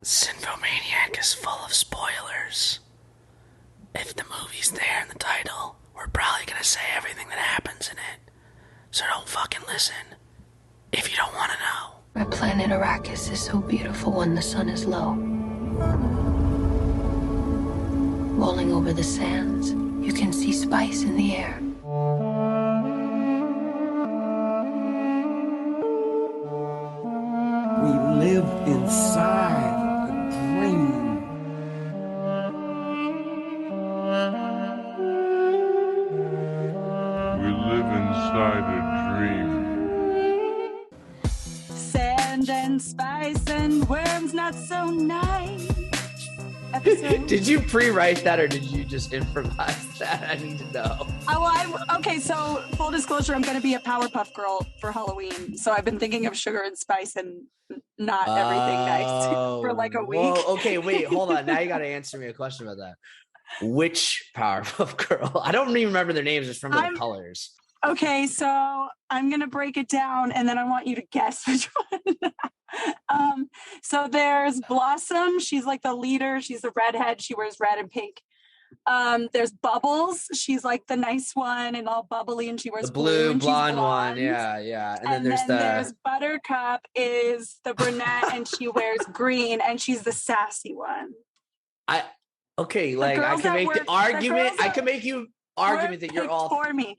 Cinphomaniac is full of spoilers. If the movie's there in the title, we're probably gonna say everything that happens in it. So don't fucking listen if you don't want to know. My planet Arrakis is so beautiful when the sun is low. Rolling over the sands, you can see spice in the air. We live inside a dream. We live inside a dream. Sand and spice and worms not so nice. Did you pre-write that or did you just improvise that? I need to know. Okay, so full disclosure, I'm going to be a Powerpuff Girl for Halloween. So I've been thinking of sugar and spice and not everything nice for like a week. Whoa, okay, wait, hold on. Now you got to answer me a question about that. Which Powerpuff Girl? I don't even remember their names. Just remember the colors. Okay, so I'm going to break it down and then I want you to guess which one. So there's Blossom. She's like the leader. She's the redhead. She wears red and pink. There's Bubbles. She's like the nice one and all bubbly, and she wears the blue and blonde one. Yeah. And then there's Buttercup is the brunette, and she wears green, and she's the sassy one. I can make the argument. I can make you argument that you're all for me.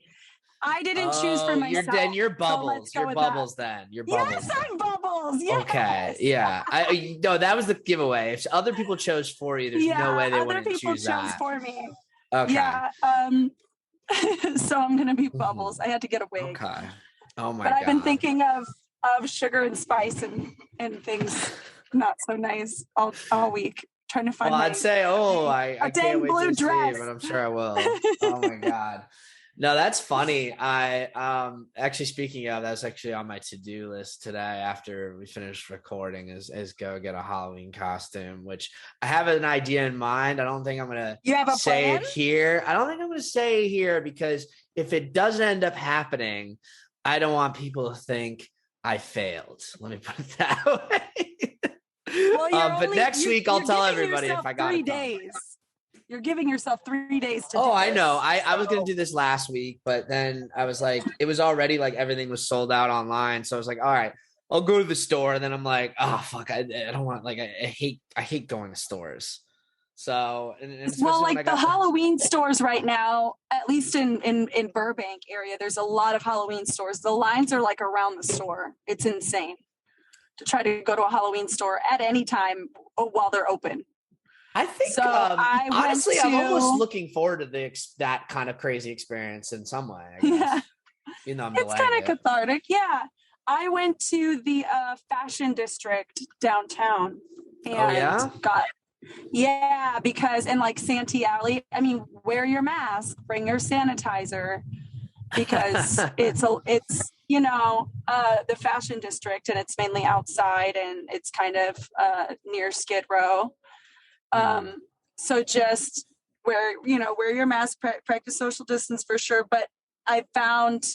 I didn't choose for myself. You're Bubbles. You're Bubbles then. You're Bubbles. Yes, I'm Bubbles. Yes. Okay. Yeah. No, that was the giveaway. If other people chose for you, there's no way they wouldn't choose that. Other people chose for me. Okay. Yeah. So I'm gonna be Bubbles. I had to get a wig. Okay. Oh my god. But I've been thinking of sugar and spice and things not so nice all week. Trying to find. Well, I'd say, I can't wait blue to dress. see, but I'm sure I will. Oh my god. No, that's funny. I actually, speaking of, that's actually on my to-do list today after we finish recording is go get a Halloween costume, which I have an idea in mind. I don't think I'm gonna say it here. I don't think I'm gonna say it here because if it doesn't end up happening, I don't want people to think I failed. Let me put it that way. Well, but next week I'll tell everybody if I got 3 days. You're giving yourself 3 days to do I know. I was going to do this last week, but then I was like, it was already like everything was sold out online. So I was like, all right, I'll go to the store. And then I'm like, oh, fuck, I don't want, like, I hate going to stores. So, well, like the Halloween stores right now, at least in Burbank area, there's a lot of Halloween stores. The lines are like around the store. It's insane to try to go to a Halloween store at any time while they're open. I think so. Honestly, I'm almost looking forward to that kind of crazy experience in some way. I guess. Yeah, it's kind of cathartic. Yeah, I went to the fashion district downtown and because in like Santee Alley. I mean, wear your mask, bring your sanitizer, because it's the fashion district and it's mainly outside and it's kind of near Skid Row. So just wear your mask, practice social distance for sure. But I found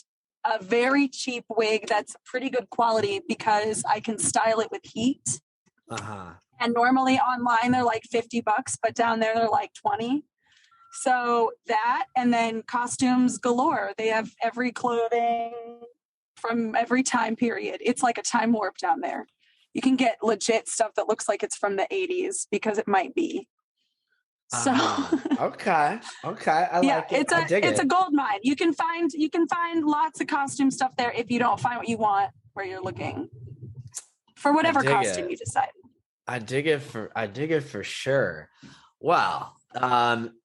a very cheap wig that's pretty good quality because I can style it with heat. And normally online they're like $50, but down there they're like 20. So that, and then costumes galore. They have every clothing from every time period. It's like a time warp down there. You can get legit stuff that looks like it's from the 80s because it might be. So okay. I like it. It's a gold mine. You can find lots of costume stuff there if you don't find what you want where you're looking for whatever costume you decide. I dig it for sure. Well,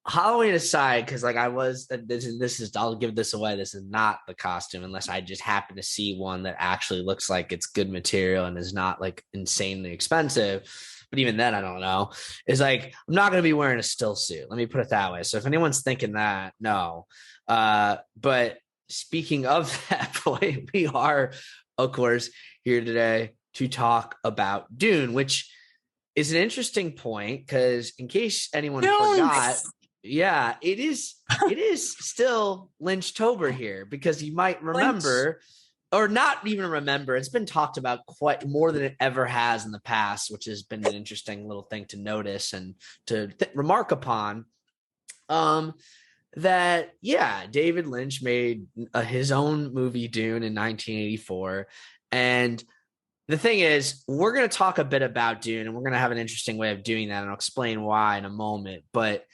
Halloween aside, because like I'll give this away. This is not the costume unless I just happen to see one that actually looks like it's good material and is not like insanely expensive. But even then, I don't know. It's like, I'm not going to be wearing a still suit. Let me put it that way. So if anyone's thinking that, no. But speaking of that point, we are, of course, here today to talk about Dune, which is an interesting point because in case anyone forgot, it is still Lynchtober here because you might remember or not even remember. It's been talked about quite more than it ever has in the past, which has been an interesting little thing to notice and to remark upon. That David Lynch made his own movie Dune in 1984, and the thing is, we're going to talk a bit about Dune, and we're going to have an interesting way of doing that, and I'll explain why in a moment. But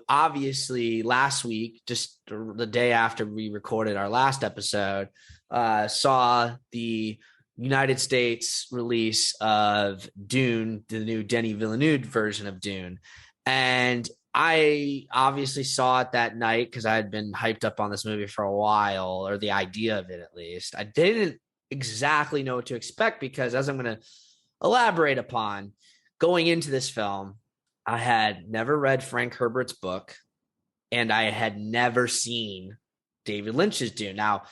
obviously last week, just the day after we recorded our last episode, saw the United States release of Dune, the new Denis Villeneuve version of Dune. And I obviously saw it that night because I had been hyped up on this movie for a while, or the idea of it at least. I didn't exactly know what to expect because, as I'm going to elaborate upon, going into this film, I had never read Frank Herbert's book, and I had never seen David Lynch's Dune. Now,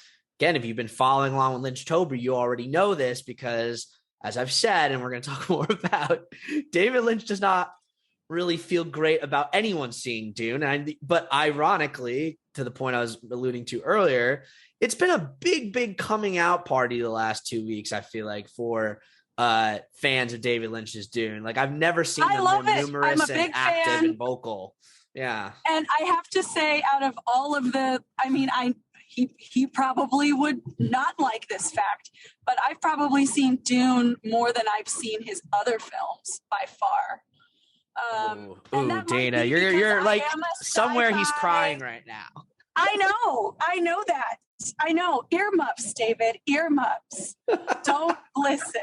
again, if you've been following along with Lynchtober, you already know this because, as I've said, and we're going to talk more about, David Lynch does not really feel great about anyone seeing Dune. But ironically, to the point I was alluding to earlier, it's been a big coming out party the last 2 weeks, I feel like, for fans of David Lynch's Dune. Like, I've never seen them more numerous and active and vocal. Yeah. And I have to say, out of all of the, he probably would not like this fact, but I've probably seen Dune more than I've seen his other films by far. Dana, you're like somewhere he's crying right now. I know that. I know. Earmuffs, David. Earmuffs. Don't listen.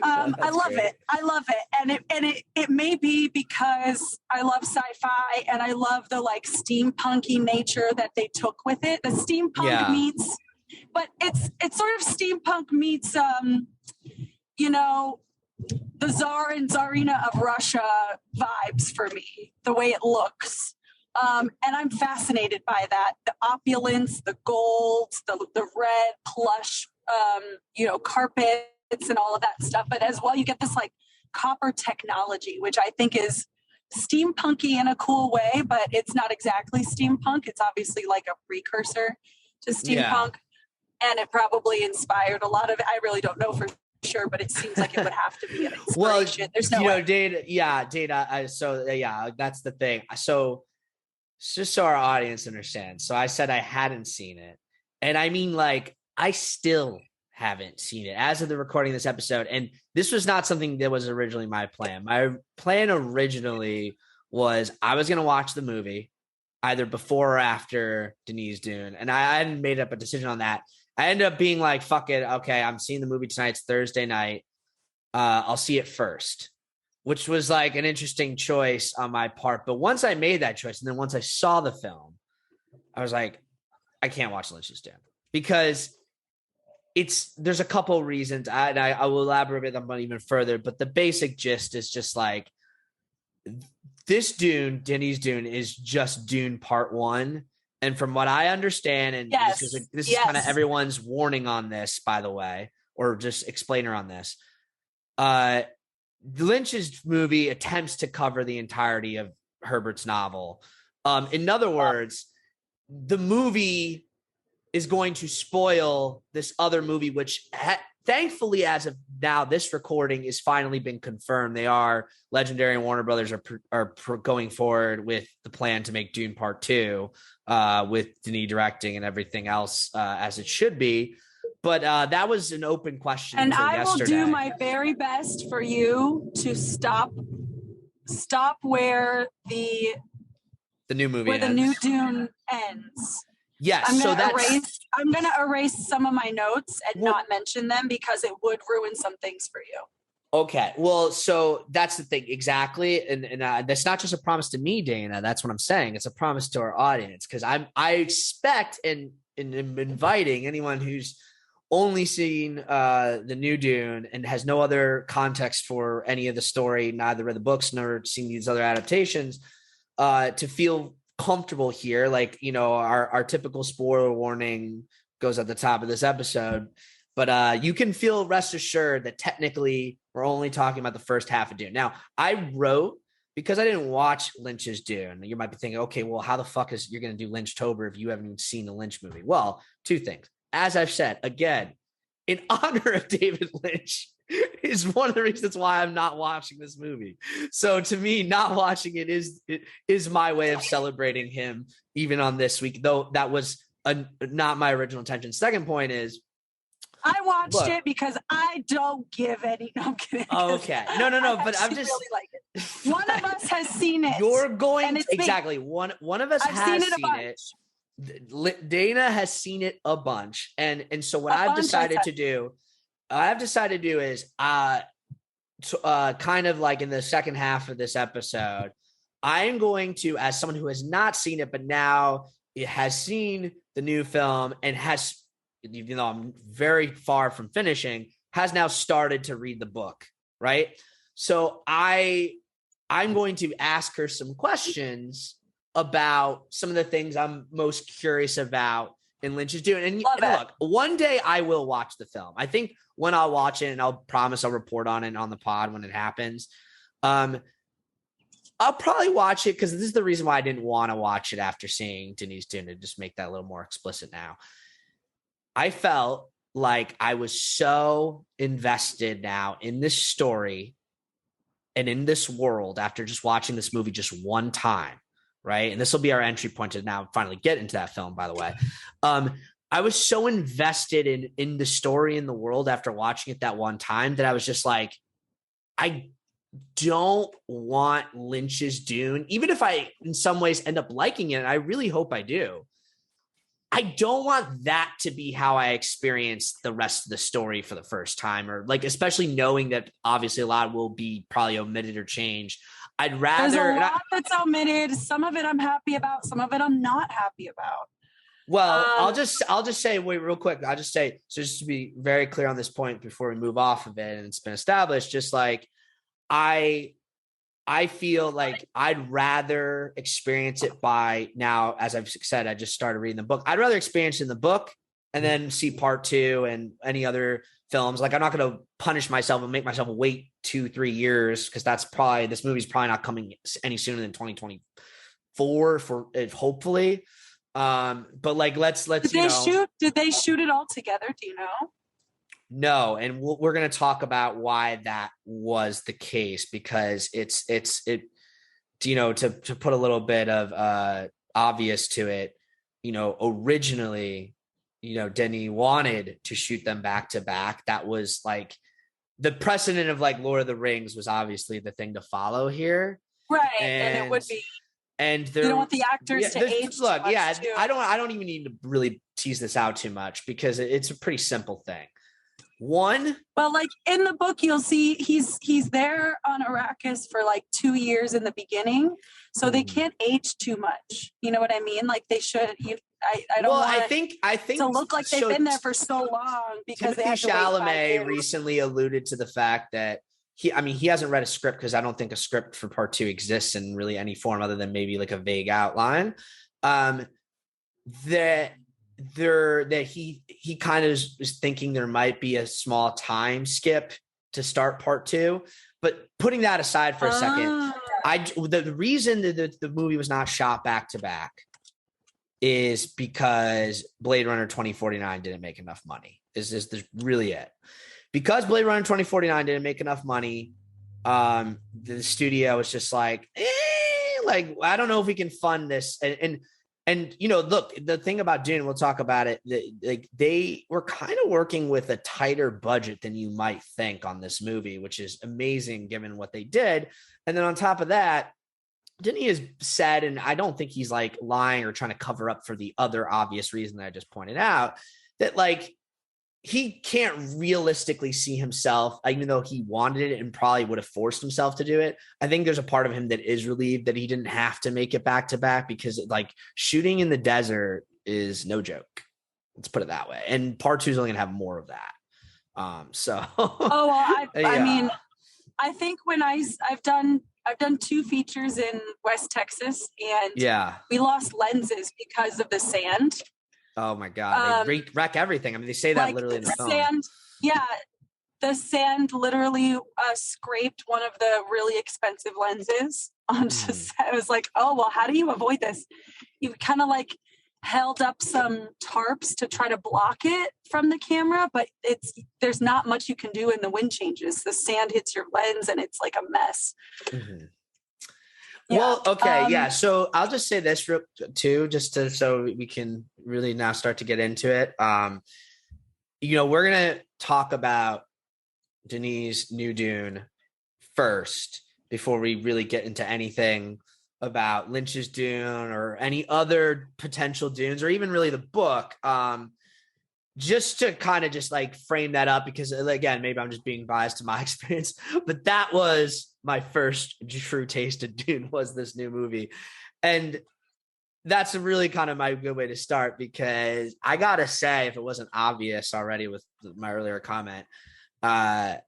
I love it. I love it. And it may be because I love sci-fi and I love the like steampunky nature that they took with it. The steampunk meets, but it's sort of steampunk meets the Tsar and Tsarina of Russia vibes for me, the way it looks. And I'm fascinated by that. The opulence, the gold, the red plush, carpets and all of that stuff. But as well, you get this like copper technology, which I think is steampunky in a cool way, but it's not exactly steampunk. It's obviously like a precursor to steampunk. And it probably inspired a lot of it. I really don't know for sure, but it seems like it would have to be an inspiration. Well, there's no way. Data. That's the thing. So just so our audience understands. So I said I hadn't seen it. And I mean, like, I still haven't seen it as of the recording of this episode. And this was not something that was originally my plan. My plan originally was I was going to watch the movie either before or after Denis Dune. And I hadn't made up a decision on that. I ended up being like, fuck it. Okay, I'm seeing the movie tonight. It's Thursday night. I'll see it first, which was like an interesting choice on my part. But once I made that choice, and then once I saw the film, I was like, I can't watch Lynch's Dune because there's a couple of reasons. I will elaborate on that even further. But the basic gist is just like this Dune, Denis Dune, is just Dune Part 1. And from what I understand, and this is kind of everyone's warning on this, by the way, or just explainer on this. Lynch's movie attempts to cover the entirety of Herbert's novel. In other words, the movie is going to spoil this other movie, which thankfully, as of now, this recording is finally been confirmed. They are Legendary and Warner Brothers are going forward with the plan to make Dune Part 2 with Denis directing and everything else as it should be. But that was an open question. And I will do my very best for you to stop where the new movie the new Dune ends. Yes, I'm going to erase some of my notes and not mention them because it would ruin some things for you. Okay, well, so that's the thing, exactly, and that's not just a promise to me, Dana. That's what I'm saying. It's a promise to our audience because I expect and inviting anyone who's only seen the new Dune and has no other context for any of the story, neither read the books nor seen these other adaptations, to feel comfortable here. Like, our typical spoiler warning goes at the top of this episode, but you can feel rest assured that technically we're only talking about the first half of Dune. Now, I wrote, because I didn't watch Lynch's Dune, you might be thinking, okay, well, how the fuck is you're going to do Lynchtober if you haven't even seen the Lynch movie? Well, two things. as I've said, again, in honor of David Lynch is one of the reasons why I'm not watching this movie. So to me, not watching it is my way of celebrating him even on this week, though that was not my original intention. Second point is, I watched it because I don't give any. No, I'm kidding. Okay. No. But I'm just really like it. One of us has seen it. You're going to, exactly. One of us has seen it. Dana has seen it a bunch, and so what I've decided to do is kind of like in the second half of this episode, I am going to, as someone who has not seen it but now it has seen the new film and has, even though I'm very far from finishing, has now started to read the book, right? So I'm going to ask her some questions about some of the things I'm most curious about in Lynch's Dune. And look, one day I will watch the film. I think when I'll watch it, and I'll promise I'll report on it on the pod when it happens, I'll probably watch it because this is the reason why I didn't want to watch it after seeing Denis Dune, to just make that a little more explicit now. I felt like I was so invested now in this story and in this world after just watching this movie just one time, right? And this will be our entry point to now finally get into that film, by the way. I was so invested in the story and the world after watching it that one time that I was just like, I don't want Lynch's Dune, even if I in some ways end up liking it, and I really hope I do. I don't want that to be how I experience the rest of the story for the first time, or like, especially knowing that obviously a lot will be probably omitted or changed. I'd rather. There's a lot that's omitted. Some of it I'm happy about. Some of it I'm not happy about. Well, I'll just say, wait, real quick. I'll just say, so just to be very clear on this point before we move off of it, and it's been established, just like I feel like I'd rather experience it by now, as I've said, I just started reading the book. I'd rather experience it in the book and then see part 2 and any other films. Like, I'm not going to punish myself and make myself wait 2-3 years, because this movie's probably not coming any sooner than 2024 for it, hopefully. But like, let's did they shoot it all together? Do you know? No, and we're going to talk about why that was the case, because it to put a little bit of obvious to it, originally, Denis wanted to shoot them back to back. That was like the precedent of like Lord of the Rings was obviously the thing to follow here, right? And it would be. And you don't want the actors to age. Look, too. I don't even need to really tease this out too much, because it's a pretty simple thing. One, well, like in the book, you'll see he's there on Arrakis for like 2 years in the beginning, so they can't age too much. You know what I mean? Like they should. I don't. Well, I think to look like they've been there for so long, because Timothée Chalamet recently alluded to the fact that he hasn't read a script, because I don't think a script for part 2 exists in really any form other than maybe like a vague outline. That he kind of is thinking there might be a small time skip to start part 2, but putting that aside for a second, the reason that the movie was not shot back to back is because Blade Runner 2049 didn't make enough money. Is really it? Because Blade Runner 2049 didn't make enough money, the studio was just like, I don't know if we can fund this. And look, the thing about Dune, we'll talk about it. Like they were kind of working with a tighter budget than you might think on this movie, which is amazing given what they did. And then on top of that, Denis has said, and I don't think he's like lying or trying to cover up for the other obvious reason that I just pointed out, that like he can't realistically see himself, even though he wanted it and probably would have forced himself to do it. I think there's a part of him that is relieved that he didn't have to make it back to back, because like shooting in the desert is no joke. Let's put it that way. And part 2 is only gonna have more of that. I mean, I think when I've done 2 features in West Texas, and we lost lenses because of the sand. Oh my God. They wreck everything. I mean, they say that like literally in the film. Sand, the sand literally scraped one of the really expensive lenses onto set. I was like, oh, well, how do you avoid this? You kind of like, held up some tarps to try to block it from the camera, but there's not much you can do in the wind changes. The sand hits your lens and it's like a mess. Mm-hmm. Yeah. Well, okay, yeah. So I'll just say this too, so we can really now start to get into it. We're gonna talk about Denis' new Dune first before we really get into anything about Lynch's Dune or any other potential Dunes or even really the book. Just to kind of just like frame that up, because again, maybe I'm just being biased to my experience, but that was my first true taste of Dune, was this new movie. And that's a really kind of my good way to start, because I gotta say, if it wasn't obvious already with my earlier comment, I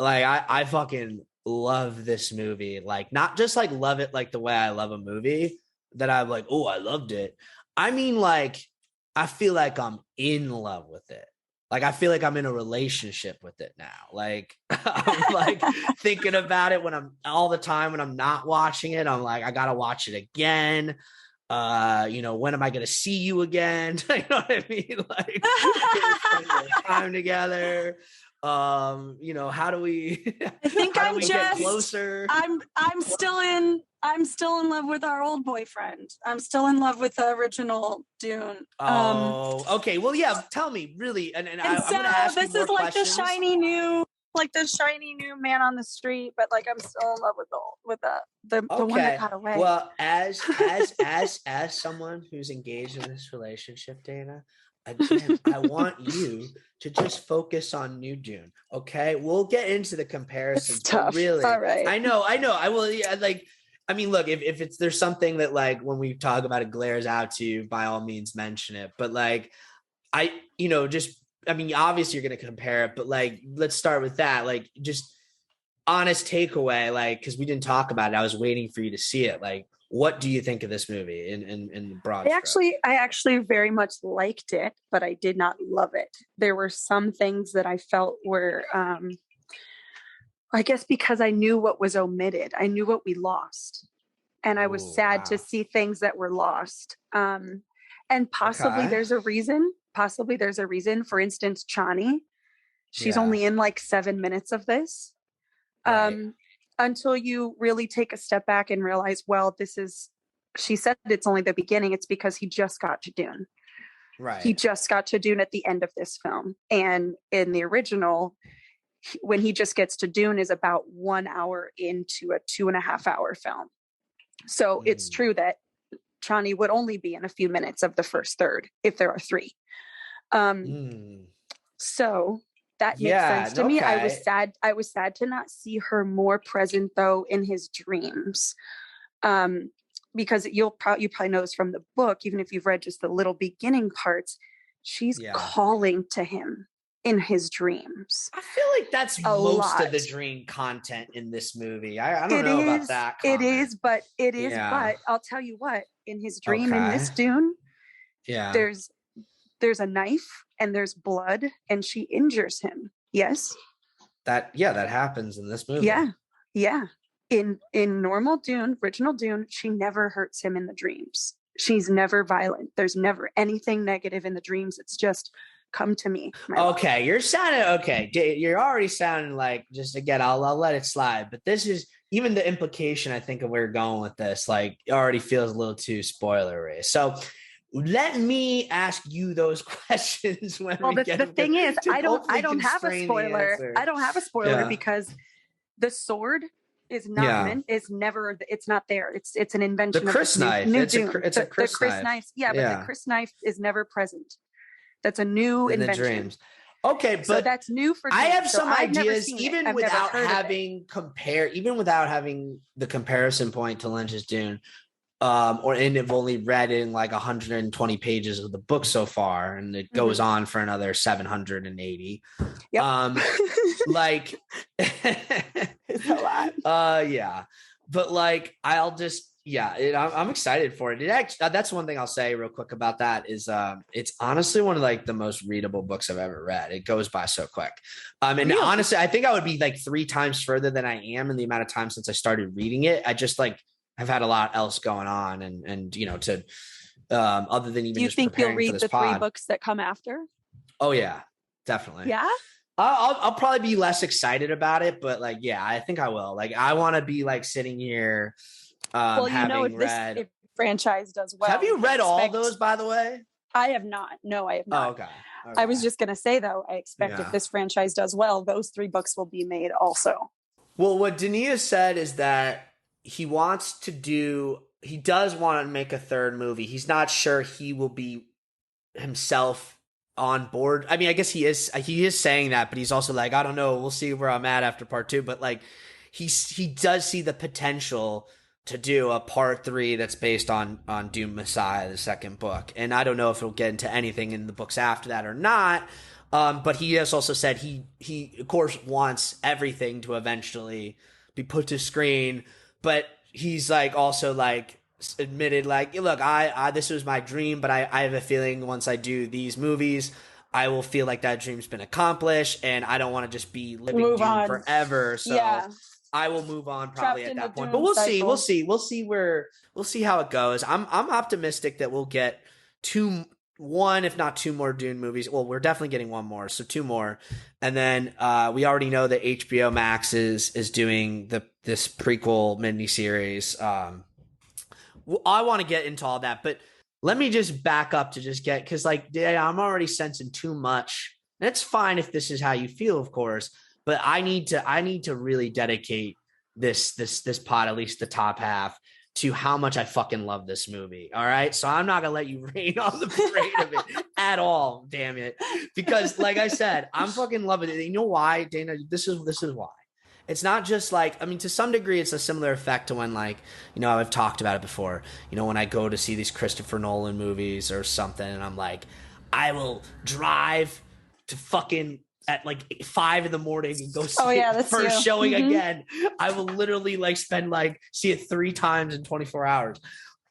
fucking love this movie. Like, not just like love it like the way I love a movie that I'm like, oh, I loved it. I mean, like, I feel like I'm in love with it. Like, I feel like I'm in a relationship with it now. Like, I'm like thinking about it when all the time when I'm not watching it. I'm like, I gotta watch it again. When am I gonna see you again? You know what I mean? Like, spend more time together. How do we? I think get closer? I'm still in love with our old boyfriend. I'm still in love with the original Dune. Okay. Well, yeah. Tell me, really, and I'm gonna ask this you more is like questions. the shiny new man on the street, but like I'm still in love with the one that got away. Well, as someone who's engaged in this relationship, Dana, again, I want you to just focus on New Dune. Okay, we'll get into the comparisons. It's tough. Really, all right. I know. I will. Yeah, like, I mean, look, if there's something that, like, when we talk about it glares out to you, by all means mention it. But like, obviously you're going to compare it, but like, let's start with that. Like, just honest takeaway, like, because we didn't talk about it. I was waiting for you to see it. Like, what do you think of this movie in broad strokes? I actually very much liked it, but I did not love it. There were some things that I felt were, I guess because I knew what was omitted. I knew what we lost. And I was sad to see things that were lost. And possibly there's a reason. For instance, Chani, she's only in like 7 minutes of this. Right. Until you really take a step back and realize, well, she said it's only the beginning. It's because he just got to Dune. Right. He just got to Dune at the end of this film. And in the original, when he just gets to Dune is about 1 hour into a 2.5 hour film. So it's true that Chani would only be in a few minutes of the first third, if there are 3. So that makes sense to me. I was sad to not see her more present though in his dreams. Because you probably know this from the book, even if you've read just the little beginning parts, she's calling to him in his dreams. I feel like that's most of the dream content in this movie. I don't know about that comment. But I'll tell you what, in his dream in this Dune, there's a knife and there's blood and she injures him. Yes. That happens in this movie. Yeah. In normal Dune, original Dune, she never hurts him in the dreams. She's never violent. There's never anything negative in the dreams. It's just, come to me. Okay. You're already sounding like, just again, I'll let it slide. But this is even the implication, I think, of where we're going with this, like, already feels a little too spoilery. So let me ask you those questions when we get the thing is, I don't have a spoiler. I don't have a spoiler because the sword is not it's not there. It's an invention. The Chris knife. It's a Chris knife. Yeah, but the Chris knife is never present. That's a new in invention. The dreams. Okay, but so that's new for me. I have some ideas, even without having the comparison point to Lynch's Dune. And I've only read in like 120 pages of the book so far, and it goes on for another 780. Yep. Like it's a lot. Yeah, but like I'm excited for it. That's one thing I'll say real quick about that is it's honestly one of like the most readable books I've ever read. It goes by so quick. And honestly, I think I would be like 3 times further than I am in the amount of time since I started reading it. I just like I've had a lot else going on and to other than even Do you just think you'll preparing for read this the pod. 3 books that come after? Oh yeah, definitely. Yeah. I'll probably be less excited about it, but like, yeah, I think I will. Like, I want to be like sitting here, Well, having if read. if franchise does well. Have you read all expect- those, by the way? I have not. No, I have not. Oh, okay. I was just going to say, though, I expect Yeah. if this franchise does well, those 3 books will be made also. Well, what Denis said is that he does want to make a 3rd movie. He's not sure he will be himself on board. I mean, I guess he is saying that, but he's also like, I don't know, we'll see where I'm at after part 2. But like, he does see the potential to do a part 3 that's based on Dune Messiah, the 2nd book. And I don't know if it'll get into anything in the books after that or not. But he has also said he of course wants everything to eventually be put to screen. But he's like also like admitted like, look, I this was my dream, but I have a feeling once I do these movies, I will feel like that dream's been accomplished, and I don't want to just be living Dune forever. So yeah. I will move on probably Trapped at in that the point. Dune But we'll cycle. see how it goes. I'm optimistic that we'll get one, if not 2 more Dune movies. Well, we're definitely getting 1 more, so 2 more. And then we already know that HBO Max is doing this prequel miniseries. I want to get into all that, but let me just back up to just get, because like I'm already sensing too much. And it's fine if this is how you feel, of course, but I need to really dedicate this pod, at least the top half, to how much I fucking love this movie. All right. So I'm not gonna let you rain on the parade of it at all. Damn it. Because like I said, I'm fucking loving it. You know why, Dana? This is why. It's not just like, I mean, to some degree, it's a similar effect to when, like, you know, I've talked about it before, you know, when I go to see these Christopher Nolan movies or something, and I'm like, I will drive to fucking at like 5 a.m. and go see it first showing again. I will literally like spend like see it 3 times in 24 hours.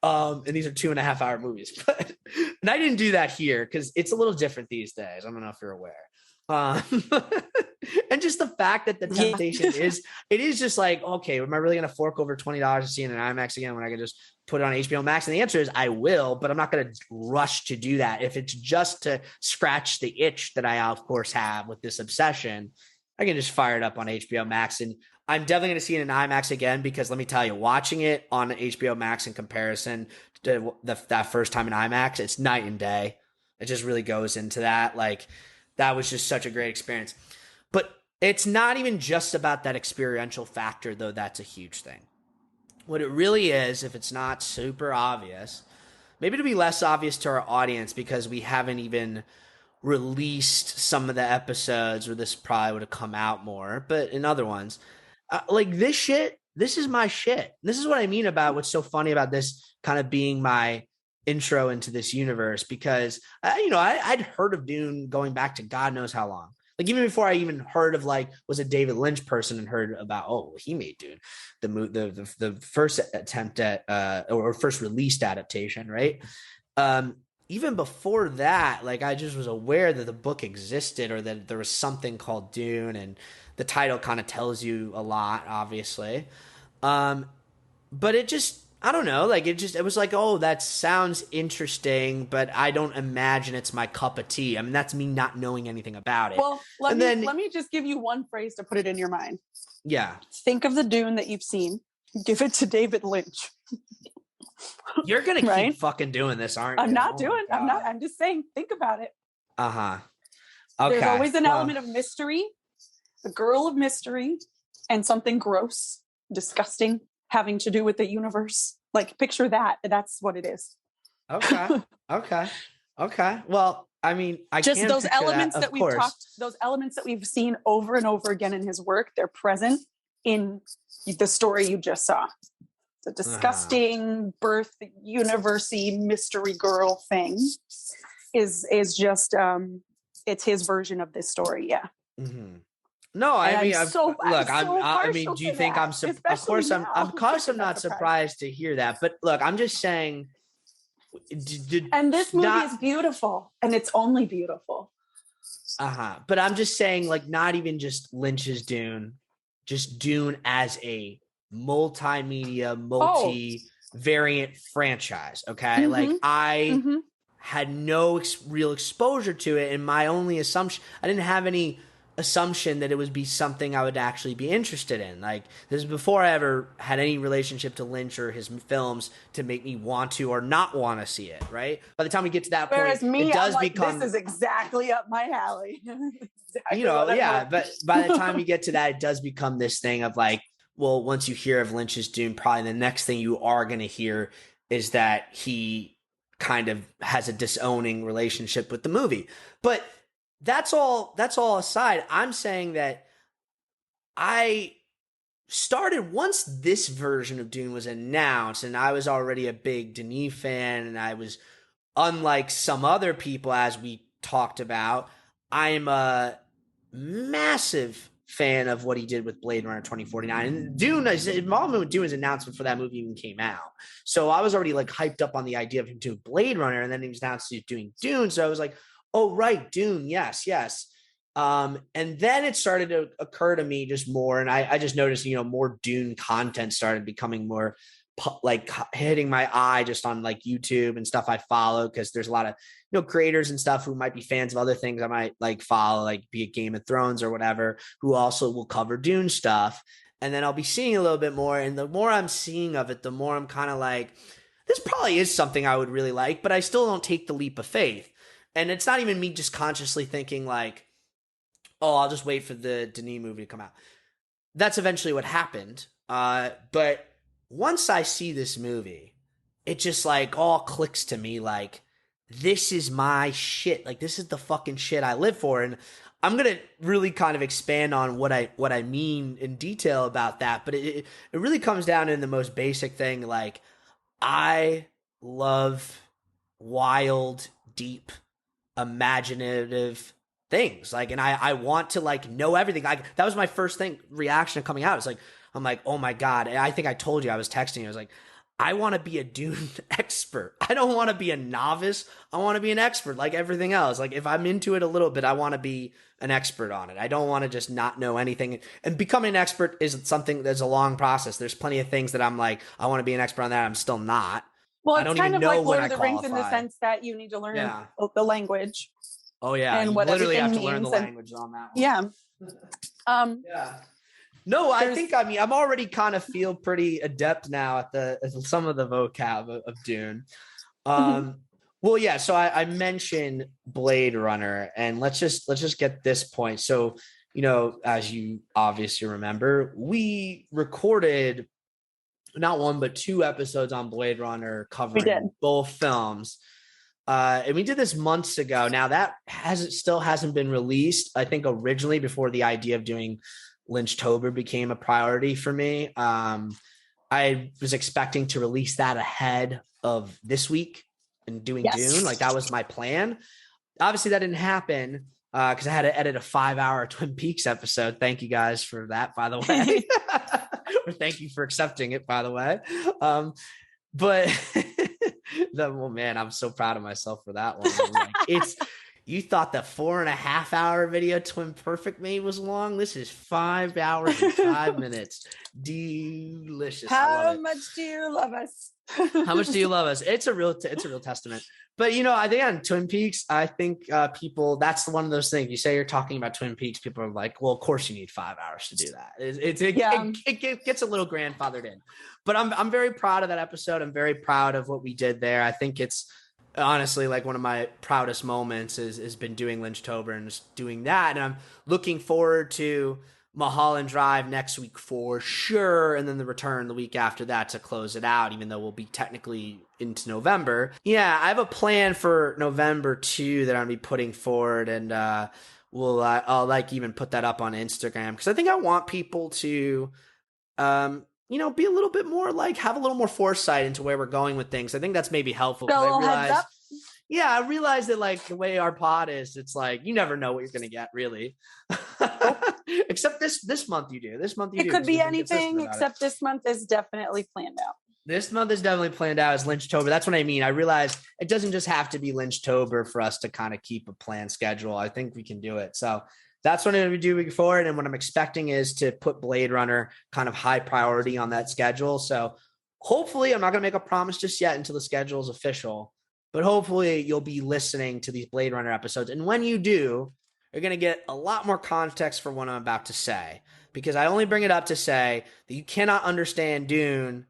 And these are 2.5 hour movies, and I didn't do that here because it's a little different these days. I don't know if you're aware. And just the fact that the temptation is just like, okay, am I really going to fork over $20 to see it in IMAX again when I can just put it on HBO Max? And the answer is I will, but I'm not going to rush to do that. If it's just to scratch the itch that I, of course, have with this obsession, I can just fire it up on HBO Max. And I'm definitely going to see it in IMAX again, because let me tell you, watching it on HBO Max in comparison to that first time in IMAX, it's night and day. It just really goes into that. Like, that was just such a great experience. But it's not even just about that experiential factor, though that's a huge thing. What it really is, if it's not super obvious, maybe it'll be less obvious to our audience because we haven't even released some of the episodes where this probably would have come out more, but in other ones, like this shit, this is my shit. This is what I mean about what's so funny about this kind of being my intro into this universe, because I'd heard of Dune going back to God knows how long. Like, even before I even heard of, like, was a David Lynch person and heard about, oh, he made Dune, the first attempt at or first released adaptation, right? Even before that, like, I just was aware that the book existed, or that there was something called Dune, and the title kind of tells you a lot, obviously. But it just, I don't know, like, it was like, oh, that sounds interesting, but I don't imagine it's my cup of tea. I mean, that's me not knowing anything about it. Well, let me just give you one phrase to put it in your mind. Yeah. Think of the Dune that you've seen. Give it to David Lynch. You're going to keep fucking doing this, aren't you? I'm just saying, think about it. Uh-huh. Okay. There's always an element of mystery, a girl of mystery, and something gross, disgusting, having to do with the universe. Like, picture that. That's what it is. Okay. Well, I mean, I just can those elements that we've talked, those elements that we've seen over and over again in his work, they're present in the story you just saw. The disgusting birth university mystery girl thing is just it's his version of this story. Yeah. Mm-hmm. No, I mean, I mean, do you think I'm I'm not surprised to hear that, but look, I'm just saying. And this movie is beautiful, and it's only beautiful. But I'm just saying, like, not even just Lynch's Dune, just Dune as a multimedia, variant franchise. Okay. Like I had no real exposure to it. And my only assumption, I didn't have any assumption that it would be something I would actually be interested in. Like this is before I ever had any relationship to Lynch or his films to make me want to or not want to see it. Right. By the time we get to that Whereas point, me, it does I'm like, become, this is exactly up my alley. Exactly you know, what I yeah. want. But by the time you get to that, it does become this thing of like, well, once you hear of Lynch's Dune, probably the next thing you are going to hear is that he kind of has a disowning relationship with the movie. But that's all aside. I'm saying that I started once this version of Dune was announced, and I was already a big Denis fan, and I was, unlike some other people, as we talked about, I'm a massive fan of what he did with Blade Runner 2049. And Dune, involvement with Dune's announcement for that movie even came out. So I was already like hyped up on the idea of him doing Blade Runner, and then he was announced he's doing Dune. So I was like, oh, right, Dune, yes. And then it started to occur to me just more, and I just noticed, more Dune content started becoming more like hitting my eye just on like YouTube and stuff I follow, because there's a lot of creators and stuff who might be fans of other things I might like follow, like be it Game of Thrones or whatever, who also will cover Dune stuff. And then I'll be seeing a little bit more, and the more I'm seeing of it, the more I'm kind of like, this probably is something I would really like, but I still don't take the leap of faith. And it's not even me just consciously thinking like, oh, I'll just wait for the Denis movie to come out. That's eventually what happened. But once I see this movie, it just like all clicks to me like, this is my shit. Like, this is the fucking shit I live for. And I'm going to really kind of expand on what I mean in detail about that. But it really comes down to the most basic thing. Like, I love wild, deep, imaginative things. Like, and I want to like know everything. Like, that was my first reaction coming out. It's like, I'm like, oh my God. And I think I told you, I was texting you. I was like, I want to be a Dune expert. I don't want to be a novice. I want to be an expert like everything else. Like, if I'm into it a little bit, I want to be an expert on it. I don't want to just not know anything. And becoming an expert isn't something that's a long process. There's plenty of things that I'm like, I want to be an expert on that. I'm still not. Well, I it's don't kind even of know like when Lord I of the Rings in the qualify. sense that you need to learn Yeah. the language. Oh yeah, and you what literally have to everything learn the means, language on that one. Yeah. Yeah. No, I mean, I'm already kind of feel pretty adept now at some of the vocab of Dune. Well, yeah. So I mentioned Blade Runner, and let's just get this point. So, as you obviously remember, we recorded not one but two episodes on Blade Runner covering both films. And we did this months ago. Now that still hasn't been released. I think originally, before the idea of doing Lynchtober became a priority for me, I was expecting to release that ahead of this week and doing Dune. Like, that was my plan. Obviously that didn't happen because I had to edit a 5-hour Twin Peaks episode. Thank you guys for that, by the way. Or thank you for accepting it, by the way. But well, man, I'm so proud of myself for that one. Like, you thought the 4.5-hour video Twin Perfect made was long? This is 5 hours and 5 minutes. Delicious. How much do you love us? How much do you love us? It's a real testament. But I think on Twin Peaks, I think people, that's one of those things. You say you're talking about Twin Peaks, people are like, well, of course you need 5 hours to do that. It gets a little grandfathered in. But I'm very proud of that episode. I'm very proud of what we did there. I think it's honestly like one of my proudest moments has been doing Lynchtober and just doing that. And I'm looking forward to Mulholland Drive next week for sure, and then the return the week after that to close it out, even though we'll be technically into November. Yeah, I have a plan for November too that I'll be putting forward, and I'll like even put that up on Instagram, because I think I want people to be a little bit more like, have a little more foresight into where we're going with things. I think that's maybe helpful. I realize that like the way our pod is, it's like you never know what you're going to get, really. Except this month you do. This month you do. It could be anything, except this month is definitely planned out. This month is definitely planned out as Lynchtober. That's what I mean. I realize it doesn't just have to be Lynchtober for us to kind of keep a planned schedule. I think we can do it. So that's what I'm going to be doing forward. And what I'm expecting is to put Blade Runner kind of high priority on that schedule. So hopefully, I'm not going to make a promise just yet until the schedule is official, but hopefully you'll be listening to these Blade Runner episodes. And when you do, you're going to get a lot more context for what I'm about to say, because I only bring it up to say that you cannot understand Dune,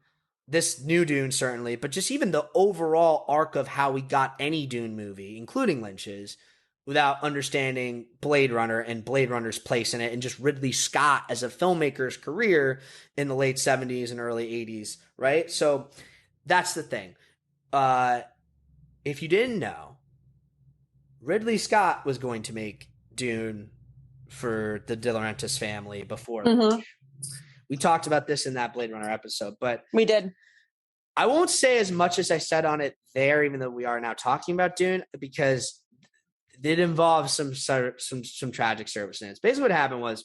this new Dune certainly, but just even the overall arc of how we got any Dune movie, including Lynch's, without understanding Blade Runner and Blade Runner's place in it, and just Ridley Scott as a filmmaker's career in the late 70s and early 80s, right? So that's the thing. If you didn't know, Ridley Scott was going to make Dune for the De Laurentiis family before. We talked about this in that Blade Runner episode, but we did. I won't say as much as I said on it there, even though we are now talking about Dune, because it involves some tragic circumstance. Basically, what happened was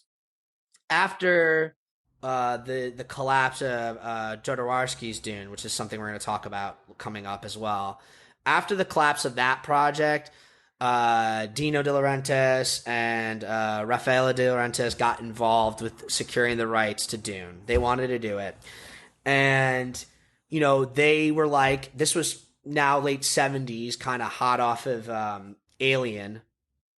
after the collapse of Jodorowsky's Dune, which is something we're going to talk about coming up as well. After the collapse of that project, Dino De Laurentiis and Raffaele De Laurentiis got involved with securing the rights to Dune. They wanted to do it. And, they were like, this was now late 70s, kind of hot off of Alien.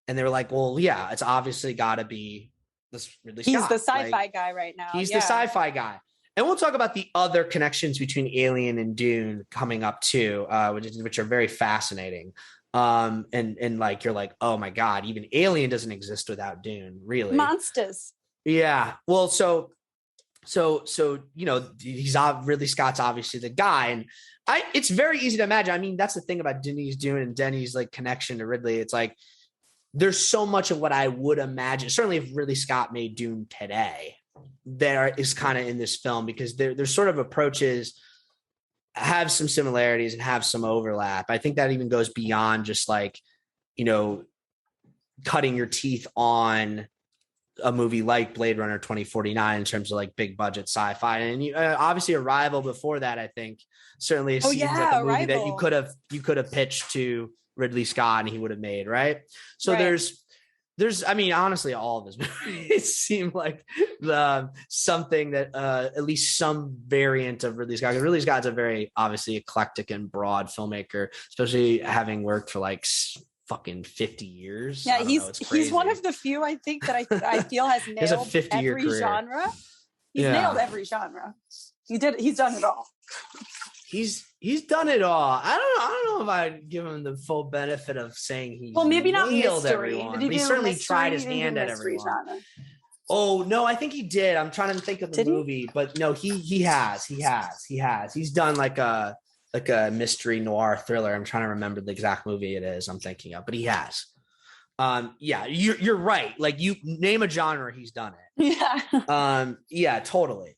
And they were like, well, yeah, it's obviously got to be this Ridley Scott. He's the sci-fi guy right now. He's the sci-fi guy. And we'll talk about the other connections between Alien and Dune coming up too, which are very fascinating. And like, you're like, oh my God, even Alien doesn't exist without Dune, really. Monsters. Yeah. Well, so he's Ridley Scott's obviously the guy, and it's very easy to imagine. I mean, that's the thing about Denis Dune and Denis like connection to Ridley. It's like there's so much of what I would imagine. Certainly, if Ridley Scott made Dune today, there is kind of in this film, because their sort of approaches have some similarities and have some overlap. I think that even goes beyond just like, cutting your teeth on a movie like Blade Runner 2049 in terms of like big budget sci-fi. And obviously Arrival before that, I think certainly seems like a movie that you could have pitched to Ridley Scott and he would have made, right? So there's, I mean, honestly, all of his movies seem like something that at least some variant of Ridley Scott. Because Ridley Scott's a very obviously eclectic and broad filmmaker, especially having worked for like fucking 50 years. Yeah, he's one of the few, I think, that I feel has nailed every genre. He's nailed every genre. He's done it all. He's done it all. I don't know if I'd give him the full benefit of saying he maybe not nailed mystery. everyone. But he certainly tried his hand at everyone. Genre. Oh no, I think he did. I'm trying to think of the movie, but no, he has. He's done like a mystery noir thriller. I'm trying to remember the exact movie it is I'm thinking of, but he has. Yeah, you're right. Like, you name a genre, he's done it. Yeah. Yeah, totally.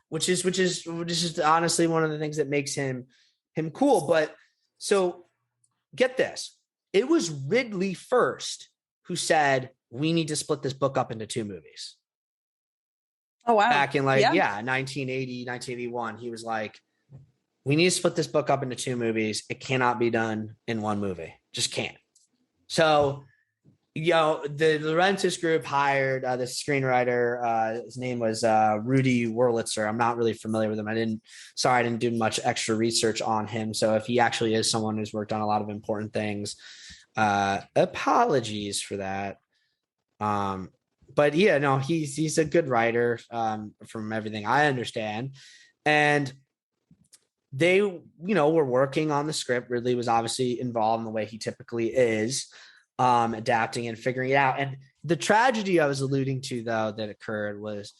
Which is honestly one of the things that makes him cool. But so get this. It was Ridley first who said, we need to split this book up into two movies. Oh, wow. Back in 1980, 1981, he was like, we need to split this book up into two movies. It cannot be done in one movie. Just can't. So, the Laurentiis group hired this screenwriter. His name was Rudy Wurlitzer. I'm not really familiar with him. I didn't do much extra research on him. So if he actually is someone who's worked on a lot of important things, apologies for that. But yeah, no, he's a good writer from everything I understand. And they, were working on the script. Ridley was obviously involved in the way he typically is, adapting and figuring it out. And the tragedy I was alluding to, though, that occurred was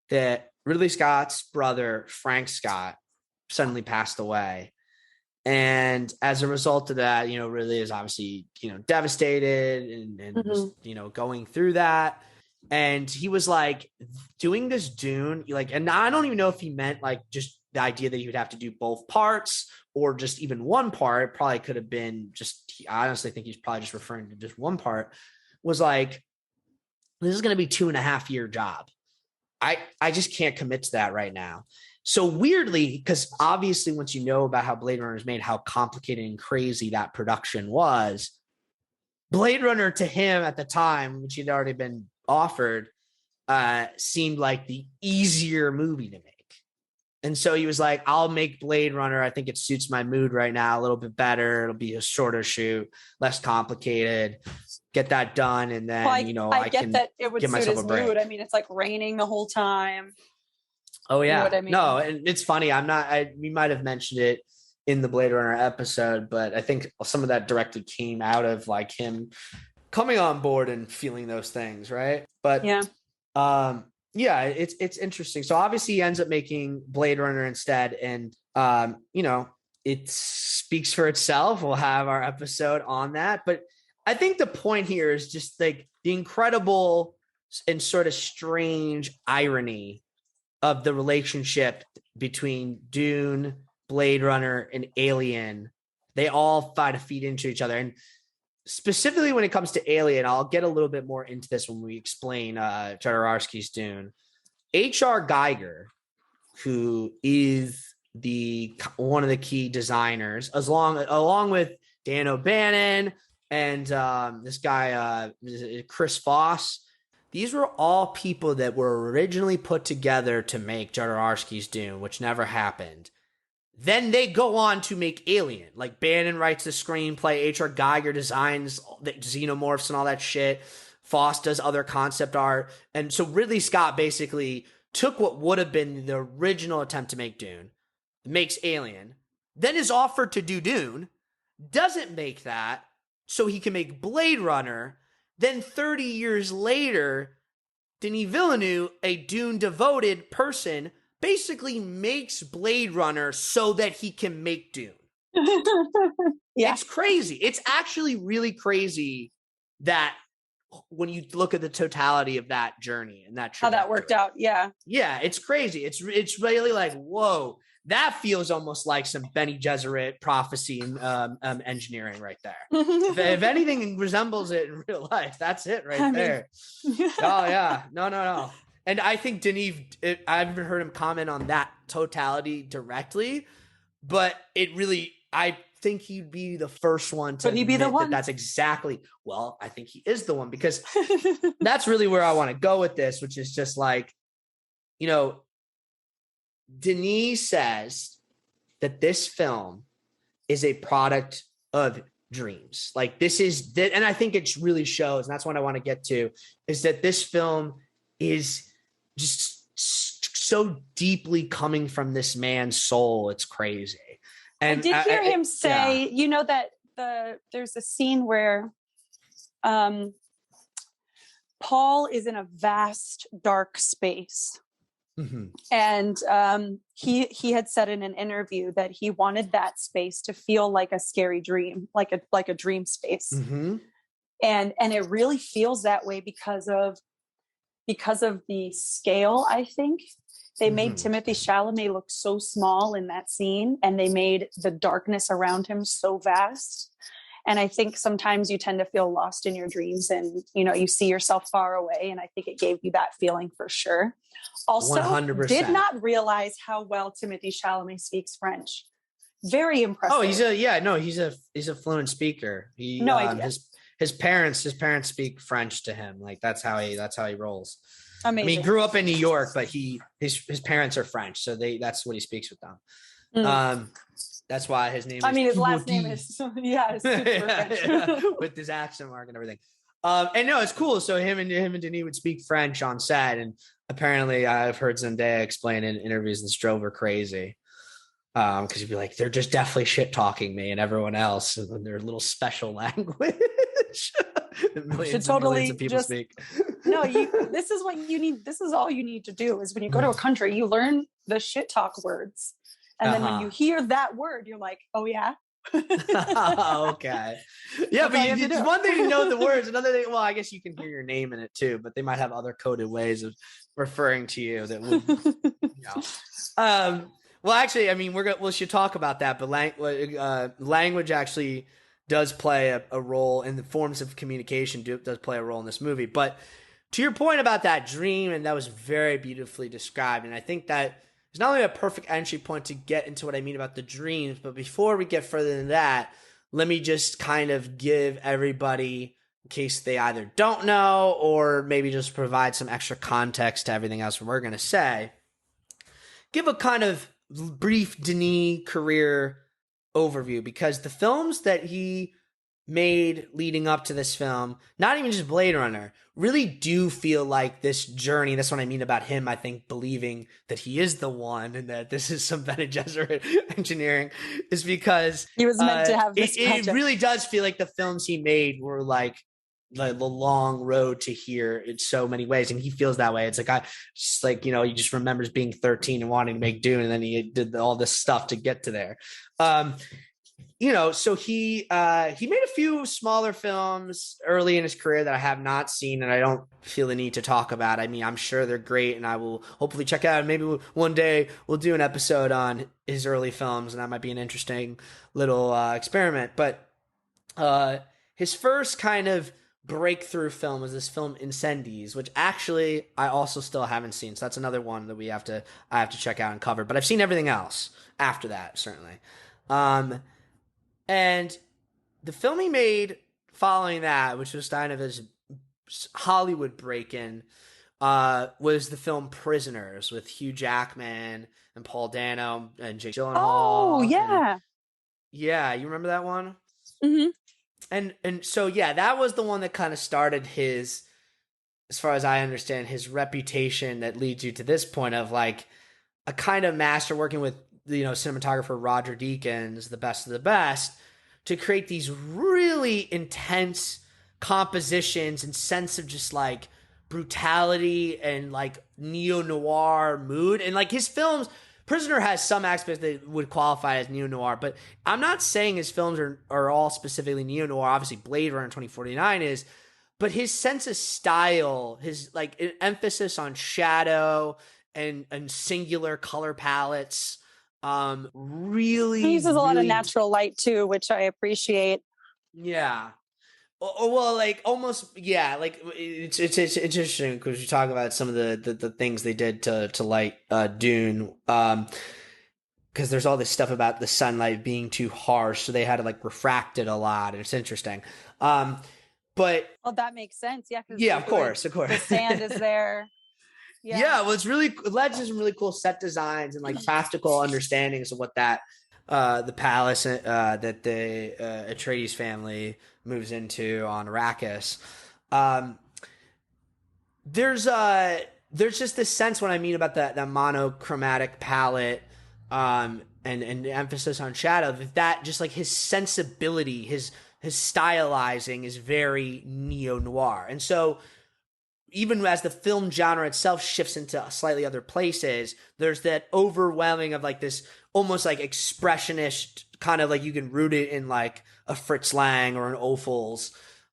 that Ridley Scott's brother, Frank Scott, suddenly passed away. And as a result of that, Ridley is obviously, devastated and was, going through that. And he was like doing this Dune, and I don't even know if he meant like just the idea that he would have to do both parts or just even one part. It probably could have been I honestly think he's probably just referring to just one part. Was like, this is going to be 2.5 year job. I just can't commit to that right now. So weirdly, because obviously once you know about how Blade Runner is made, how complicated and crazy that production was, Blade Runner to him at the time, which he'd already been offered, seemed like the easier movie to make. And so he was like, I'll make Blade Runner. I think it suits my mood right now a little bit better. It'll be a shorter shoot, less complicated. Get that done. And then, I get can that it would give suit myself his a break. mood. I mean, it's like raining the whole time. Oh, yeah. You know what I mean? No, and it's funny. We might have mentioned it in the Blade Runner episode, but I think some of that directly came out of like him coming on board and feeling those things. Right. But it's interesting. So obviously he ends up making Blade Runner instead. And, it speaks for itself. We'll have our episode on that. But I think the point here is just like the incredible and sort of strange irony of the relationship between Dune, Blade Runner, and Alien. They all try to feed into each other. And specifically when it comes to Alien, I'll get a little bit more into this when we explain Jodorowsky's Dune. H.R. Giger, who is one of the key designers, along with Dan O'Bannon and this guy Chris Foss. These were all people that were originally put together to make Jodorowsky's Dune, which never happened. Then they go on to make Alien. Like Bannon writes the screenplay, H.R. Giger designs the xenomorphs and all that shit. Foss does other concept art. And so Ridley Scott basically took what would have been the original attempt to make Dune, makes Alien, then is offered to do Dune, doesn't make that, so he can make Blade Runner. Then 30 years later, Denis Villeneuve, a Dune devoted person, basically makes Blade Runner so that he can make Dune. Yeah. It's crazy. It's actually really crazy that when you look at the totality of that journey and that how that worked out. Yeah. Yeah, it's crazy. It's really like, whoa, that feels almost like some Bene Gesserit prophecy engineering right there. if anything resembles it in real life, that's it there. Oh yeah, no. And I think Denis, I haven't heard him comment on that totality directly, but I think he'd be the first one to admit the one? That's exactly, well, I think he is the one, because that's really where I want to go with this, which is just like, Denis says that this film is a product of dreams. Like this is, and I think it really shows, and that's what I want to get to, is that this film is just so deeply coming from this man's soul. It's crazy. And I did hear him say, that there's a scene where Paul is in a vast, dark space. Mm-hmm. And he had said in an interview that he wanted that space to feel like a scary dream, like a dream space. Mm-hmm. And it really feels that way because of the scale. I think they made Timothée Chalamet look so small in that scene, and they made the darkness around him so vast. And I think sometimes you tend to feel lost in your dreams, and you see yourself far away. And I think it gave you that feeling for sure. Also, 100%. Did not realize how well Timothée Chalamet speaks French. Very impressive. Oh, he's a fluent speaker. No idea. His parents speak French to him. Like that's how he rolls. Amazing. I mean, he grew up in New York, but his parents are French, so that's what he speaks with them. Mm. That's why his name. His last name is super French. With his accent mark and everything. And no, it's cool. So him and Denis would speak French on set, and apparently I've heard Zendaya explain in interviews and drove her crazy. Because you'd be like, they're just definitely shit talking me and everyone else in their little special language. millions of people speak. No, this is what you need. This is all you need to do is when you go to a country, you learn the shit talk words. And then when you hear that word, you're like, oh yeah. Okay. Yeah, but it's one thing to know the words. Another thing, well, I guess you can hear your name in it too, but they might have other coded ways of referring to you that would, well, actually, I mean, we should talk about that, but language actually does play a role in the forms of communication. Does play a role in this movie. But to your point about that dream, and that was very beautifully described, and I think that it's not only a perfect entry point to get into what I mean about the dreams, but before we get further than that, let me just kind of give everybody, in case they either don't know or maybe just provide some extra context to everything else we're going to say, give a kind of brief Denis career overview, because the films that he made leading up to this film, not even just Blade Runner, really do feel like this journey. That's what I mean about him, I think, believing that he is the one and that this is some Bene Gesserit engineering, is because He was meant to have this it really does feel like the films he made were like the long road to here in so many ways, and he feels that way. It's like just like, you know, he just remembers being 13 and wanting to make Dune, and then he did all this stuff to get to there. You know, so he made a few smaller films early in his career that I have not seen, and I don't feel the need to talk about. I mean, I'm sure they're great, and I will hopefully check out. Maybe one day we'll do an episode on his early films, and that might be an interesting little experiment. But his first kind of breakthrough film was this film Incendies, which actually I also still haven't seen. So that's another one that I have to check out and cover. But I've seen everything else after that, certainly. And the film he made following that, which was kind of his Hollywood break-in, was the film Prisoners with Hugh Jackman and Paul Dano and Jake Gyllenhaal. Oh, yeah. Yeah, you remember that one? Mm-hmm. And so, yeah, that was the one that kind of started his, as far as I understand, his reputation that leads you to this point of like a kind of master working with, you know, cinematographer Roger Deakins, the best of the best, to create these really intense compositions and sense of just like brutality and like neo-noir mood. And like his films, Prisoner has some aspects that would qualify as neo-noir, but I'm not saying his films are all specifically neo-noir. Obviously Blade Runner 2049 is, but his sense of style, his like emphasis on shadow and singular color palettes, really he uses a lot of natural light too, which I appreciate. Yeah. Well, like almost, yeah. Like it's interesting because you talk about some of the things they did to light Dune, because there's all this stuff about the sunlight being too harsh, so they had to like refract it a lot, and it's interesting. But well, that makes sense. Yeah. Yeah, of course. The sand is there. Yeah, well, it's really led to some really cool set designs and like practical understandings of what that the palace that the Atreides family moves into on Arrakis. There's just this sense, what I mean about that monochromatic palette, and emphasis on shadow, that just like his sensibility, his stylizing is very neo-noir. And so even as the film genre itself shifts into slightly other places, there's that overwhelming of like this almost like expressionist kind of like, you can root it in like a Fritz Lang or an Ophuls,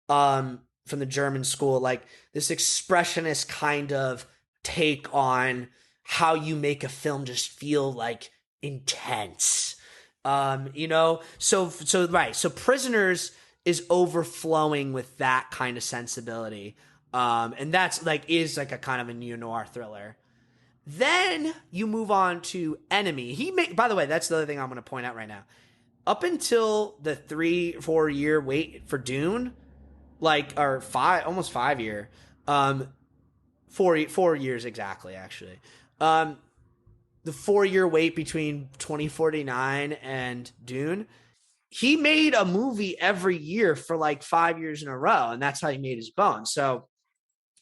from the German school, like this expressionist kind of take on how you make a film just feel like intense. You know, so right. So Prisoners is overflowing with that kind of sensibility. And that's like, is like a kind of a neo-noir thriller. Then you move on to Enemy. By the way, that's the other thing I'm going to point out right now. Up until the 3-4 year wait for Dune, like, or almost 5 year, 4 years exactly, actually. The 4 year wait between 2049 and Dune, he made a movie every year for like 5 years in a row, and that's how he made his bones. So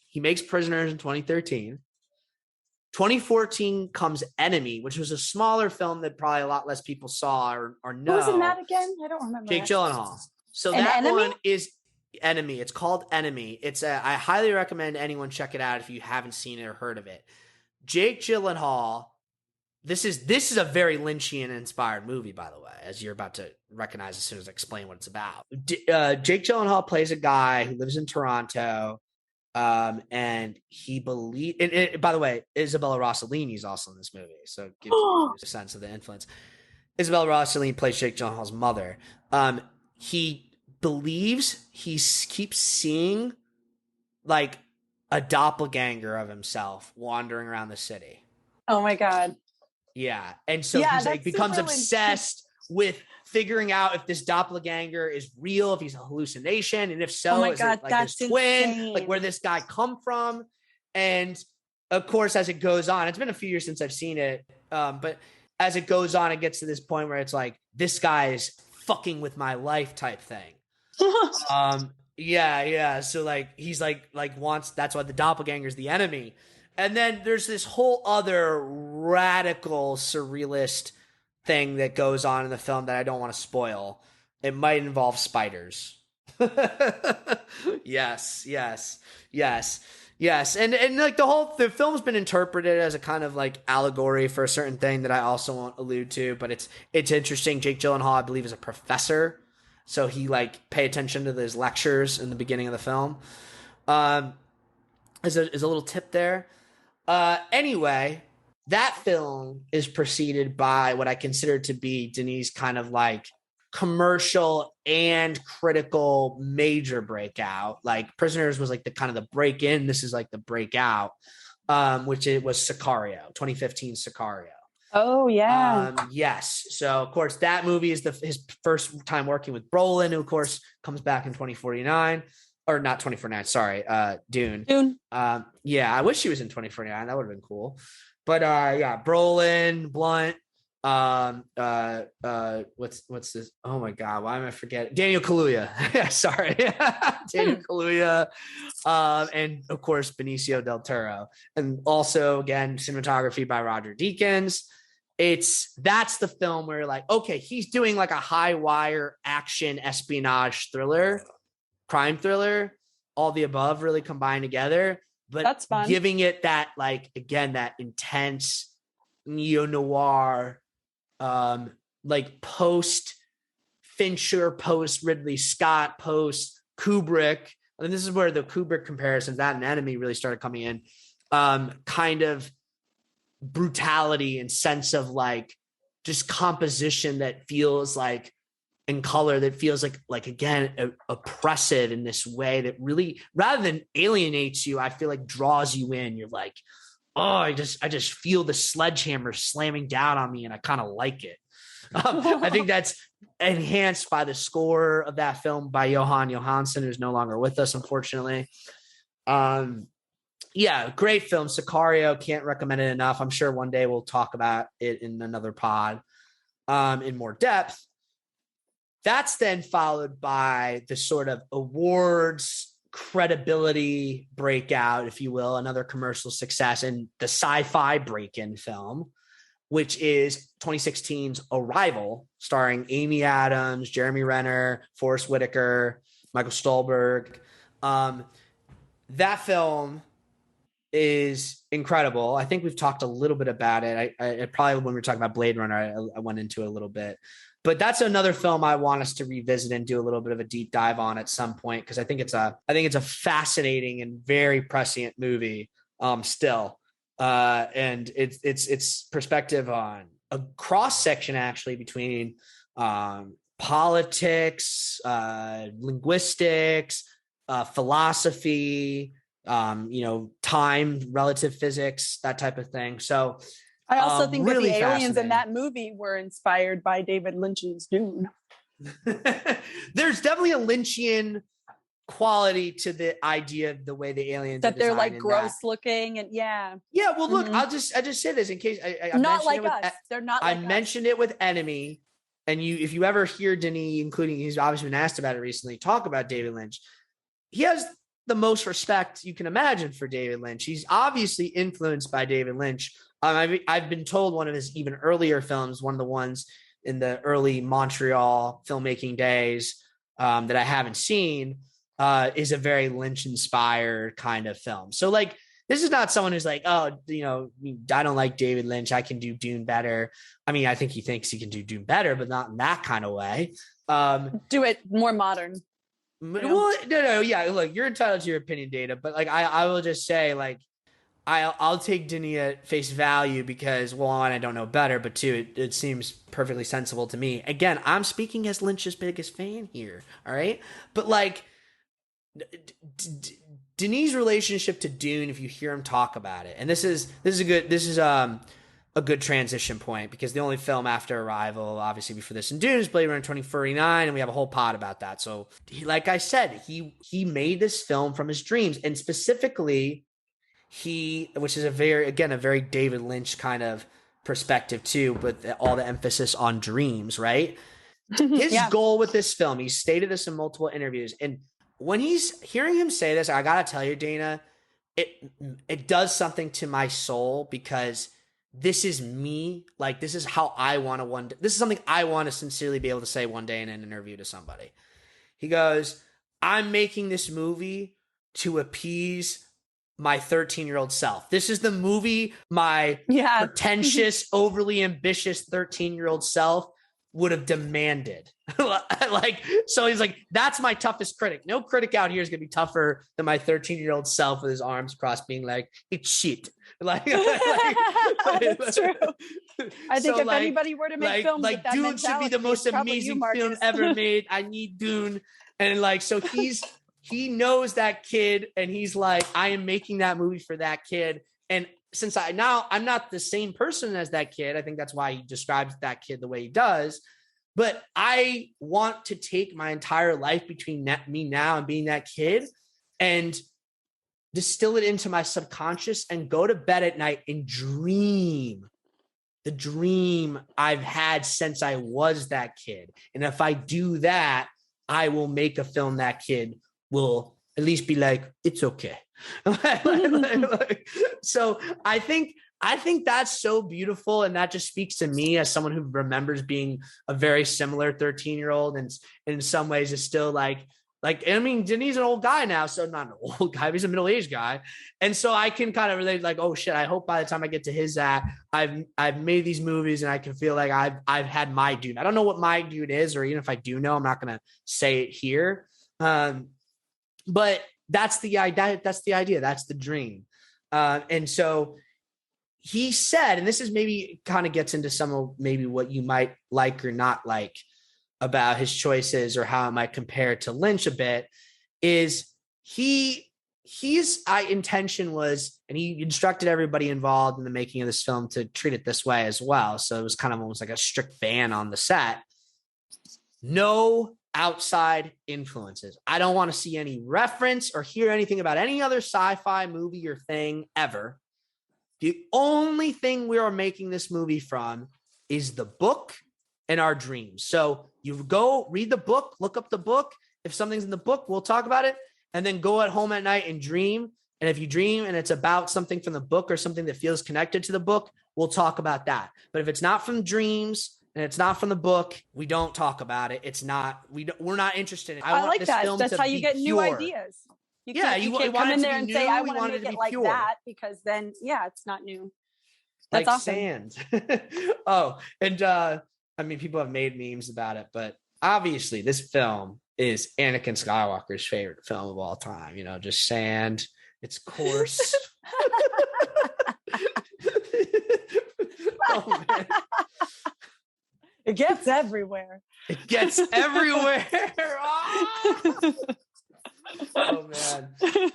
he makes Prisoners in 2013. 2014 comes Enemy, which was a smaller film that probably a lot less people saw or know. Who was in that again? I don't remember. Jake Gyllenhaal. So An that Enemy? one is Enemy. It's called Enemy. I highly recommend anyone check it out if you haven't seen it or heard of it. Jake Gyllenhaal. This is a very Lynchian inspired movie, by the way, as you're about to recognize as soon as I explain what it's about. Jake Gyllenhaal plays a guy who lives in Toronto. And he by the way, Isabella Rossellini is also in this movie, so it gives you a sense of the influence. Isabella Rossellini plays Jake Gyllenhaal's mother. He believes he keeps seeing like a doppelganger of himself wandering around the city. Oh my God. Yeah. And so he's like becomes obsessed with figuring out if this doppelganger is real, if he's a hallucination, and if so, is it like his twin? Insane. Like, where this guy come from? And of course, as it goes on, it's been a few years since I've seen it, but as it goes on, it gets to this point where it's like, this guy is fucking with my life type thing. Yeah. So like, he's like wants, that's why the doppelganger is the enemy. And then there's this whole other radical surrealist thing that goes on in the film that I don't want to spoil. It might involve spiders. Yes. And like the film's been interpreted as a kind of like allegory for a certain thing that I also won't allude to, but it's interesting. Jake Gyllenhaal, I believe, is a professor. So he like pay attention to his lectures in the beginning of the film. Is a little tip there. Anyway, that film is preceded by what I consider to be Denis' kind of like commercial and critical major breakout. Like Prisoners was like the kind of the break in. This is like the breakout, which it was Sicario, 2015 Sicario. Oh yeah. Yes. So of course that movie is his first time working with Brolin, who of course comes back in 2049 or not 2049. Sorry. Dune. Yeah. I wish he was in 2049. That would have been cool. But yeah, Brolin, Blunt, what's this? Oh my God. Why am I forgetting? Daniel Kaluuya. Sorry. Daniel Kaluuya. And of course, Benicio del Toro. And also again, cinematography by Roger Deakins. That's the film where like, okay, he's doing like a high wire action espionage thriller, crime thriller, all the above really combined together, but that's fun. Giving it that like, again, that intense neo-noir, like post Fincher, post Ridley Scott, post Kubrick. And this is where the Kubrick comparisons, that and Enemy really started coming in, kind of brutality and sense of like just composition that feels like, in color that feels like again oppressive in this way that really, rather than alienates you, I feel like draws you in. You're like, oh, I just feel the sledgehammer slamming down on me, and I kind of like it. I think that's enhanced by the score of that film by Johan Johansson, who's no longer with us, unfortunately. Yeah, great film. Sicario, can't recommend it enough. I'm sure one day we'll talk about it in another pod in more depth. That's then followed by the sort of awards credibility breakout, if you will, another commercial success, and the sci-fi break-in film, which is 2016's Arrival, starring Amy Adams, Jeremy Renner, Forrest Whitaker, Michael Stolberg. That film is incredible. I think we've talked a little bit about it. I probably, when we were talking about Blade Runner, I went into it a little bit. But that's another film I want us to revisit and do a little bit of a deep dive on at some point, because I think it's a fascinating and very prescient movie still. And it's perspective on a cross section actually between politics, linguistics, philosophy, time, relative physics, that type of thing. So I also think really that the aliens in that movie were inspired by David Lynch's Dune. There's definitely a Lynchian quality to the idea of the way the aliens that are they're like gross that. looking, and yeah. Well, look, I just say this in case I not like us. They're not. I like mentioned it with Enemy, and if you ever hear Denis, including he's obviously been asked about it recently, talk about David Lynch, he has the most respect you can imagine for David Lynch. He's obviously influenced by David Lynch. I've been told one of his even earlier films, one of the ones in the early Montreal filmmaking days that I haven't seen, is a very Lynch-inspired kind of film. So, like, this is not someone who's like, oh, I don't like David Lynch, I can do Dune better. I mean, I think he thinks he can do Dune better, but not in that kind of way. Do it more modern. Well, no, yeah. Look, you're entitled to your opinion, Data, but like, I will just say, like, I'll take Denis at face value because, well, one, I don't know better, but two, it seems perfectly sensible to me. Again, I'm speaking as Lynch's biggest fan here, all right? But like, Denis' relationship to Dune, if you hear him talk about it, and this is a good transition point, because the only film after Arrival, obviously before this, and Dune is Blade Runner 2049, and we have a whole pod about that. So, like I said, he made this film from his dreams, and specifically, which is a very David Lynch kind of perspective too, but all the emphasis on dreams, right? His goal with this film, he stated this in multiple interviews, and when he's hearing him say this, I gotta tell you, Dana, it does something to my soul, because this is me. Like, this is how I want to this is something I want to sincerely be able to say one day in an interview to somebody. He goes, I'm making this movie to appease my 13-year-old self. This is the movie my pretentious, overly ambitious 13-year-old self would have demanded. Like, so he's like, that's my toughest critic. No critic out here is going to be tougher than my 13-year-old self with his arms crossed being like, it's shit. Like, that's true. I think if anybody were to make films with that Dune should be the most amazing film ever made. I need Dune. And like, so he knows that kid, and he's like, I am making that movie for that kid. And since I'm not the same person as that kid, I think that's why he describes that kid the way he does. But I want to take my entire life between me now and being that kid and distill it into my subconscious and go to bed at night and dream the dream I've had since I was that kid. And if I do that, I will make a film that kid will at least be like, it's okay. So I think that's so beautiful. And that just speaks to me as someone who remembers being a very similar 13-year-old, and in some ways is still like, I mean, Denis is an old guy now, so not an old guy, he's a middle-aged guy. And so I can kind of relate, like, oh shit, I hope by the time I get to his I've made these movies and I can feel like I've had my Dune. I don't know what my Dune is, or even if I do know, I'm not going to say it here. But that's the idea. That's the dream. And so he said, and this is maybe kind of gets into some of maybe what you might like or not like about his choices, or how it might compare to Lynch a bit, is his intention was, and he instructed everybody involved in the making of this film to treat it this way as well. So it was kind of almost like a strict ban on the set. No outside influences. I don't want to see any reference or hear anything about any other sci-fi movie or thing ever. The only thing we are making this movie from is the book and our dreams. So you go read the book, look up the book. If something's in the book, we'll talk about it, and then go at home at night and dream. And if you dream and it's about something from the book or something that feels connected to the book, we'll talk about that. But if it's not from dreams and it's not from the book, we don't talk about it. It's not, we're not interested in it. I like that. That's how you get new ideas. You can't come in there and say, I want to make it like that, because then, it's not new. That's like awesome. Sand. Oh, and I mean, people have made memes about it, but obviously this film is Anakin Skywalker's favorite film of all time. You know, just sand. It's coarse. Oh, man. It gets everywhere. It gets everywhere. Oh man.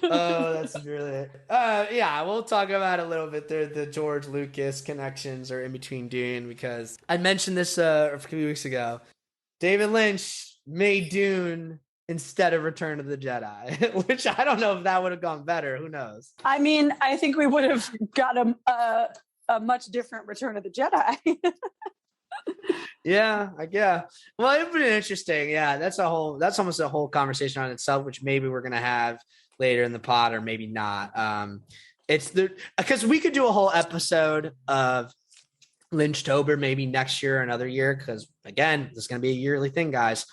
Oh, that's brilliant. We'll talk about it a little bit. The George Lucas connections are in between Dune, because I mentioned this a few weeks ago. David Lynch made Dune instead of Return of the Jedi, which I don't know if that would have gone better. Who knows? I mean, I think we would have got a much different Return of the Jedi. Yeah. Well, it'd been interesting. Yeah, that's almost a whole conversation on itself, which maybe we're gonna have later in the pod, or maybe not. Because we could do a whole episode of Lynchtober maybe next year or another year, because again, this is gonna be a yearly thing, guys.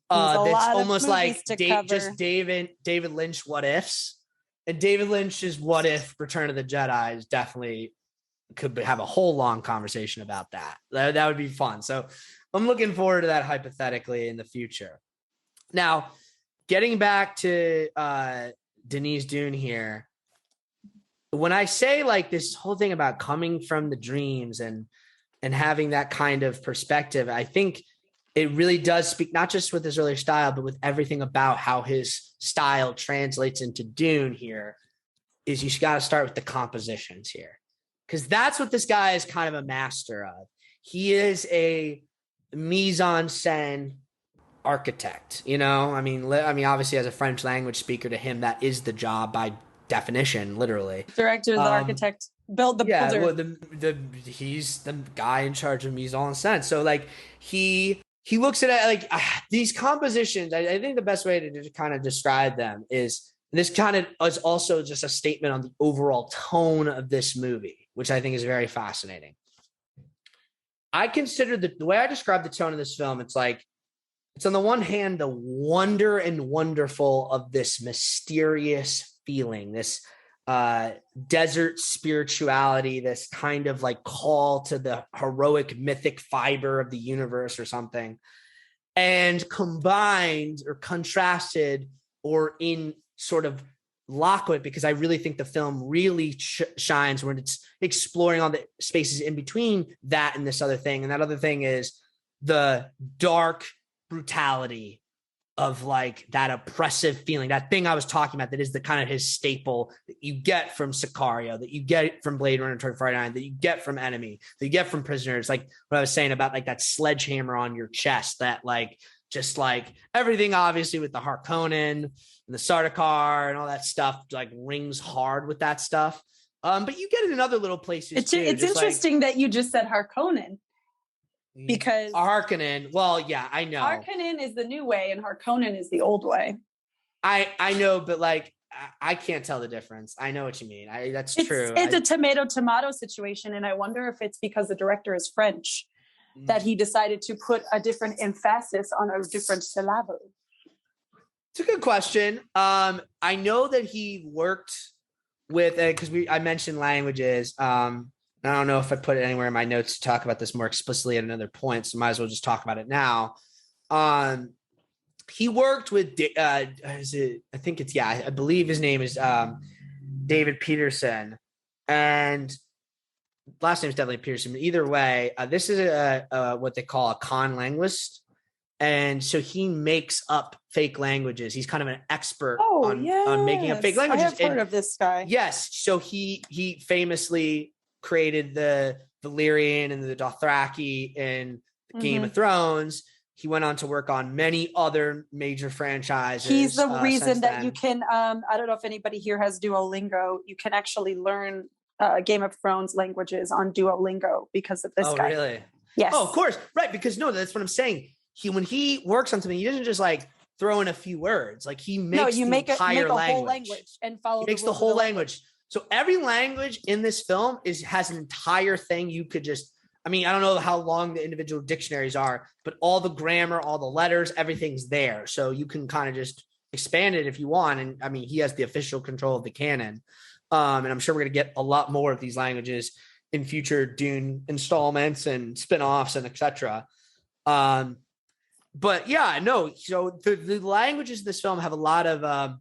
That's almost like just David Lynch what ifs, and David Lynch's what if Return of the Jedi is definitely could have a whole long conversation about that. That would be fun. So I'm looking forward to that hypothetically in the future. Now, getting back to Denis Dune here, when I say like this whole thing about coming from the dreams and having that kind of perspective, I think it really does speak not just with his earlier style, but with everything about how his style translates into Dune here, is you got to start with the compositions here. Because that's what this guy is kind of a master of. He is a mise-en-scène architect, you know? I mean, obviously as a French language speaker, to him, that is the job by definition, literally. Director is the architect. builder. Well, he's the guy in charge of mise en scène. So like he looks at it like these compositions. I think the best way to kind of describe them is this kind of is also just a statement on the overall tone of this movie, which I think is very fascinating. I consider the way I describe the tone of this film, it's like, it's on the one hand, the wonder and wonderful of this mysterious feeling, this desert spirituality, this kind of like call to the heroic mythic fiber of the universe or something, and combined or contrasted or in sort of lock with, because I really think the film really shines when it's exploring all the spaces in between that and this other thing. And that other thing is the dark brutality of like that oppressive feeling, that thing I was talking about, that is the kind of his staple that you get from Sicario, that you get from Blade Runner 2049, that you get from Enemy, that you get from Prisoners, like what I was saying about like that sledgehammer on your chest, that like just like everything obviously with the Harkonnen and the Sardaukar and all that stuff like rings hard with that stuff. But you get it in other little places It's too. it's interesting that you just said Harkonnen, because Harkonnen. Well, yeah, I know. Harkonnen is the new way and Harkonnen is the old way. I know, but like I can't tell the difference. I know what you mean. That's true. It's a tomato situation, and I wonder if it's because the director is French that he decided to put a different emphasis on a different syllable. It's a good question. I know that he worked with, because I mentioned languages. I don't know if I put it anywhere in my notes to talk about this more explicitly at another point, so might as well just talk about it now. He worked with, I believe his name is David Peterson, and last name is definitely Peterson. But either way, this is what they call a con linguist. And so he makes up fake languages. He's kind of an expert on making up fake languages. I have heard of this guy. Yes. So he famously created the Valyrian and the Dothraki in Game of Thrones. He went on to work on many other major franchises. He's the reason that you can, I don't know if anybody here has Duolingo. You can actually learn Game of Thrones languages on Duolingo because of this guy. Oh, really? Yes. Oh, of course. Right. Because that's what I'm saying. When he works on something, he doesn't just like throw in a few words. Like he makes make a language. Whole language and follow. He makes the whole language. So every language in this film has an entire thing. You could just, I mean, I don't know how long the individual dictionaries are, but all the grammar, all the letters, everything's there. So you can kind of just expand it if you want. And I mean, he has the official control of the canon. And I'm sure we're going to get a lot more of these languages in future Dune installments and spinoffs and etc. But yeah, no. So the languages in this film have a lot of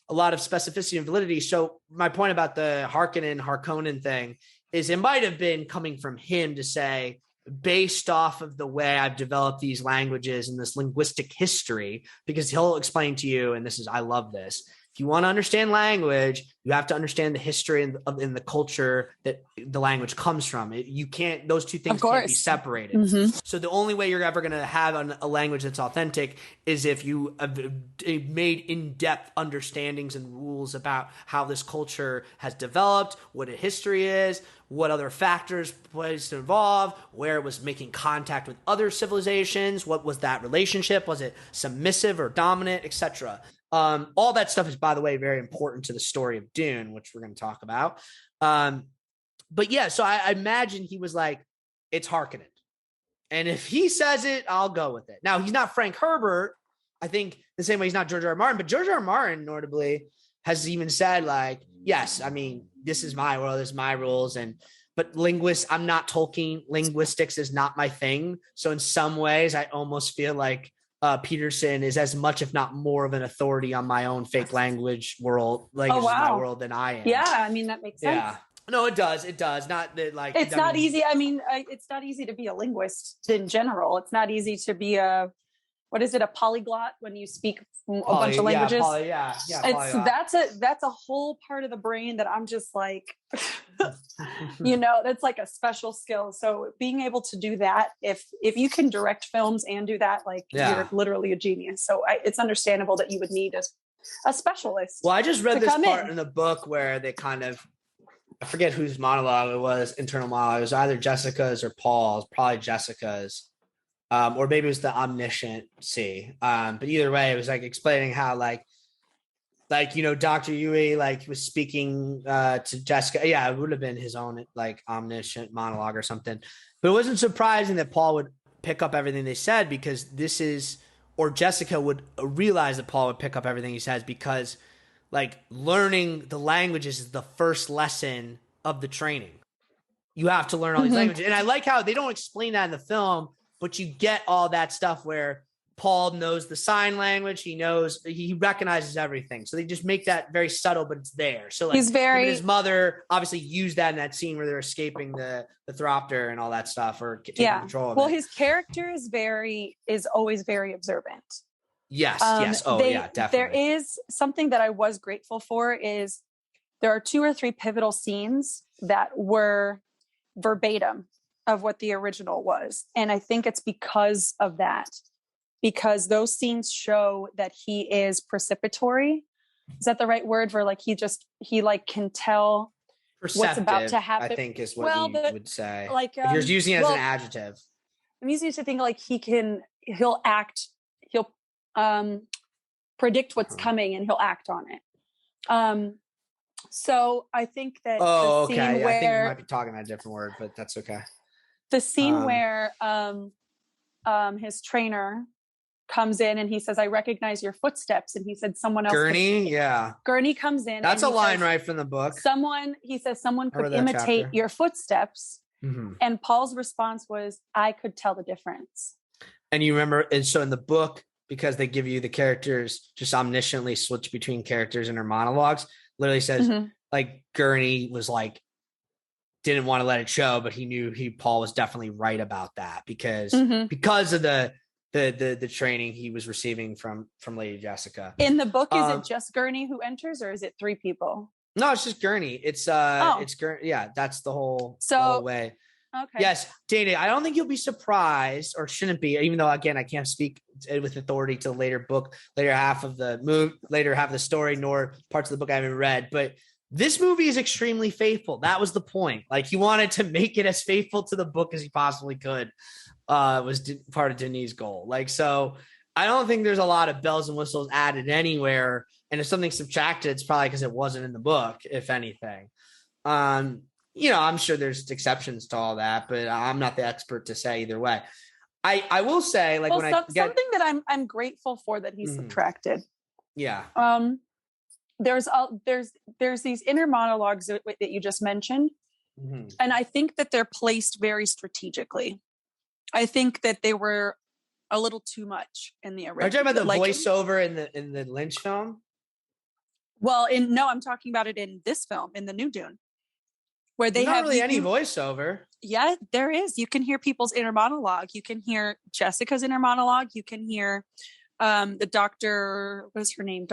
specificity and validity. So my point about the Harkonnen thing is it might have been coming from him to say, based off of the way I've developed these languages and this linguistic history, because he'll explain to you, and I love this. If you want to understand language, you have to understand the history and the culture that the language comes from. Those two things can't be separated. Mm-hmm. So the only way you're ever going to have a language that's authentic is if you have made in-depth understandings and rules about how this culture has developed, what a history is, what other factors plays to involve, where it was making contact with other civilizations, what was that relationship, was it submissive or dominant, etc. All that stuff is, by the way, very important to the story of Dune, which we're going to talk about. But yeah, so I imagine he was like, it's Harkonnen. And if he says it, I'll go with it. Now, he's not Frank Herbert. I think the same way he's not George R. R. Martin, but George R. R. Martin, notably, has even said like, yes, I mean, this is my world, this is my rules. But I'm not Tolkien. Linguistics is not my thing. So in some ways, I almost feel like Peterson is as much, if not more, of an authority on my own fake language world, my world, than I am. Yeah, I mean that makes sense. Yeah, no, it does. Not that like it's not easy. I mean, it's not easy to be a linguist in general. It's not easy to be a polyglot when you speak a bunch of languages. That's a whole part of the brain that I'm just like, that's like a special skill. So being able to do that, if you can direct films and do that, you're literally a genius. So it's understandable that you would need a specialist. Well, I just read this part in the book where they kind of I forget whose monologue it was, internal monologue. It was either Jessica's or Paul's, probably Jessica's. Or maybe it was the omniscient C. But either way, it was like explaining how Dr. Yui was speaking to Jessica. Yeah, it would have been his own omniscient monologue or something. But it wasn't surprising that Paul would pick up everything they said, because or Jessica would realize that Paul would pick up everything he says, because learning the languages is the first lesson of the training. You have to learn all these languages. And I like how they don't explain that in the film, but you get all that stuff where Paul knows the sign language. He recognizes everything. So they just make that very subtle, but it's there. So his mother obviously used that in that scene where they're escaping the Thropter and all that stuff, or taking control of it. Well, his character is always very observant. Yes. Yes. Oh, yeah, definitely. There is something that I was grateful for is there are 2 or 3 pivotal scenes that were verbatim of what the original was. And I think it's because of that, because those scenes show that he is precipitory. Is that the right word? Where he can tell what's about to happen. I think is what you would say. If you're using it as an adjective. I'm using it to think he'll predict what's coming and he'll act on it. So I think that the scene where I think you might be talking about a different word, but that's okay. The scene where his trainer comes in and he says, "I recognize your footsteps," and he said someone else. Gurney, Gurney comes in. That's a line right from the book. Someone could imitate your footsteps. Mm-hmm. And Paul's response was, "I could tell the difference." And you remember, and so in the book, because they give you the characters just omnisciently switch between characters in their monologues, literally says Gurney was didn't want to let it show, but he knew Paul was definitely right about that because of the training he was receiving from Lady Jessica. In the book, is it just Gurney who enters, or is it 3 people? No, it's just Gurney. It's Gurney. Yeah, that's the whole way. Okay. Yes, Dana, I don't think you'll be surprised, or shouldn't be, even though again I can't speak with authority to the later half of the story, nor parts of the book I haven't read. But this movie is extremely faithful. That was the point. He wanted to make it as faithful to the book as he possibly could. Was part of Denis' goal. So I don't think there's a lot of bells and whistles added anywhere. And if something's subtracted, it's probably because it wasn't in the book, if anything. I'm sure there's exceptions to all that, but I'm not the expert to say either way. I will say, something that I'm grateful for that he subtracted. Yeah. There's these inner monologues that you just mentioned, and I think that they're placed very strategically. I think that they were a little too much in the original. Are you talking about the voiceover in the Lynch film? Well, I'm talking about it in this film, in the new Dune, where they not have really any voiceover. Yeah, there is. You can hear people's inner monologue. You can hear Jessica's inner monologue. You can hear the doctor. What is her name?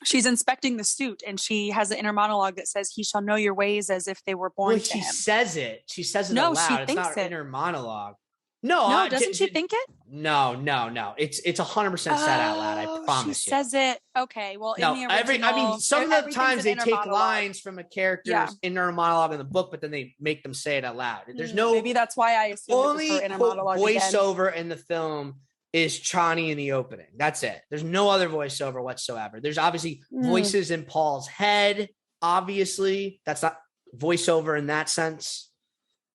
She's inspecting the suit, and she has an inner monologue that says, "He shall know your ways as if they were born to him." She says it. She says it aloud. It's not an inner monologue. No, doesn't she think it? No. It's 100% said out loud. I promise she says it. Okay. Well, no, in the original, some of the times they take lines from a character's inner monologue in the book, but then they make them say it out loud. There's no. Maybe that's why I assume only it was her inner monologue voiceover in the film is Chani in the opening. That's it. There's no other voiceover whatsoever. There's obviously voices in Paul's head. Obviously, that's not voiceover in that sense.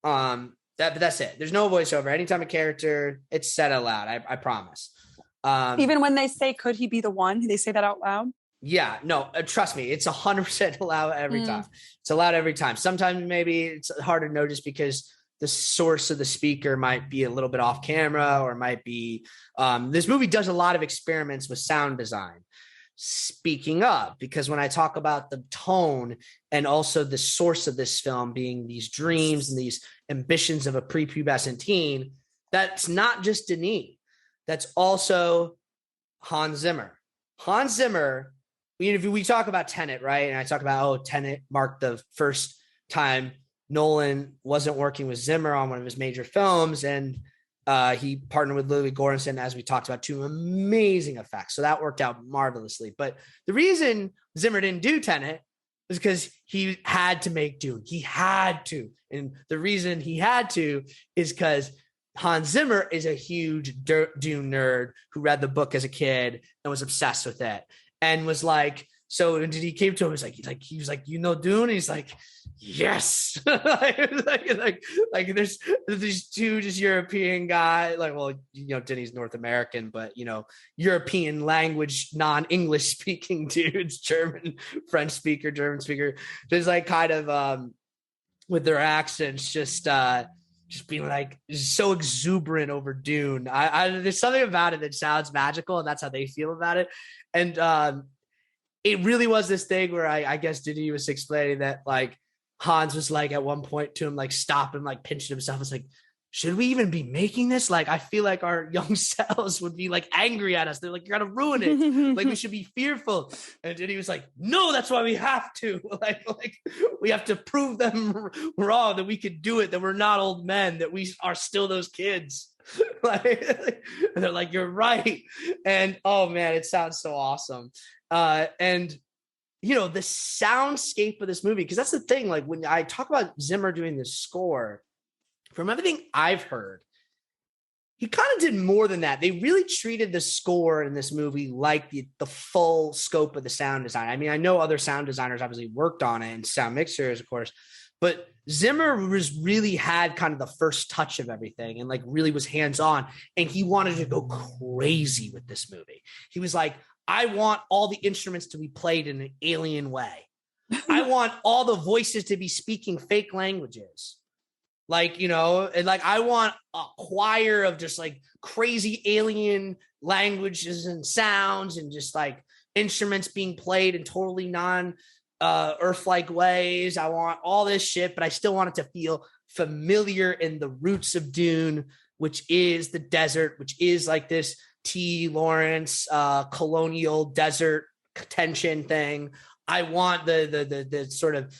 But that's it. There's no voiceover. Anytime a character, it's said out loud. I promise. Even when they say, "Could he be the one?" They say that out loud. Yeah, no, trust me. It's 100% allowed every time. It's allowed every time. Sometimes maybe it's hard to know just because the source of the speaker might be a little bit off camera, or might be, this movie does a lot of experiments with sound design. Speaking of, because when I talk about the tone and also the source of this film being these dreams and these ambitions of a prepubescent teen, that's not just Denis. That's also Hans Zimmer. Hans Zimmer, if we talk about Tenet, right? And I talk about, Tenet marked the first time Nolan wasn't working with Zimmer on one of his major films, and he partnered with Ludwig Göransson, as we talked about, 2 amazing effects. So that worked out marvelously. But the reason Zimmer didn't do Tenet was because he had to make Dune. He had to. And the reason he had to is because Hans Zimmer is a huge Dune nerd who read the book as a kid and was obsessed with it and was like, so when he came to him, he was like, you know Dune? And he's like, yes. like there's these two just European guys, like, well, you know, Denis North American, but you know, European language, non-English speaking dudes, German, French speaker, German speaker, just like kind of with their accents, just being like so exuberant over Dune. I there's something about it that sounds magical, and that's how they feel about it. And it really was this thing where I guess Denis was explaining that like Hans was like at one point to him, like stop him, like pinching himself. It's like, should we even be making this? Like, I feel like our young selves would be like angry at us. They're like, you're gonna ruin it. Like, we should be fearful. And Denis was like, no, that's why we have to. Like we have to prove them wrong, that we could do it, that we're not old men, that we are still those kids. And they're like, you're right. And oh man, it sounds so awesome. And you know, the soundscape of this movie, because that's the thing, like when I talk about Zimmer doing this score, from everything I've heard, he kind of did more than that. They really treated the score in this movie like the full scope of the sound design. I mean, I know other sound designers obviously worked on it and sound mixers, of course, but Zimmer was really had kind of the first touch of everything and like really was hands-on, and he wanted to go crazy with this movie. He was like, I want all the instruments to be played in an alien way. I want all the voices to be speaking fake languages. Like, you know, and like, I want a choir of just like crazy alien languages and sounds and just like instruments being played in totally Earth-like ways. I want all this shit, but I still want it to feel familiar in the roots of Dune, which is the desert, which is like this T. Lawrence colonial desert tension thing. I want the sort of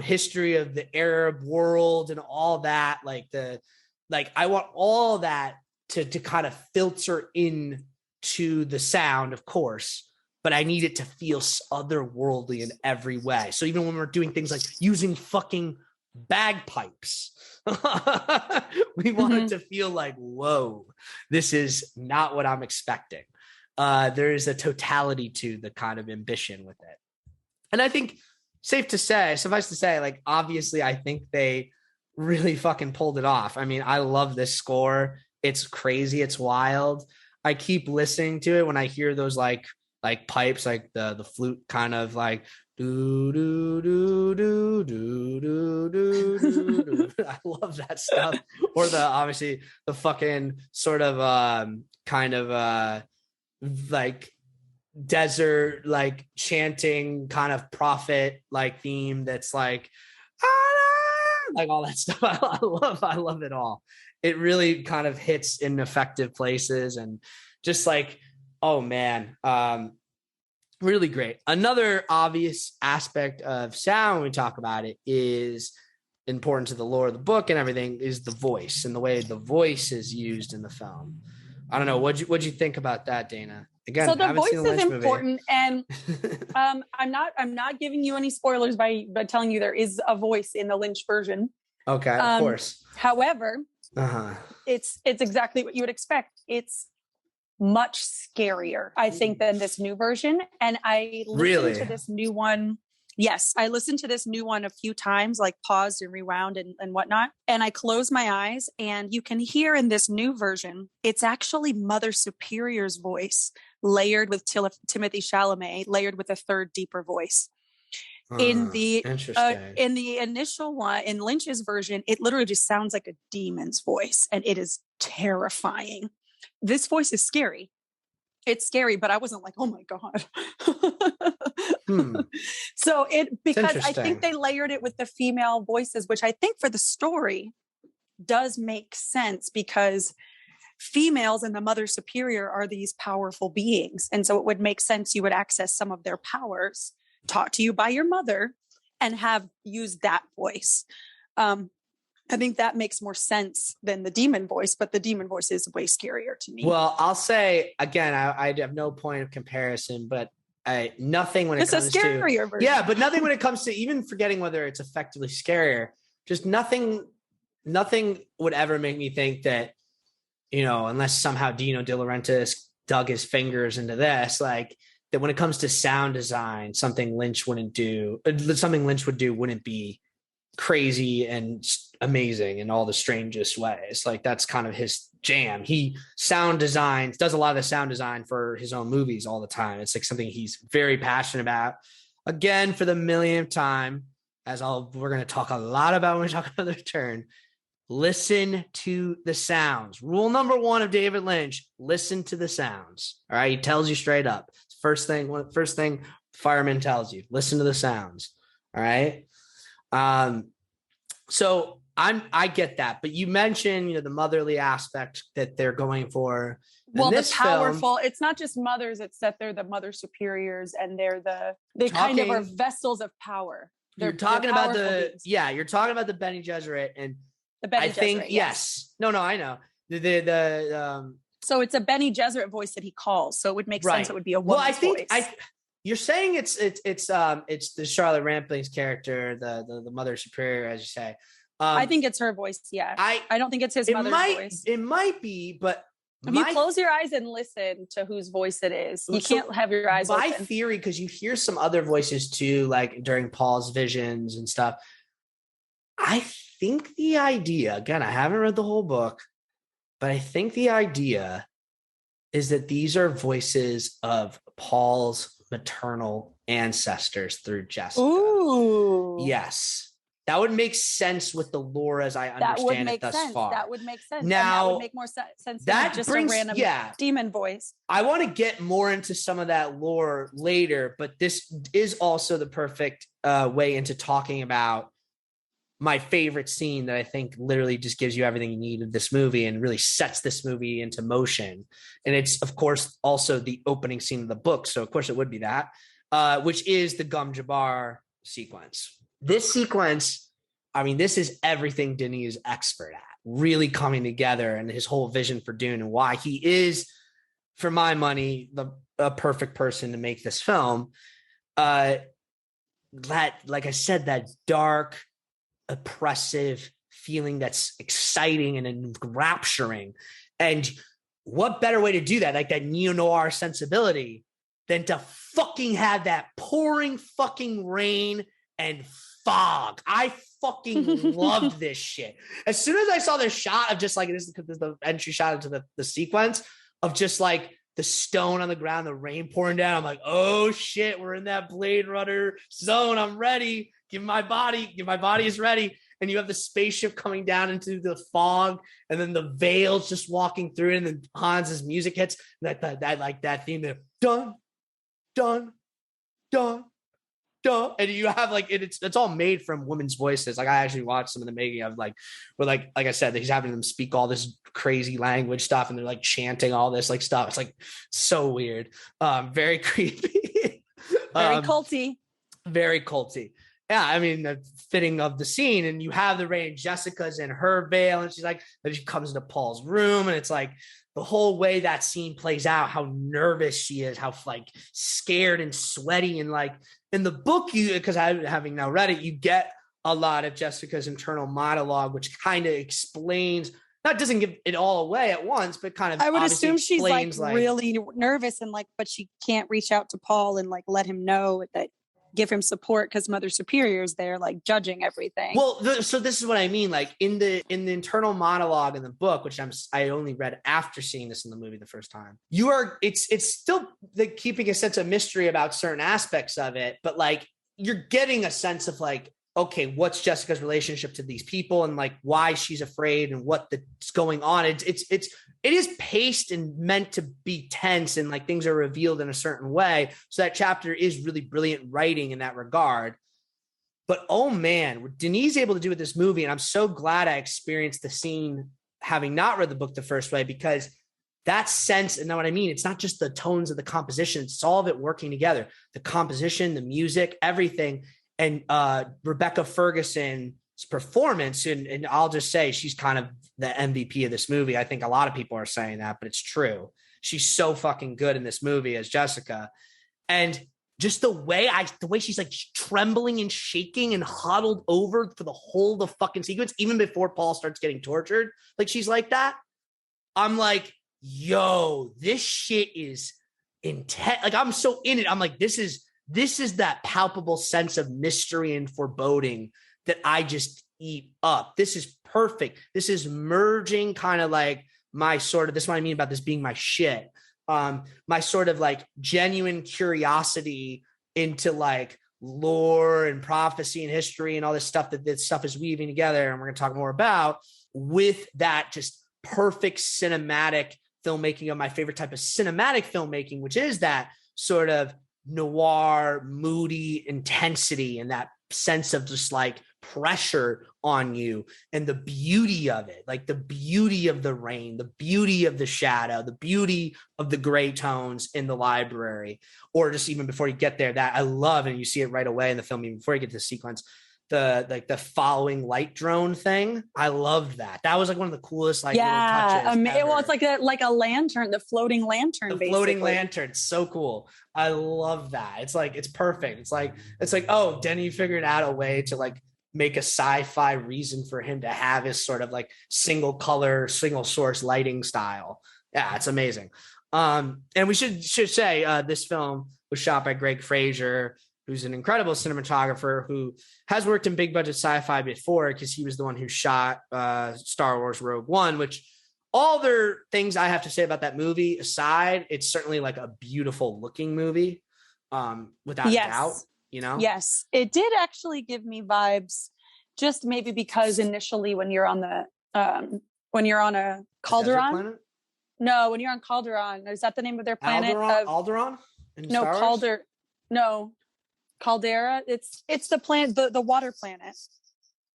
history of the Arab world and all that. I want all that to kind of filter in to the sound, of course, but I need it to feel otherworldly in every way. So even when we're doing things like using fucking bagpipes, we want it to feel like, whoa, this is not what I'm expecting. There is a totality to the kind of ambition with it. And I think suffice to say, like, obviously, I think they really fucking pulled it off. I mean, I love this score. It's crazy. It's wild. I keep listening to it when I hear those like pipes, like the flute kind of like do do do do do do do do. I love that stuff. Or obviously the fucking sort of kind of like desert like chanting kind of prophet like theme that's like all that stuff. I love it all. It really kind of hits in effective places and just like, oh man, really great. Another obvious aspect of sound when we talk about it is important to the lore of the book and everything is the voice and the way the voice is used in the film. I don't know. What'd you think about that, Dana? Again, so the voice is important, and I'm not giving you any spoilers by telling you there is a voice in the Lynch version. Okay, of course. However, it's exactly what you would expect. It's much scarier, I think, than this new version. And I listened to this new one. Yes, I listened to this new one a few times, like paused and rewound and whatnot. And I closed my eyes, and you can hear in this new version, it's actually Mother Superior's voice layered with Timothy Chalamet, layered with a third deeper voice. In the initial one, in Lynch's version, it literally just sounds like a demon's voice, and it is terrifying. This voice is scary. It's scary, but I wasn't like, oh my God. So because I think they layered it with the female voices, which I think for the story does make sense, because females in the Mother Superior are these powerful beings. And so it would make sense you would access some of their powers taught to you by your mother and have used that voice. I think that makes more sense than the demon voice, but the demon voice is way scarier to me. Well, I'll say again, I have no point of comparison, but Nothing when it It's a comes to scarier version. yeah, but nothing when it comes to even forgetting whether it's effectively scarier. Just nothing would ever make me think that, unless somehow Dino De Laurentiis dug his fingers into this, like that when it comes to sound design, something Lynch would do wouldn't be crazy and amazing in all the strangest ways. Like that's kind of his jam. He does a lot of the sound design for his own movies all the time. It's like something he's very passionate about. Again, for the millionth time, we're going to talk a lot about when we talk about The Return. Listen to the sounds. Rule number 1 of David Lynch: listen to the sounds. All right, he tells you straight up. First thing fireman tells you: listen to the sounds. All right. So I get that, but you mentioned the motherly aspect that they're going for. Well, the powerful. It's not just mothers; it's that they're the mother superiors, and they kind of are vessels of power. You're talking about the Bene Gesserit and the Bene Gesserit. Think yes. No, I know So it's a Bene Gesserit voice that he calls. So it would make sense. It would be a woman's voice. You're saying it's the Charlotte Rampling's character, the mother superior, as you say. I think it's her voice. Yeah, I don't think it's his mother's voice. It might be, but if you close your eyes and listen to whose voice it is, you can't have your eyes open. My theory, because you hear some other voices too, like during Paul's visions and stuff. I think the idea, again, I haven't read the whole book, but I think the idea is that these are voices of Paul's maternal ancestors through Jessica. Ooh. Yes. That would make sense with the lore as I understand it thus far. That would make sense. Now, and that would make more sense than just a random demon voice. I want to get more into some of that lore later, but this is also the perfect way into talking about my favorite scene that I think literally just gives you everything you need of this movie and really sets this movie into motion. And it's, of course, also the opening scene of the book. So, of course, it would be that, which is the Gum Jabbar sequence. This sequence, I mean, this is everything Denis is expert at, really coming together, and his whole vision for Dune and why he is, for my money, a perfect person to make this film. Like I said, that dark, oppressive feeling that's exciting and enrapturing. And what better way to do that, like that neo-noir sensibility, than to fucking have that pouring fucking rain and fog. I fucking loved this shit. As soon as I saw this shot of just like, this is the entry shot into the sequence of just like the stone on the ground, the rain pouring down, I'm like, oh shit, we're in that Blade Runner zone. I'm ready. My body is ready. And you have the spaceship coming down into the fog, and then the veils just walking through it, and then Hans's music hits that theme there, dun dun dun dun, and you have like it's all made from women's voices. Like I actually watched some of the making of like I said, he's having them speak all this crazy language stuff, and they're like chanting all this like stuff. It's like so weird, very creepy, very culty. Yeah, I mean, the fitting of the scene, and you have the rain. Jessica's in her veil, and she's like, then she comes into Paul's room, and it's like the whole way that scene plays out, how nervous she is, how like scared and sweaty, and like in the book, because having now read it, you get a lot of Jessica's internal monologue, which kind of explains. That doesn't give it all away at once, but kind of. I would assume she's like really nervous and like, but she can't reach out to Paul and like let him know that. Give him support because Mother Superior's there, like judging everything. Well, so this is what I mean. Like in the internal monologue in the book, which I only read after seeing this in the movie the first time. It's still like keeping a sense of mystery about certain aspects of it, but like you're getting a sense of like, okay, what's Jessica's relationship to these people and like why she's afraid and what's going on. It is paced and meant to be tense and like things are revealed in a certain way. So that chapter is really brilliant writing in that regard. But oh man, what Denis able to do with this movie, and I'm so glad I experienced the scene having not read the book the first way, because that sense, and know what I mean? It's not just the tones of the composition, it's all of it working together. The composition, the music, everything. And Rebecca Ferguson's performance, and I'll just say she's kind of the MVP of this movie. I think a lot of people are saying that, but it's true. She's so fucking good in this movie as Jessica. And just the way she's like trembling and shaking and huddled over for the whole the fucking sequence, even before Paul starts getting tortured, like she's like that. I'm like, yo, this shit is intense. Like I'm so in it. I'm like, this is that palpable sense of mystery and foreboding that I just eat up. This is perfect. This is merging kind of like my sort of, this is what I mean about this being my shit. My sort of like genuine curiosity into like lore and prophecy and history and all this stuff that this stuff is weaving together. And we're going to talk more about with that just perfect cinematic filmmaking of my favorite type of cinematic filmmaking, which is that sort of noir, moody intensity and that sense of just like pressure on you and the beauty of it, like the beauty of the rain, the beauty of the shadow, the beauty of the gray tones in the library, or just even before you get there, that I love, and you see it right away in the film, even before you get to the sequence, the following light drone thing. I loved that. That was like one of the coolest like little touches ever. Well, it's like a lantern, the floating lantern. The floating lantern, so cool. I love that. It's like it's perfect. It's like oh, Denny figured out a way to like make a sci-fi reason for him to have his sort of like single color, single source lighting style. Yeah, it's amazing. And we should say this film was shot by Greg Fraser, who's an incredible cinematographer who has worked in big budget sci-fi before, because he was the one who shot Star Wars Rogue One, which all their things I have to say about that movie aside, it's certainly like a beautiful looking movie, without a doubt, you know? Yes, it did actually give me vibes, just maybe because initially when you're on a Calderon. No, when you're on Calderon, is that the name of their planet? Alderaan? No, Caldera. It's the planet, the water planet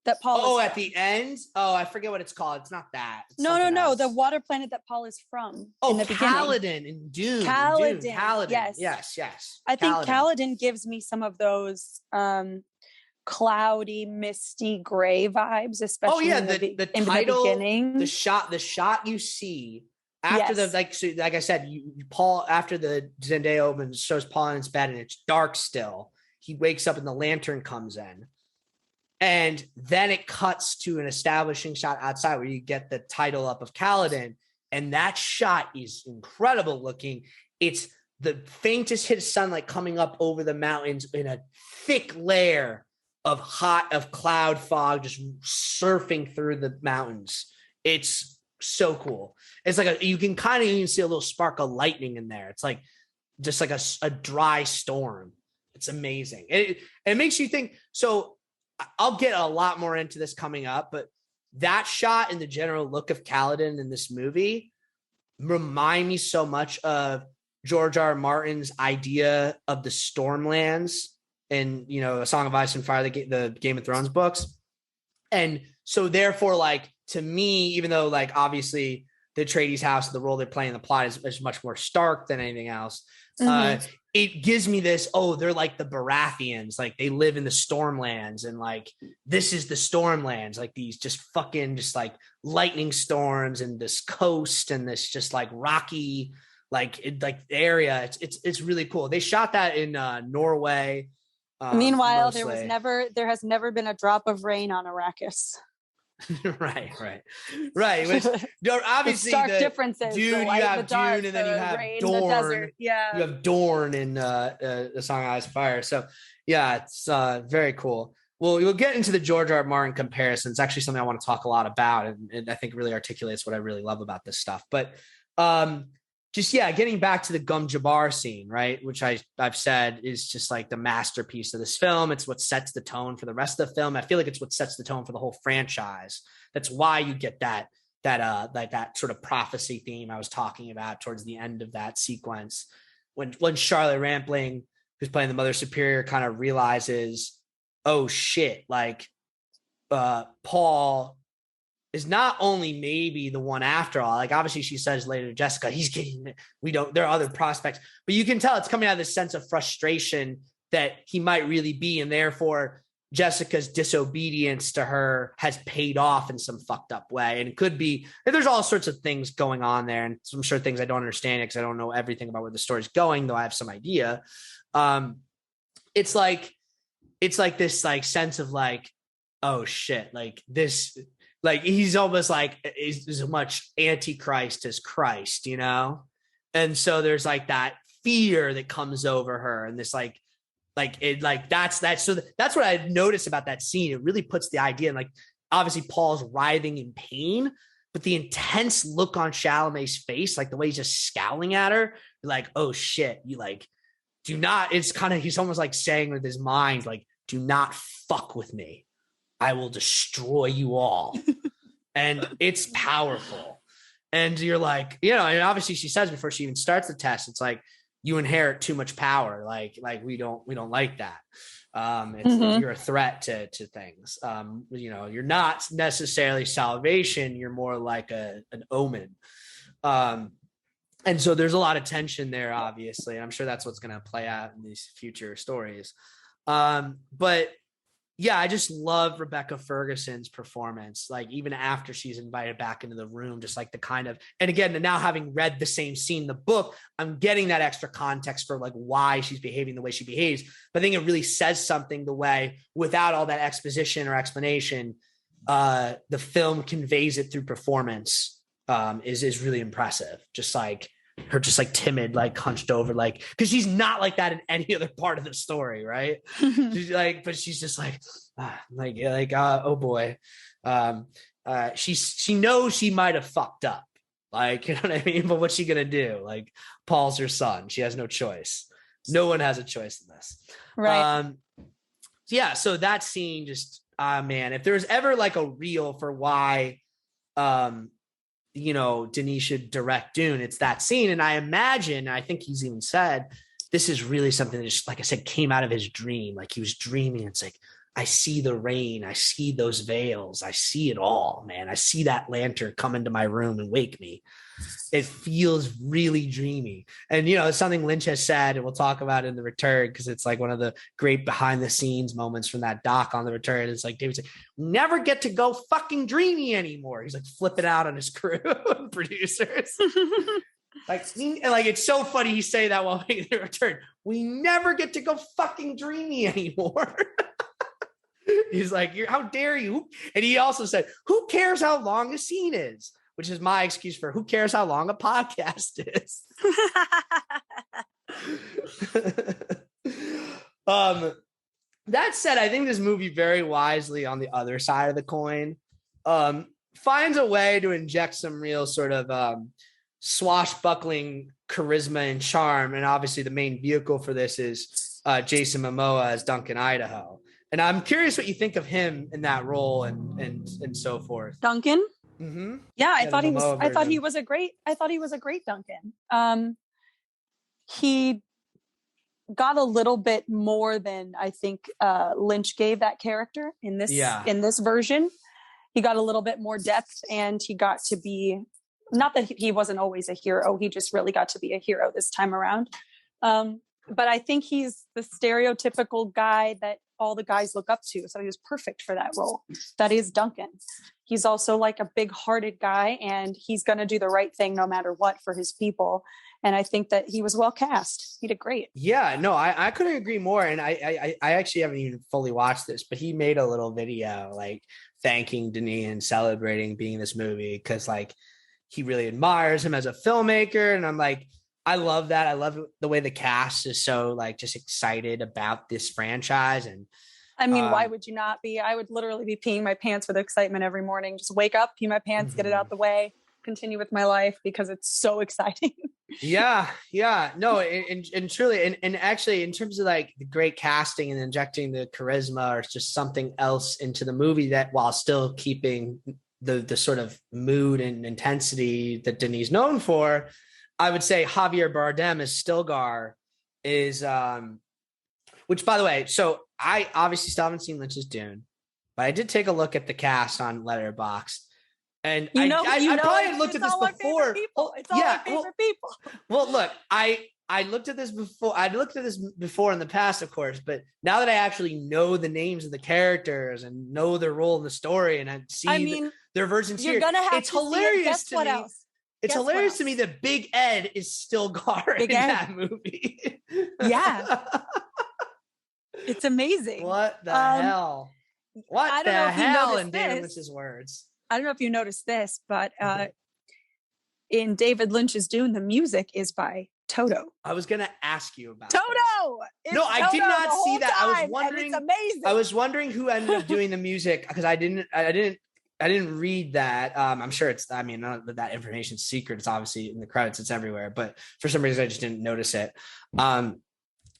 that Paul. Oh, at the end. Oh, I forget what it's called. It's not that. It's no. The water planet that Paul is from. Oh, in the Caladan in Dune. Caladan. Yes. I think Caladan gives me some of those cloudy, misty, gray vibes, especially in the title, beginning. The shot you see. After like I said, Paul, after the Zendaya opens, shows Paul in his bed and it's dark still. He wakes up and the lantern comes in. And then it cuts to an establishing shot outside where you get the title up of Caladan. And that shot is incredible looking. It's the faintest hit of sunlight coming up over the mountains in a thick layer of cloud fog just surfing through the mountains. It's so cool. It's like you can kind of even see a little spark of lightning in there. It's like just like a dry storm. It's amazing. It makes you think. So I'll get a lot more into this coming up, but that shot and the general look of Caladan in this movie remind me so much of George R. R. Martin's idea of the Stormlands and, you know, A Song of Ice and Fire, the Game of Thrones books. And so therefore, like, to me, even though like obviously the Atreides house, the role they play in the plot is much more stark than anything else. It gives me this, they're like the Baratheons, like they live in the Stormlands, and like this is the Stormlands, like these just like lightning storms and this coast and this just like rocky area. It's really cool. They shot that in Norway. Meanwhile, there has never been a drop of rain on Arrakis. right. Which, obviously, stark differences. Dune, you have Dune, and then you have Dorne. Yeah, you have Dorne in the Song of Ice and Fire. So, yeah, it's very cool. Well, we'll get into the George R. R. Martin comparison. It's actually something I want to talk a lot about, and I think really articulates what I really love about this stuff. But getting back to the Jabbar scene, right, which I've said is just like the masterpiece of this film. It's what sets the tone for the rest of the film. I feel like it's what sets the tone for the whole franchise. That's why you get that sort of prophecy theme I was talking about towards the end of that sequence, when Charlotte Rampling, who's playing the Mother Superior, kind of realizes, oh shit, like Paul is not only maybe the one after all. Like obviously she says later to Jessica, there are other prospects, but you can tell it's coming out of this sense of frustration that he might really be. And therefore Jessica's disobedience to her has paid off in some fucked up way. And it could be, there's all sorts of things going on there. And I'm sure things I don't understand because I don't know everything about where the story's going, though I have some idea. it's like this like sense of like, oh shit, like this, like he's almost like is as much antichrist as Christ, you know? And so there's like that fear that comes over her, and this like it, like that's what I noticed about that scene. It really puts the idea in, like, obviously Paul's writhing in pain, but the intense look on Chalamet's face, like the way he's just scowling at her, like, oh shit, you like, do not, it's kind of, he's almost like saying with his mind, like, do not fuck with me. I will destroy you all. And it's powerful. And you're like, you know, and obviously she says before she even starts the test, it's like, you inherit too much power. Like we don't like that. You're a threat to things. You know, you're not necessarily salvation. You're more like an omen. And so there's a lot of tension there, obviously. And I'm sure that's what's going to play out in these future stories. But yeah, I just love Rebecca Ferguson's performance. Like, even after she's invited back into the room, just like the kind of, and again, now having read the same scene in the book, I'm getting that extra context for like why she's behaving the way she behaves. But I think it really says something the way, without all that exposition or explanation, the film conveys it through performance, is really impressive. Just like her, just like timid, like hunched over, like, because she's not like that in any other part of the story, right? She's like, but she's just like oh boy. She knows she might have fucked up, like, you know what I mean? But what's she gonna do? Like, Paul's her son. She has no choice. No one has a choice in this, right? Yeah. So that scene, just man, if there's ever like a reel for why you know, Denis should direct Dune, it's that scene. And I imagine, I think he's even said, this is really something that just, like I said, came out of his dream. Like, he was dreaming. It's like, I see the rain. I see those veils. I see it all, man. I see that lantern come into my room and wake me. It feels really dreamy. And, you know, it's something Lynch has said, and we'll talk about it in The Return, because it's like one of the great behind the scenes moments from that doc on The Return. It's like, David's like, never get to go fucking dreamy anymore. He's like flipping out on his crew and producers. like it's so funny he say that while making The Return. We never get to go fucking dreamy anymore. He's like, how dare you? And he also said, who cares how long a scene is? Which is my excuse for who cares how long a podcast is. That said, I think this movie very wisely, on the other side of the coin, finds a way to inject some real sort of swashbuckling charisma and charm. And obviously the main vehicle for this is Jason Momoa as Duncan Idaho. And I'm curious what you think of him in that role and so forth. Duncan? Mm-hmm. Yeah, I thought he was a great Duncan. He got a little bit more than I think Lynch gave that character in this version. He got a little bit more depth, and he got to be, not that he wasn't always a hero, he just really got to be a hero this time around. But I think he's the stereotypical guy that all the guys look up to. So he was perfect for that role. That is Duncan. He's also like a big-hearted guy, and he's going to do the right thing no matter what for his people. And I think that he was well cast. He did great. Yeah, no, I couldn't agree more. And I actually haven't even fully watched this, but he made a little video like thanking Denis and celebrating being in this movie, because like he really admires him as a filmmaker. And I'm like, I love that. I love the way the cast is so like just excited about this franchise. And I mean, why would you not be? I would literally be peeing my pants with excitement every morning. Just wake up, pee my pants, get it out the way, continue with my life, because it's so exciting. Yeah. No, and truly, and actually, in terms of like the great casting and injecting the charisma or just something else into the movie, that while still keeping the sort of mood and intensity that Denis is known for, I would say Javier Bardem as Stilgar is, which, by the way, so I obviously still haven't seen Lynch's Dune, but I did take a look at the cast on Letterboxd, and I probably had looked at this before. It's all my favorite people. Well, look, I looked at this before. I looked at this before in the past, of course, but now that I actually know the names of the characters and know their role in the story, and I see their versions here, it's hilarious to me. It's hilarious to me that Big Ed is Stilgar in that movie. Yeah. It's amazing. What the hell? What I don't the know if you hell? noticed In David this. Lynch's words. I don't know if you noticed this, but in David Lynch's Dune, the music is by Toto. I was gonna ask you about Toto. No, I did not see that. I was wondering. It's amazing. I was wondering who ended up doing the music because I didn't read that. I'm sure it's. I mean, not that information's secret. It's obviously in the credits. It's everywhere. But for some reason, I just didn't notice it.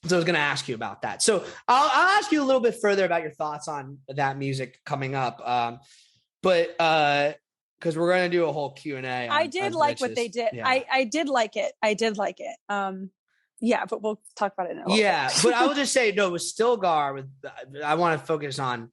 So I was going to ask you about that. So I'll ask you a little bit further about your thoughts on that music coming up. But because we're going to do a whole Q&A. I did like what they did. Yeah. I did like it. Yeah, but we'll talk about it in a little bit. But I will just say, no, it was Stilgar. I want to focus on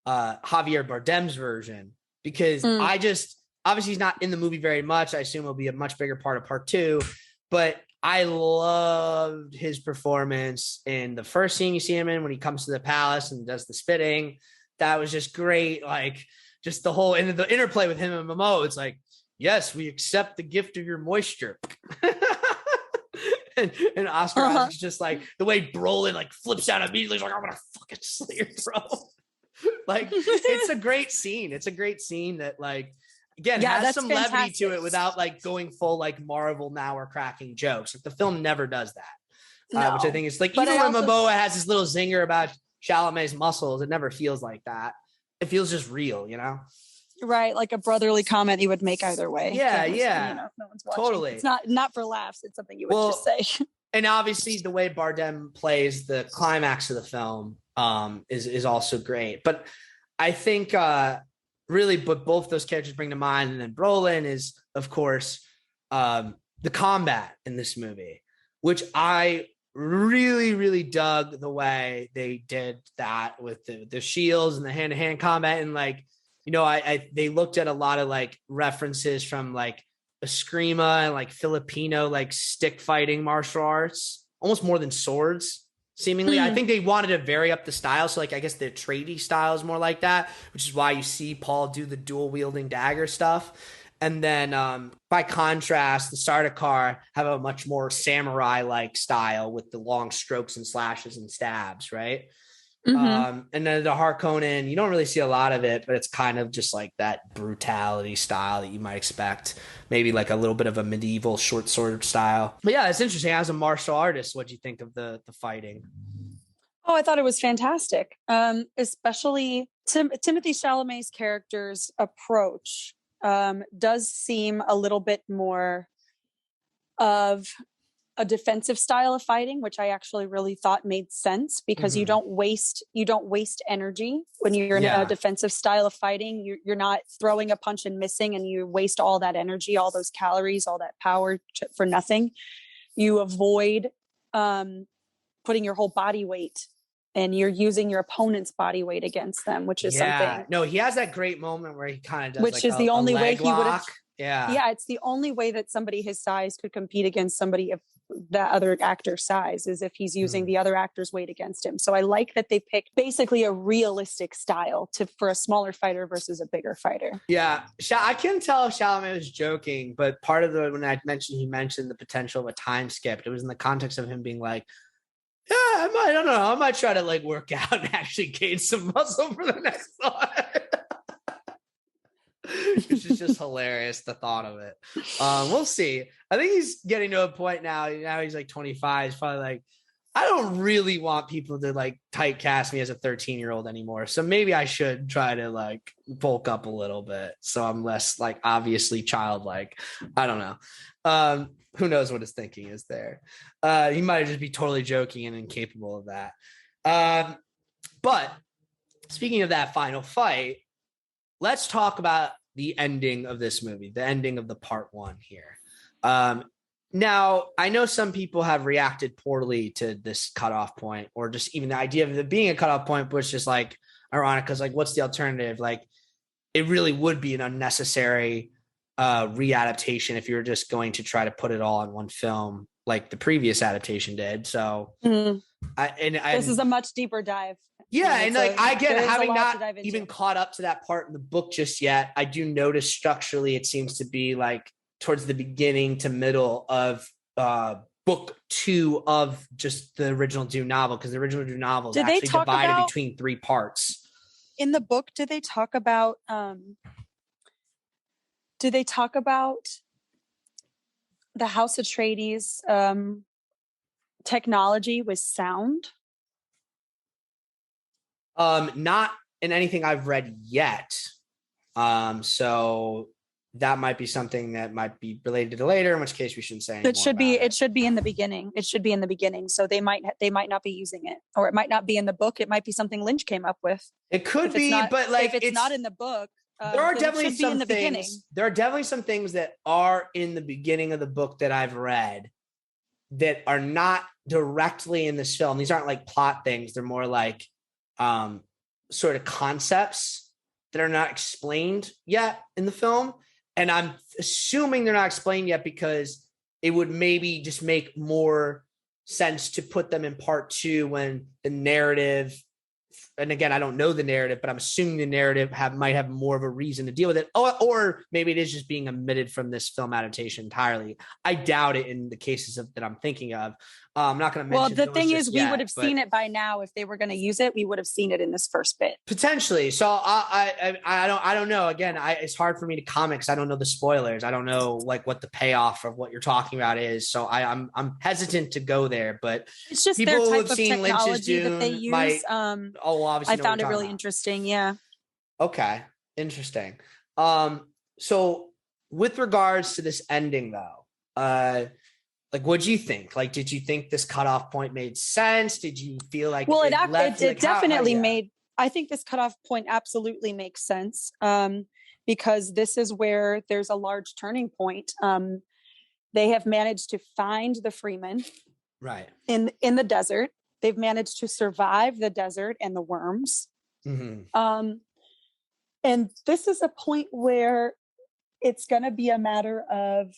Javier Bardem's version because obviously he's not in the movie very much. I assume it'll be a much bigger part of part 2, but I loved his performance in the first scene you see him in when he comes to the palace and does the spitting. That was just great. Like just the whole and the interplay with him and Momoa. It's like, yes, we accept the gift of your moisture. and Oscar Isaac's just like the way Brolin like flips out immediately. He's like, I'm gonna fucking slit your throat. Like it's a great scene. It's a great scene that like again has some levity to it without like going full like Marvel now we're cracking jokes. Like the film never does that, which I think is like even when Momoa has this little zinger about Chalamet's muscles, it never feels like that. It feels just real, you know. Right, like a brotherly comment you would make either way. Yeah. You know, no one's watching. Totally. It's not for laughs. It's something you would just say. And obviously, the way Bardem plays the climax of the film is also great. But I think really, what both those characters bring to mind, and then Brolin is, of course, the combat in this movie, which I really, really dug the way they did that with the shields and the hand-to-hand combat and like. You know, they looked at a lot of like references from like Eskrima and like Filipino like stick fighting martial arts, almost more than swords, seemingly. I think they wanted to vary up the style. So like I guess the Atreides style is more like that, which is why you see Paul do the dual wielding dagger stuff. And then by contrast, the Sardaukar have a much more samurai like style with the long strokes and slashes and stabs, right? And then the Harkonnen, you don't really see a lot of it, but it's kind of just like that brutality style that you might expect. Maybe like a little bit of a medieval short sword style. But yeah, it's interesting. As a martial artist, what do you think of the fighting? Oh, I thought it was fantastic. Especially Timothée Chalamet's character's approach does seem a little bit more of a defensive style of fighting, which I actually really thought made sense because you don't waste energy when you're in a defensive style of fighting. You're not throwing a punch and missing, and you waste all that energy, all those calories, all that power for nothing. You avoid putting your whole body weight, and you're using your opponent's body weight against them, which is something. No, he has that great moment where he kind of does, which like is the only way he would have. Yeah, it's the only way that somebody his size could compete against somebody of that other actor's size is if he's using the other actor's weight against him. So I like that they picked basically a realistic style for a smaller fighter versus a bigger fighter. Yeah, I couldn't tell if Chalamet was joking, but part of when he mentioned the potential of a time skip, it was in the context of him being like, yeah, I don't know, I might try to like work out and actually gain some muscle for the next one. Which is just hilarious, the thought of it. We'll see. I think he's getting to a point now he's like 25. He's probably like, I don't really want people to like typecast me as a 13-year-old anymore. So maybe I should try to like bulk up a little bit so I'm less like obviously childlike. I don't know. Who knows what his thinking is there. He might just be totally joking and incapable of that. But speaking of that final fight, let's talk about the ending of this movie, the ending of the part 1 here. Now, I know some people have reacted poorly to this cutoff point, or just even the idea of it being a cutoff point was just like ironic because like, what's the alternative? Like, it really would be an unnecessary readaptation if you're just going to try to put it all in one film like the previous adaptation did. So this is a much deeper dive. Yeah, and like I get having not even caught up to that part in the book just yet. I do notice structurally it seems to be like towards the beginning to middle of book 2 of just the original Dune novel, because the original Dune novel is Did they actually talk divided about- between 3 parts. In the book, do they talk about the House Atreides technology was sound? Not in anything I've read yet. So that might be something that might be related to later, in which case we shouldn't say anything. It should be in the beginning. It should be in the beginning. So they might not be using it, or it might not be in the book. It might be something Lynch came up with. It could be, but like if it's not in the book, there are definitely some things. Beginning. There are definitely some things that are in the beginning of the book that I've read that are not directly in this film. These aren't like plot things. They're more like sort of concepts that are not explained yet in the film. And I'm assuming they're not explained yet because it would maybe just make more sense to put them in part 2 when the narrative, and again, I don't know the narrative, but I'm assuming the narrative might have more of a reason to deal with it. Or maybe it is just being omitted from this film adaptation entirely. I doubt it in the cases that I'm thinking of. I'm not going to mention. Well, the thing is, we would have but seen it by now. If they were going to use it, we would have seen it in this first bit. Potentially. So I don't know. Again, it's hard for me to comment because I don't know the spoilers. I don't know like what the payoff of what you're talking about is. So I'm hesitant to go there. But it's just people their who type have of seen Lynch's technology that they Dune use. obviously I found it really interesting. Yeah. Okay. Interesting. So with regards to this ending though, like, what do you think? Like, did you think this cutoff point made sense? Did you feel like it definitely made, I think this cutoff point absolutely makes sense, because this is where there's a large turning point. They have managed to find the Freeman right in the desert. They've managed to survive the desert and the worms. Mm-hmm. And this is a point where it's going to be a matter of,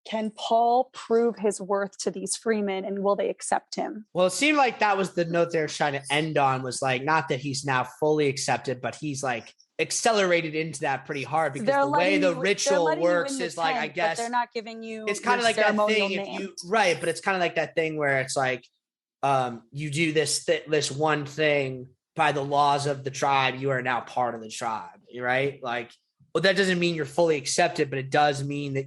can Paul prove his worth to these Freemen, and will they accept him? Well, it seemed like that was the note they were trying to end on, was like, not that he's now fully accepted, but he's like accelerated into that pretty hard, because the way the ritual works is like, I guess they're not giving you, it's kind of like that thing if you, right. But it's kind of like that thing where it's like, you do this one thing by the laws of the tribe, you are now part of the tribe, right? Like, well, that doesn't mean you're fully accepted, but it does mean that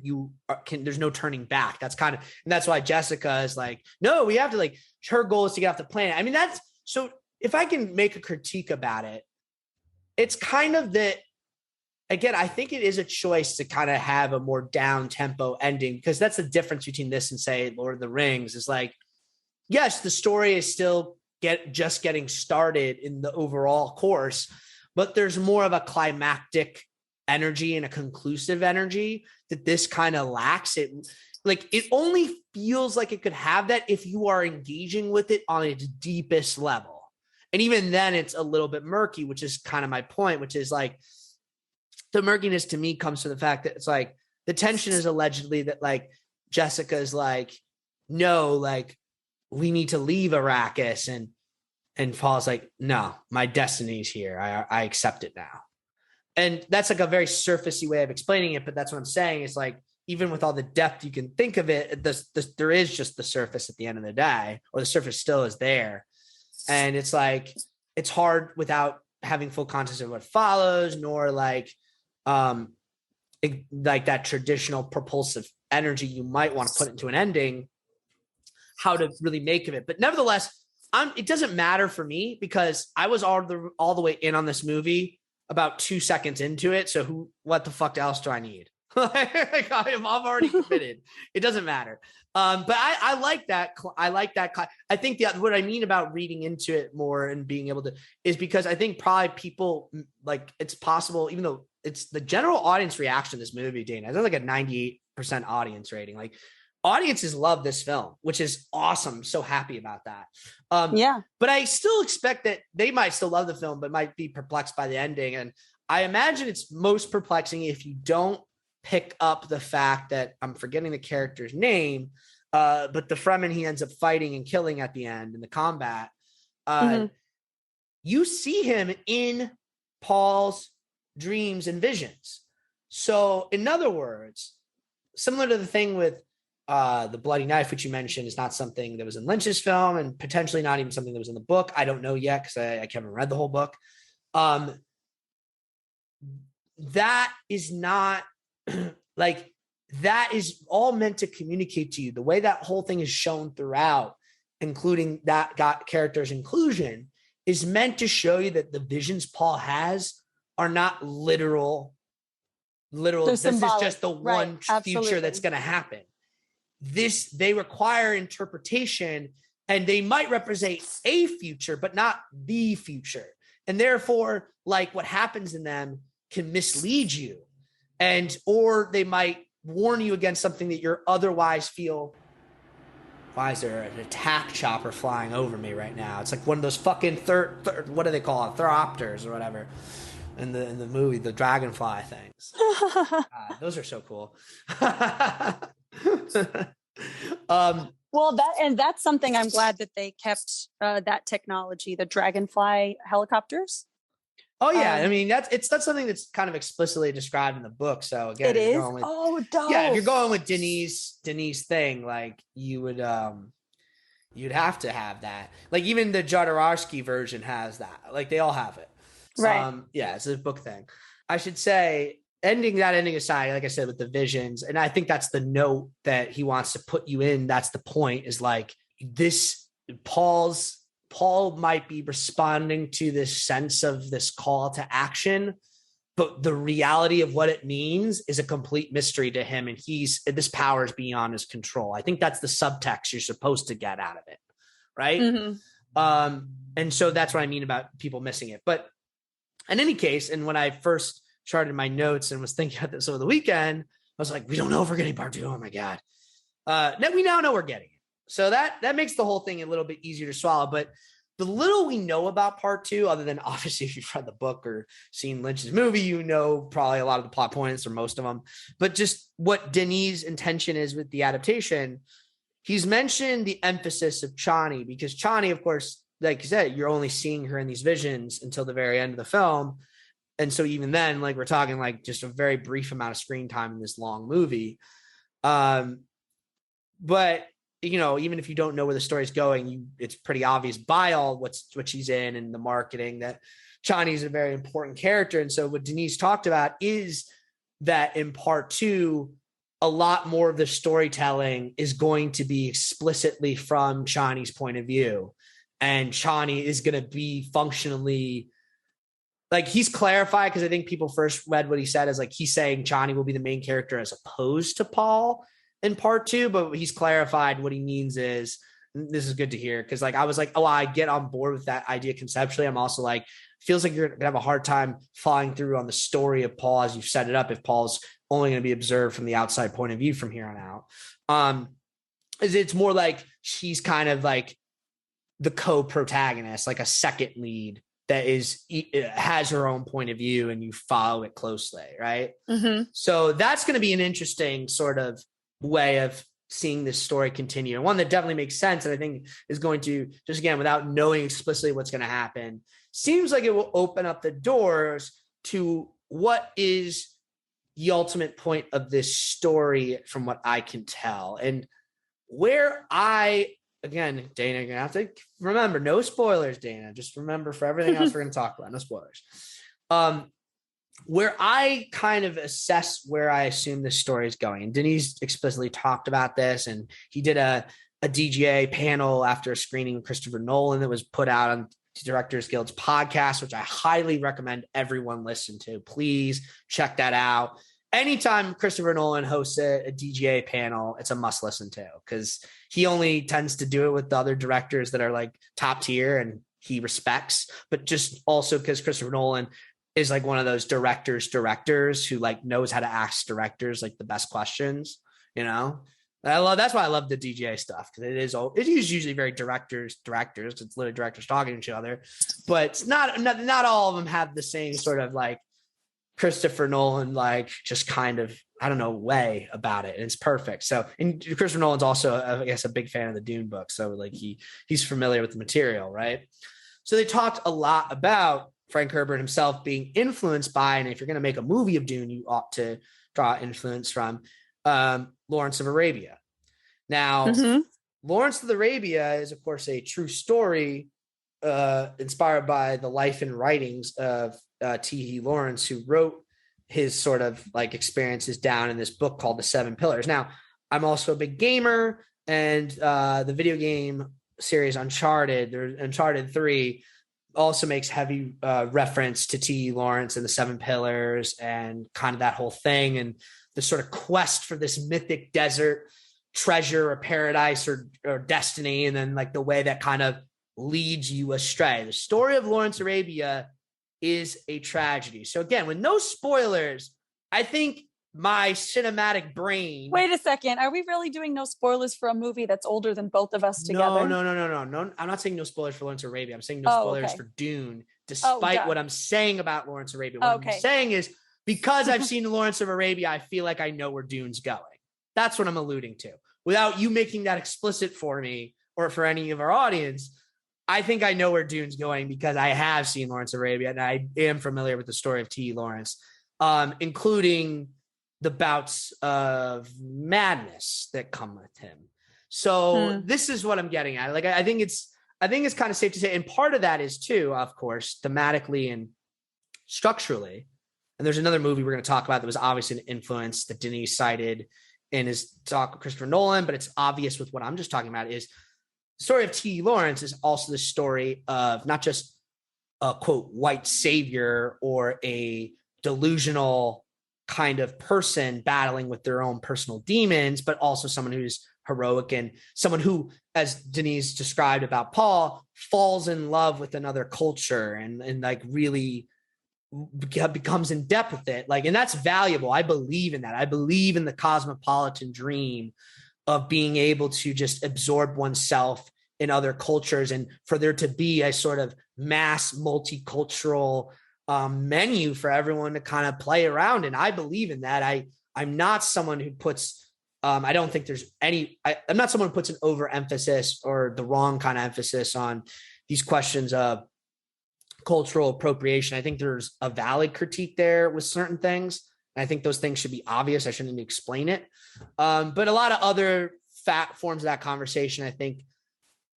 there's no turning back. That's kind of, and that's why Jessica is like, no, we have to, like, her goal is to get off the planet. I mean, that's, so if I can make a critique about it, it's kind of that, again, I think it is a choice to kind of have a more down tempo ending, because that's the difference between this and say Lord of the Rings is like, yes, the story is still just getting started in the overall course, but there's more of a climactic energy and a conclusive energy that this kind of lacks. It only feels like it could have that if you are engaging with it on its deepest level. And even then it's a little bit murky, which is kind of my point, which is like the murkiness to me comes from the fact that it's like the tension is allegedly that like Jessica's like, no, like we need to leave Arrakis, and Paul's like, no, my destiny's here. I accept it now. And that's like a very surfacey way of explaining it. But that's what I'm saying. It's like, even with all the depth you can think of it, there is just the surface at the end of the day, or the surface still is there. And it's like, it's hard without having full context of what follows, nor like that traditional propulsive energy you might want to put into an ending, how to really make of it. But nevertheless, it doesn't matter for me, because I was all the way in on this movie about 2 seconds into it. So what the fuck else do I need? Like, I'm already committed. It doesn't matter. But I like that. I like that. I think what I mean about reading into it more and being able to is because I think probably people, like, it's possible, even though it's the general audience reaction to this movie, Dana, it's like a 98% audience rating. Like, audiences love this film, which is awesome. I'm so happy about that. Yeah. But I still expect that they might still love the film, but might be perplexed by the ending. And I imagine it's most perplexing if you don't pick up the fact that I'm forgetting the character's name, but the Fremen he ends up fighting and killing at the end in the combat. You see him in Paul's dreams and visions. So in other words, similar to the thing with the bloody knife, which you mentioned, is not something that was in Lynch's film, and potentially not even something that was in the book. I don't know yet because I haven't read the whole book. That is not like, that is all meant to communicate to you. The way that whole thing is shown throughout, including that got character's inclusion, is meant to show you that the visions Paul has are not literal. This is just the one future that's going to happen. They require interpretation, and they might represent a future, but not the future. And therefore, like, what happens in them can mislead you, or they might warn you against something that you're otherwise feel. Why is there an attack chopper flying over me right now? It's like one of those fucking what do they call it? Theropters or whatever in the movie, the dragonfly things. Those are so cool. Well, that's something I'm glad that they kept that technology, the dragonfly helicopters. Oh yeah, I mean that's something that's kind of explicitly described in the book. So again, it is. Dope. Yeah, if you're going with Denis thing, like you'd have to have that. Like even the Jodorowsky version has that. Like they all have it. Right. Yeah, it's a book thing. I should say, ending aside, like I said, with the visions, and I think that's the note that he wants to put you in. That's the point, is like this Paul might be responding to this sense of this call to action, but the reality of what it means is a complete mystery to him. And this power is beyond his control. I think that's the subtext you're supposed to get out of it. Right. Mm-hmm. And so that's what I mean about people missing it. But in any case, and when I first charted my notes and was thinking about this over the weekend, I was like, we don't know if we're getting part 2. Oh my God. We now know we're getting it. So that makes the whole thing a little bit easier to swallow. But the little we know about part 2, other than obviously if you've read the book or seen Lynch's movie, you know probably a lot of the plot points or most of them. But just what Denis' intention is with the adaptation, he's mentioned the emphasis of Chani, because Chani, of course, like you said, you're only seeing her in these visions until the very end of the film. And so even then, like we're talking like just a very brief amount of screen time in this long movie. But you know, even if you don't know where the story's going, it's pretty obvious by all what she's in and the marketing that Chani is a very important character. And so what Denis talked about is that in part 2, a lot more of the storytelling is going to be explicitly from Chani's point of view. And Chani is going to be functionally, like, he's clarified, because I think people first read what he said as like he's saying Chani will be the main character as opposed to Paul in part 2, but he's clarified what he means is, this is good to hear, because like I was like, oh, I get on board with that idea conceptually. I'm also like, feels like you're gonna have a hard time following through on the story of Paul as you've set it up if Paul's only going to be observed from the outside point of view from here on out. It's more like she's kind of like the co-protagonist, like a second lead that has her own point of view, and you follow it closely, right? Mm-hmm. So that's going to be an interesting sort of way of seeing this story continue, and one that definitely makes sense, and I think is going to, just again, without knowing explicitly what's going to happen, seems like it will open up the doors to what is the ultimate point of this story from what I can tell. And where again, Dana, you're gonna have to remember, no spoilers, Dana, just remember for everything else we're going to talk about, no spoilers. Where I kind of assess where I assume this story is going, and Denis explicitly talked about this, and he did a DGA panel after a screening of Christopher Nolan that was put out on Directors Guild's podcast, which I highly recommend everyone listen to. Please check that out. Anytime Christopher Nolan hosts a DGA panel, it's a must listen to, because he only tends to do it with the other directors that are like top tier and he respects, but just also because Christopher Nolan is like one of those directors who like knows how to ask directors like the best questions, you know. That's why I love the DGA stuff, because it is usually very directors. It's literally directors talking to each other, but it's not all of them have the same sort of like Christopher Nolan, like just kind of, I don't know, way about it. And it's perfect. So, and Christopher Nolan's also, I guess, a big fan of the Dune book. So like he's familiar with the material, right? So they talked a lot about Frank Herbert himself being influenced by, and if you're going to make a movie of Dune, you ought to draw influence from Lawrence of Arabia. Now, Mm-hmm. Lawrence of Arabia is, of course, a true story inspired by the life and writings of T.E. Lawrence, who wrote his sort of like experiences down in this book called The Seven Pillars. Now, I'm also a big gamer, and the video game series Uncharted 3 also makes heavy reference to T.E. Lawrence and the Seven Pillars and kind of that whole thing and the sort of quest for this mythic desert treasure or paradise or destiny, and then like the way that kind of leads you astray. The story of Lawrence of Arabia is a tragedy. So again, with no spoilers, I think my cinematic brain. Wait a second. Are we really doing no spoilers for a movie that's older than both of us together? No. I'm not saying no spoilers for Lawrence of Arabia. I'm saying no spoilers for Dune, despite what I'm saying about Lawrence of Arabia. What I'm saying is, because I've seen Lawrence of Arabia, I feel like I know where Dune's going. That's what I'm alluding to. Without you making that explicit for me or for any of our audience, I think I know where Dune's going because I have seen Lawrence of Arabia and I am familiar with the story of T.E. Lawrence, including the bouts of madness that come with him. So this is what I'm getting at. Like, I think it's kind of safe to say, and part of that is too, of course, thematically and structurally. And there's another movie we're going to talk about that was obviously an influence that Denis cited in his talk with Christopher Nolan, but it's obvious with what I'm just talking about is the story of T.E. Lawrence is also the story of not just a quote white savior or a delusional kind of person battling with their own personal demons, but also someone who's heroic and someone who, as Denis described about Paul, falls in love with another culture and like really becomes in depth with it. Like, and that's valuable. I believe in that. I believe in the cosmopolitan dream of being able to just absorb oneself in other cultures and for there to be a sort of mass multicultural menu for everyone to kind of play around. And I believe in that. I'm not someone who puts, I don't think there's any, I'm not someone who puts an overemphasis or the wrong kind of emphasis on these questions of cultural appropriation. I think there's a valid critique there with certain things. And I think those things should be obvious. I shouldn't even explain it. But a lot of other forms of that conversation, I think,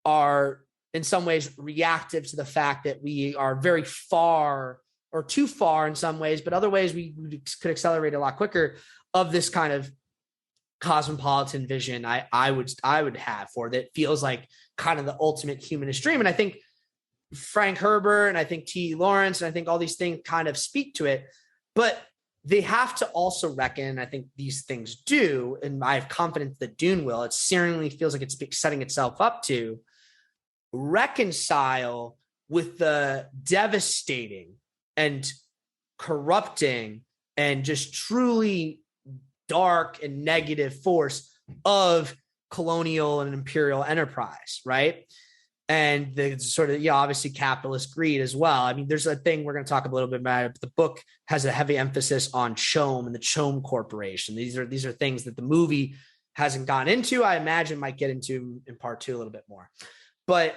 are in some ways reactive to the fact that we are very far or too far in some ways, but other ways we could accelerate a lot quicker of this kind of cosmopolitan vision I would have for that feels like kind of the ultimate humanist dream. And I think Frank Herbert and I think T.E. Lawrence and I think all these things kind of speak to it, but they have to also reckon, I think these things do, and I have confidence that Dune will, it seemingly feels like it's setting itself up to reconcile with the devastating and corrupting and just truly dark and negative force of colonial and imperial enterprise, right? And the sort of, obviously capitalist greed as well. I mean, there's a thing we're going to talk a little bit about it, but the book has a heavy emphasis on CHOAM and the CHOAM Corporation. These are things that the movie hasn't gone into. I imagine might get into in part 2 a little bit more. But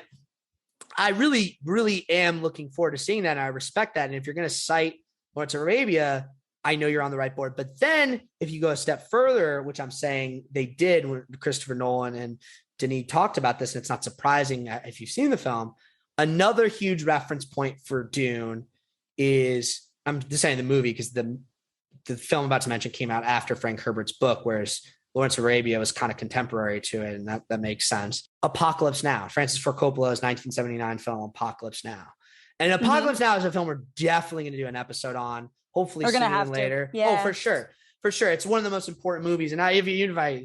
I really, really am looking forward to seeing that. And I respect that. And if you're going to cite Lawrence of Arabia, I know you're on the right board. But then if you go a step further, which I'm saying they did when Christopher Nolan and Denis talked about this, and it's not surprising if you've seen the film, another huge reference point for Dune is, I'm just saying the movie because the film I'm about to mention came out after Frank Herbert's book, whereas Lawrence of Arabia was kind of contemporary to it, and that makes sense. Apocalypse Now, Francis Ford Coppola's 1979 film Apocalypse Now. And Apocalypse Now is a film we're definitely going to do an episode on, hopefully sooner than later. Yeah. Oh, for sure. For sure. It's one of the most important movies. And even if I,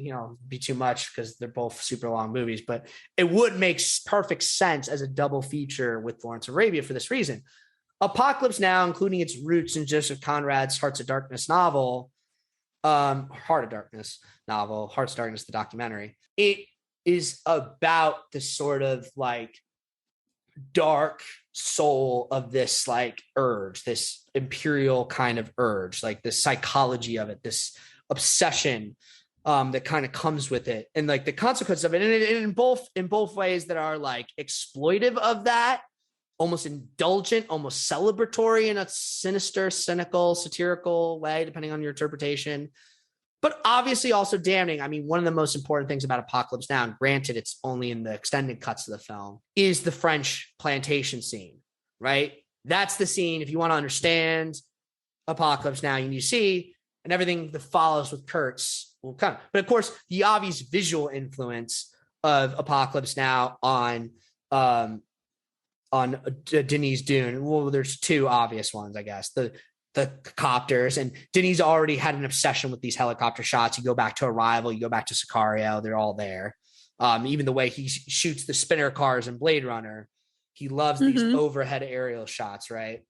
be too much because they're both super long movies, but it would make perfect sense as a double feature with Lawrence of Arabia for this reason. Apocalypse Now, including its roots in Joseph Conrad's Hearts of Darkness novel, Heart of Darkness novel, Hearts of Darkness, the documentary. It is about the sort of like dark soul of this like urge, this imperial kind of urge, like the psychology of it, this obsession that kind of comes with it, and like the consequences of it, and in both ways that are like exploitive of that, almost indulgent, almost celebratory in a sinister, cynical, satirical way, depending on your interpretation, but obviously also damning. I mean, one of the most important things about Apocalypse Now, and granted it's only in the extended cuts of the film, is the French plantation scene, right? That's the scene. If you want to understand Apocalypse Now, you need to see, and everything that follows with Kurtz will come. But of course, the obvious visual influence of Apocalypse Now on Denis Dune. Well, there's two obvious ones, I guess. The copters, and Denis already had an obsession with these helicopter shots. You go back to Arrival, you go back to Sicario, they're all there. Even the way he shoots the spinner cars in Blade Runner, he loves these overhead aerial shots, right?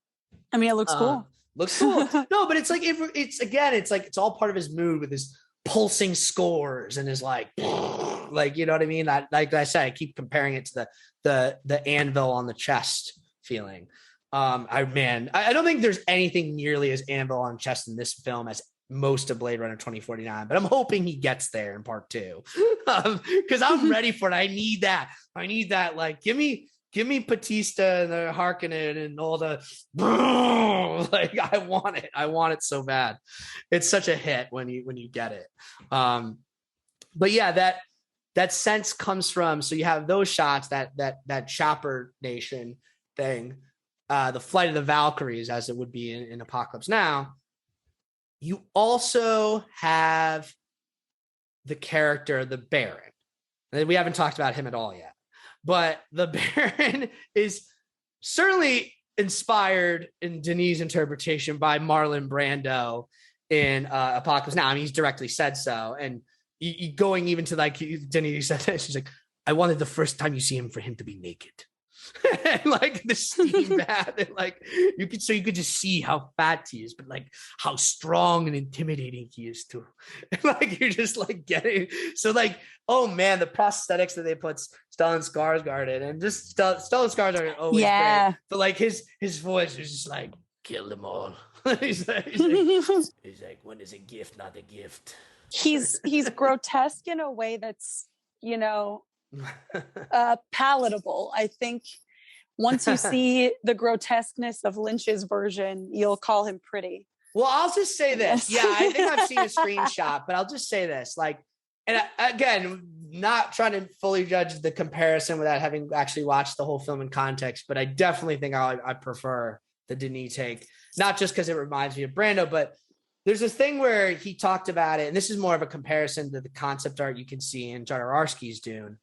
I mean, it looks cool. Looks cool. No, but it's like it's all part of his mood with his pulsing scores and his like you know what I mean? Like I said, I keep comparing it to the anvil on the chest feeling. I don't think there's anything nearly as anvil on chest in this film as most of Blade Runner 2049, but I'm hoping he gets there in part 2 because I'm ready for it. I need that. Like, give me Batista and the Harkonnen and all the like. I want it so bad. It's such a hit when you get it. But yeah, that sense comes from, so you have those shots, that Chopper Nation thing, the flight of the Valkyries, as it would be in Apocalypse Now. You also have the character, the Baron. And we haven't talked about him at all yet, but the Baron is certainly inspired in Denis' interpretation by Marlon Brando in Apocalypse Now. I mean, he's directly said so. And going even to like Denis said this, she's like, I wanted the first time you see him for him to be naked. And like the steam bath, and like you could just see how fat he is, but like how strong and intimidating he is too. And like you're just like getting, so like, oh man, the prosthetics that they put Stellan Skarsgård in, and just Stellan Skarsgård always great. But like his voice is just like, kill them all. he's like, when is a gift not a gift? He's grotesque in a way that's, you know, palatable. I think once you see the grotesqueness of Lynch's version, you'll call him pretty. Well, I'll just say this. Yeah, I think I've seen a screenshot, but I'll just say this. Like, and again, not trying to fully judge the comparison without having actually watched the whole film in context, but I definitely think I prefer the Denis take, not just because it reminds me of Brando, but there's this thing where he talked about it, and this is more of a comparison to the concept art you can see in Jodorowsky's Dune.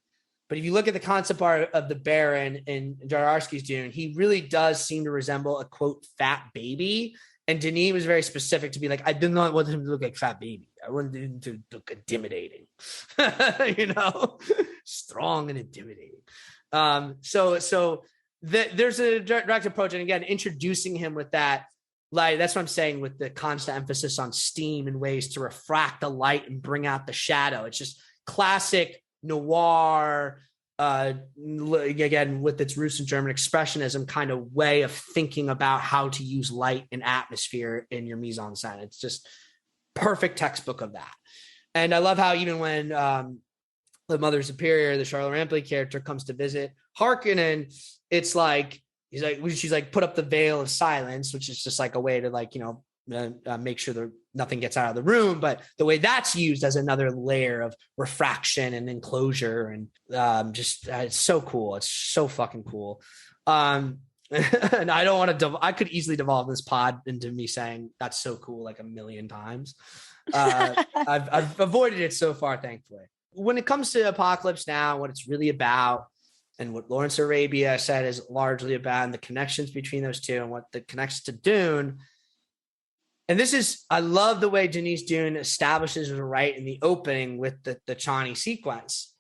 But if you look at the concept art of the Baron in Jodorowsky's Dune, he really does seem to resemble a, quote, fat baby. And Denis was very specific to be like, I did not want him to look like fat baby. I wanted him to look intimidating, you know, strong and intimidating. So there's a direct approach. And again, introducing him with that, like, that's what I'm saying with the constant emphasis on steam and ways to refract the light and bring out the shadow. It's just classic noir, again, with its roots in German expressionism kind of way of thinking about how to use light and atmosphere in your mise-en-scène. It's just perfect textbook of that. And I love how even when the Mother Superior, the Charlotte Rampling character, comes to visit Harkonnen, it's like, she's like, put up the veil of silence, which is just like a way to, like, you know, make sure that nothing gets out of the room. But the way that's used as another layer of refraction and enclosure, and it's so cool. It's so fucking cool. And I don't want to, I could easily devolve this pod into me saying that's so cool like a million times. I've avoided it so far, thankfully. When it comes to Apocalypse Now, what it's really about, and what Lawrence Arabia said is largely about, and the connections between those two, and what the connects to Dune. And this is, I love the way Denis Dune establishes it right in the opening with the Chani sequence.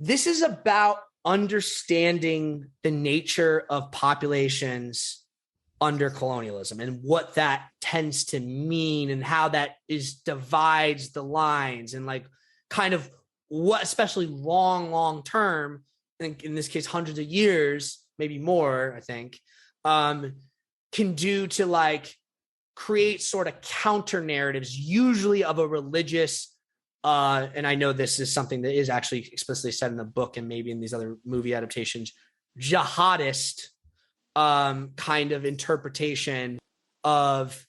This is about understanding the nature of populations under colonialism and what that tends to mean, and how that divides the lines, and like kind of what, especially long term, in this case, hundreds of years, maybe more, I think, can do to like create sort of counter narratives, usually of a religious, and I know this is something that is actually explicitly said in the book and maybe in these other movie adaptations, jihadist kind of interpretation of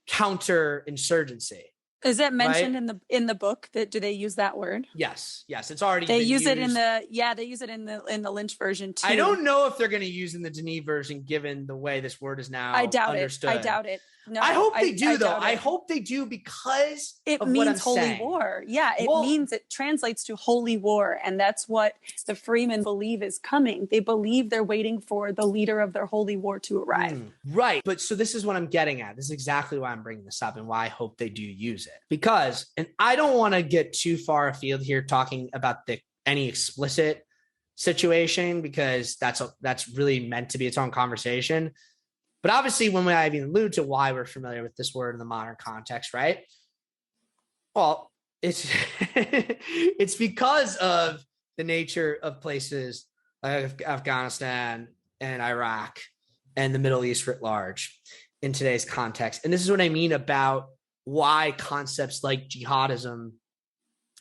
counterinsurgency. Is it mentioned in the book? That do they use that word? Yes, it's already. They use it in the Lynch version too. I don't know if they're going to use in the Denis version, given the way this word is now understood. I doubt it. No, I hope they do, though. I hope they do because it of means what I'm holy saying. war. Yeah, it translates to holy war, and that's what the Freemen believe is coming. They believe they're waiting for the leader of their holy war to arrive. Right, but so this is what I'm getting at. This is exactly why I'm bringing this up and why I hope they do use it. Because, and I don't want to get too far afield here talking about any explicit situation, because that's really meant to be its own conversation. But obviously, when I even allude to why we're familiar with this word in the modern context, right? Well, it's it's because of the nature of places like Afghanistan and Iraq and the Middle East writ large in today's context. And this is what I mean about why concepts like jihadism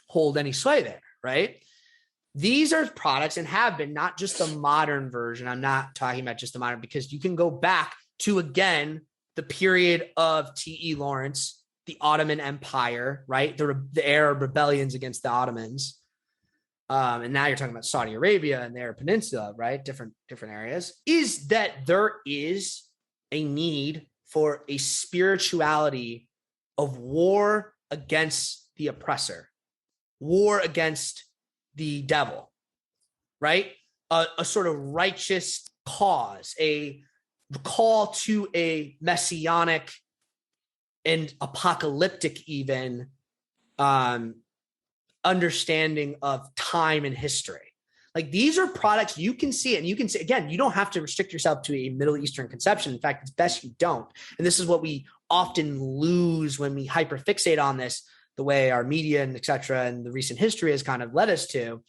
hold any sway there, right? These are products and have been not just the modern version. I'm not talking about just the modern, because you can go back to, again, the period of T.E. Lawrence, the Ottoman Empire, right? The Arab rebellions against the Ottomans. And now you're talking about Saudi Arabia and the Arab Peninsula, right? Different areas. Is that there is a need for a spirituality of war against the oppressor, war against the devil, right? A sort of righteous cause, a call to a messianic and apocalyptic even understanding of time and history. Like, these are products you can see it, and you can see, again, you don't have to restrict yourself to a Middle Eastern conception. In fact, it's best you don't. And this is what we often lose when we hyperfixate on this, the way our media and et cetera, and the recent history has kind of led us to.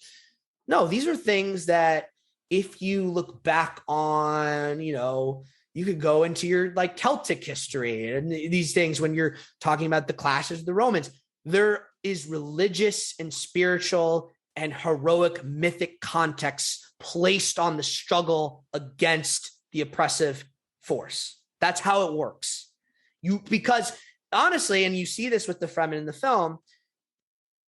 No, these are things that if you look back on, you could go into your like Celtic history and these things when you're talking about the clashes of the Romans. There is religious and spiritual and heroic mythic context placed on the struggle against the oppressive force. That's how it works. Because honestly, and you see this with the Fremen in the film,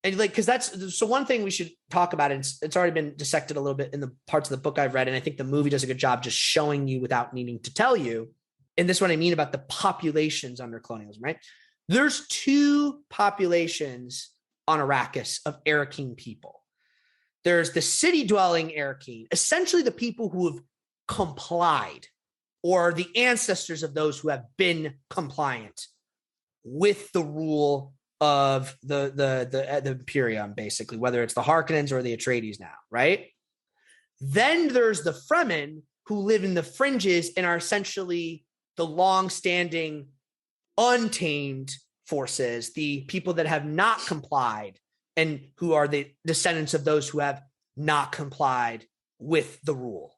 and because so one thing we should talk about, and it's already been dissected a little bit in the parts of the book I've read, and I think the movie does a good job just showing you without needing to tell you. And this is what I mean about the populations under colonialism, right? There's two populations on Arrakis of Arrakeen people. There's the city-dwelling Arrakeen, essentially the people who have complied, or the ancestors of those who have been compliant with the rule of the Imperium, basically, whether it's the Harkonnens or the Atreides now, right? Then there's the Fremen, who live in the fringes and are essentially the long-standing, untamed forces, the people that have not complied and who are the descendants of those who have not complied with the rule,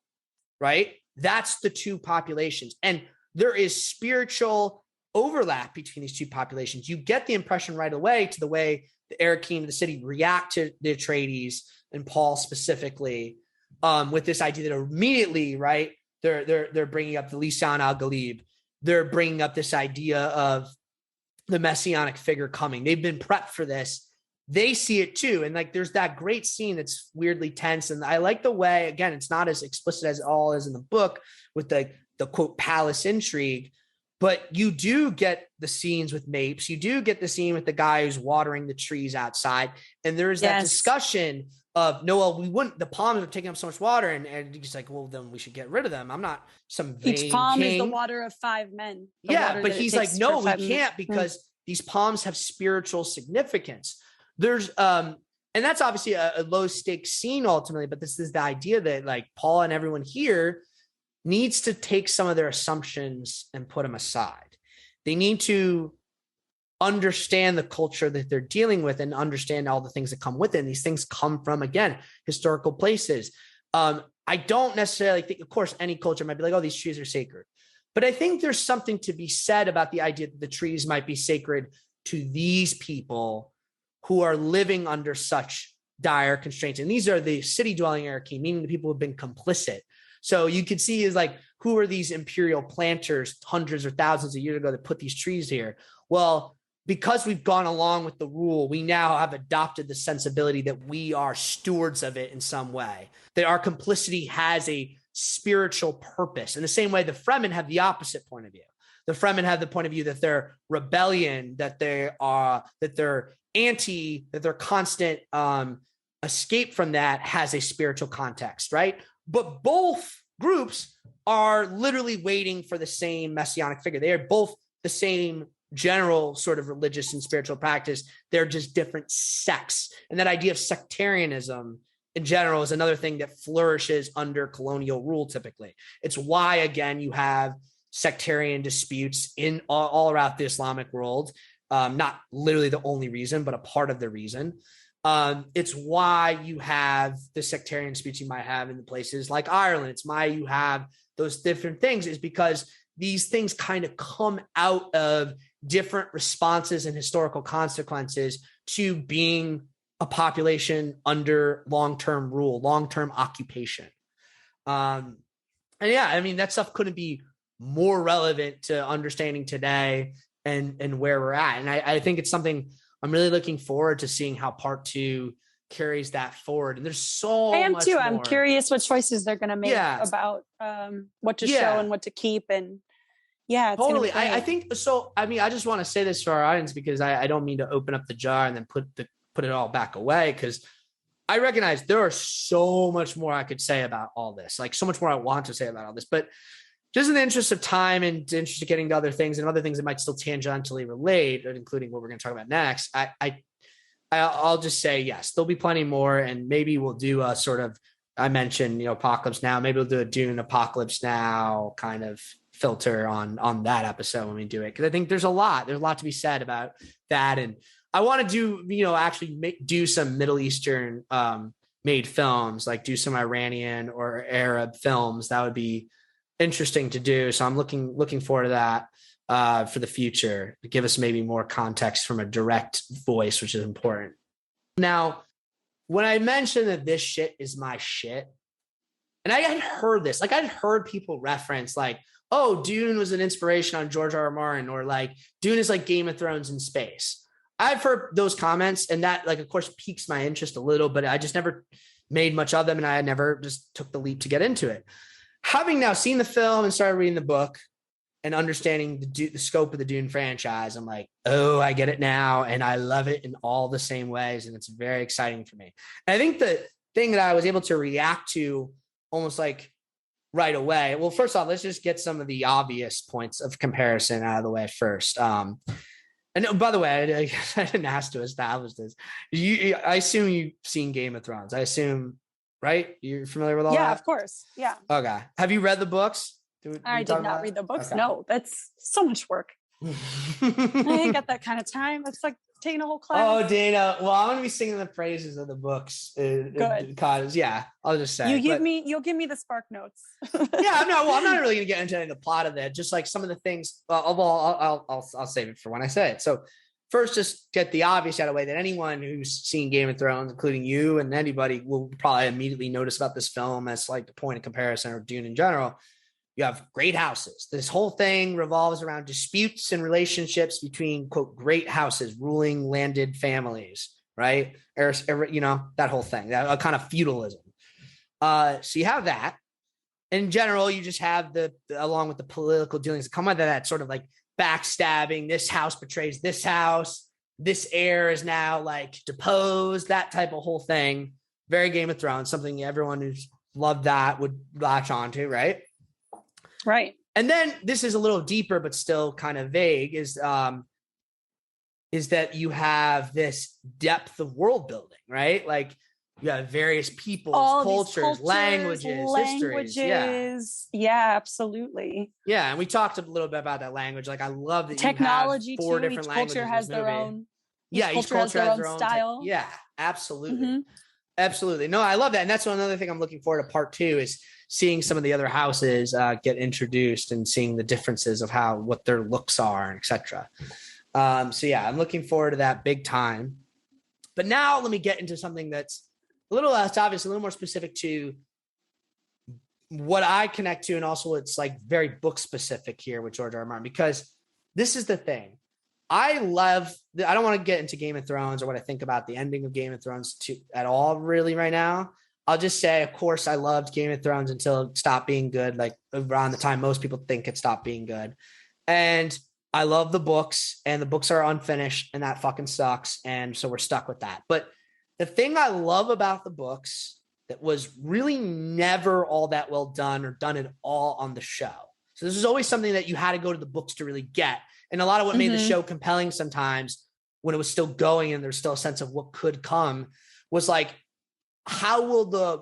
right? That's the two populations. And there is spiritual overlap between these two populations. You get the impression right away to the way the Arrakeen of the city react to the Atreides and Paul specifically, with this idea that immediately, right, they're bringing up the Lisan al-Ghalib. They're bringing up this idea of the messianic figure coming. They've been prepped for this. They see it too. And like, there's that great scene that's weirdly tense. And I like the way, again, it's not as explicit as all is in the book with the quote palace intrigue, but you do get the scenes with Mapes. You do get the scene with the guy who's watering the trees outside. And there's that discussion of, no, well, we wouldn't, the palms are taking up so much water. And he's like, well, then we should get rid of them. I'm not some vain Each palm king. is the water of 5 men. But he's like, no, we can't, because these palms have spiritual significance. There's, and that's obviously a low stakes scene ultimately, but this is the idea that like Paul and everyone here needs to take some of their assumptions and put them aside. They need to understand the culture that they're dealing with and understand all the things that come with it. And these things come from, again, historical places. I don't necessarily think, of course, any culture might be like, oh, these trees are sacred. But I think there's something to be said about the idea that the trees might be sacred to these people who are living under such dire constraints. And these are the city-dwelling Arrakeen, meaning the people who have been complicit. So you could see is like, who are these imperial planters hundreds or thousands of years ago that put these trees here? Well, because we've gone along with the rule, we now have adopted the sensibility that we are stewards of it in some way, that our complicity has a spiritual purpose. In the same way, the Fremen have the opposite point of view. The Fremen have the point of view that their rebellion, that they're anti, that their constant escape from that has a spiritual context, right? But both groups are literally waiting for the same messianic figure. They are both the same general sort of religious and spiritual practice. They're just different sects. And that idea of sectarianism in general is another thing that flourishes under colonial rule typically. It's why, again, you have sectarian disputes in all around the Islamic world. Not literally the only reason, but a part of the reason. It's why you have the sectarian disputes you might have in the places like Ireland. It's why you have those different things, is because these things kind of come out of different responses and historical consequences to being a population under long-term rule, long-term occupation. And yeah, I mean, that stuff couldn't be more relevant to understanding today and where we're at. And I think it's something I'm really looking forward to seeing how part 2 carries that forward. And there's so I am much too. more. I'm curious what choices they're going to make about what to show and what to keep. And yeah, it's totally. I think so. I mean, I just want to say this for our audience, because I don't mean to open up the jar and then put it all back away, because I recognize there are so much more I could say about all this, like so much more I want to say about all this, but just in the interest of time and interest of getting to other things and other things that might still tangentially relate, including what we're going to talk about next, I'll just say, yes, there'll be plenty more. And maybe we'll do a sort of, I mentioned, Apocalypse Now, maybe we'll do a Dune Apocalypse Now kind of filter on that episode when we do it. Cause I think there's a lot to be said about that. And I want to do, actually do some Middle Eastern made films, like do some Iranian or Arab films. That would be interesting to do. So I'm looking forward to that for the future, to give us maybe more context from a direct voice, which is important. Now, when I mentioned that this shit is my shit, and I had heard this, like I'd heard people reference like, oh, Dune was an inspiration on George R. R. Martin, or like Dune is like Game of Thrones in space. I've heard those comments, and that, like, of course, piques my interest a little, but I just never made much of them, and I never just took the leap to get into it. Having now seen the film and started reading the book and understanding the scope of the Dune franchise, I'm like, oh, I get it now, and I love it in all the same ways, and it's very exciting for me. And I think the thing that I was able to react to almost like right away. Well, first off, let's just get some of the obvious points of comparison out of the way first. And by the way, I didn't ask to establish this. I assume you've seen Game of Thrones. I assume, right? You're familiar with all that? Yeah, of course. Yeah. Okay. Have you read the books? I did not read the books. Okay. No, that's so much work. I ain't got that kind of time. It's like taking a whole class. Oh, Dana. Well, I'm going to be singing the praises of the books. Good. Because, yeah, I'll just say. You'll give me the spark notes. Yeah, no, well, I'm not really going to get into the plot of that. Just like some of the things, I'll save it for when I say it. So first, just get the obvious out of the way that anyone who's seen Game of Thrones, including you and anybody, will probably immediately notice about this film as like the point of comparison, or Dune in general. You have great houses. This whole thing revolves around disputes and relationships between, quote, great houses, ruling landed families, right? That whole thing, that kind of feudalism. So you have that. In general, you just have along with the political dealings that come with that sort of like backstabbing. This house betrays this house. This heir is now like deposed, that type of whole thing. Very Game of Thrones, something everyone who's loved that would latch onto, right? Right. And then this is a little deeper, but still kind of vague, is that you have this depth of world building, right? Like you have various peoples, cultures, languages, histories. Yeah, absolutely. Yeah. And we talked a little bit about that language. Like I love that technology you have 4 too. different Each languages culture has their own. Each culture has their own style. Yeah, absolutely. Mm-hmm. Absolutely. No, I love that. And that's another thing I'm looking forward to part 2 is seeing some of the other houses get introduced and seeing the differences of what their looks are, and et cetera. So yeah, I'm looking forward to that big time. But now let me get into something that's a little less obvious, a little more specific to what I connect to. And also it's like very book specific here with George R. R. Martin, because this is the thing. I don't want to get into Game of Thrones or what I think about the ending of Game of Thrones at all really right now. I'll just say, of course, I loved Game of Thrones until it stopped being good, like around the time most people think it stopped being good. And I love the books, and the books are unfinished, and that fucking sucks. And so we're stuck with that. But the thing I love about the books that was really never all that well done or done at all on the show. So this is always something that you had to go to the books to really get. And a lot of what made the show compelling sometimes when it was still going and there's still a sense of what could come was like, how will the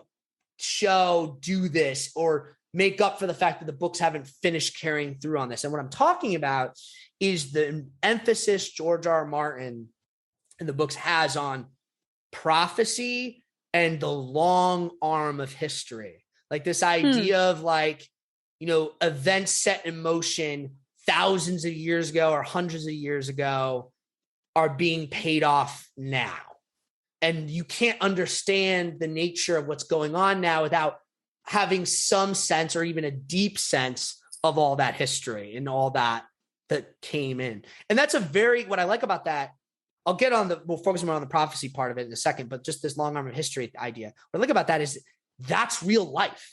show do this or make up for the fact that the books haven't finished carrying through on this? And what I'm talking about is the emphasis George R. R. Martin in the books has on prophecy and the long arm of history. Like this idea of like, you know, events set in motion thousands of years ago or hundreds of years ago are being paid off now. And you can't understand the nature of what's going on now without having some sense or even a deep sense of all that history and all that came in. And that's what I like about that. We'll focus more on the prophecy part of it in a second, but just this long arm of history idea. What I like about that is that's real life.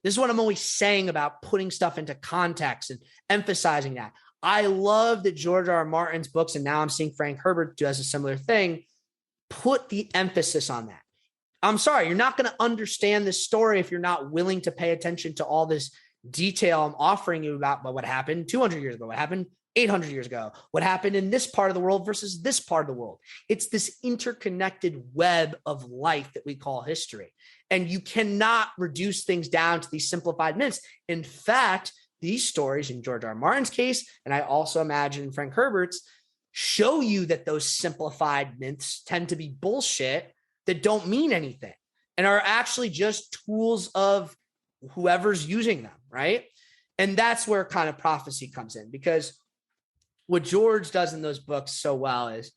This is what I'm always saying about putting stuff into context and emphasizing that. I love that George R. R. Martin's books, and now I'm seeing Frank Herbert does a similar thing, put the emphasis on that. I'm sorry, you're not going to understand this story if you're not willing to pay attention to all this detail I'm offering you about what happened 200 years ago, what happened 800 years ago, what happened in this part of the world versus this part of the world. It's this interconnected web of life that we call history. And you cannot reduce things down to these simplified myths. In fact, these stories in George R. R. Martin's case, and I also imagine Frank Herbert's, show you that those simplified myths tend to be bullshit that don't mean anything and are actually just tools of whoever's using them, right? And that's where kind of prophecy comes in, because what George does in those books so well is,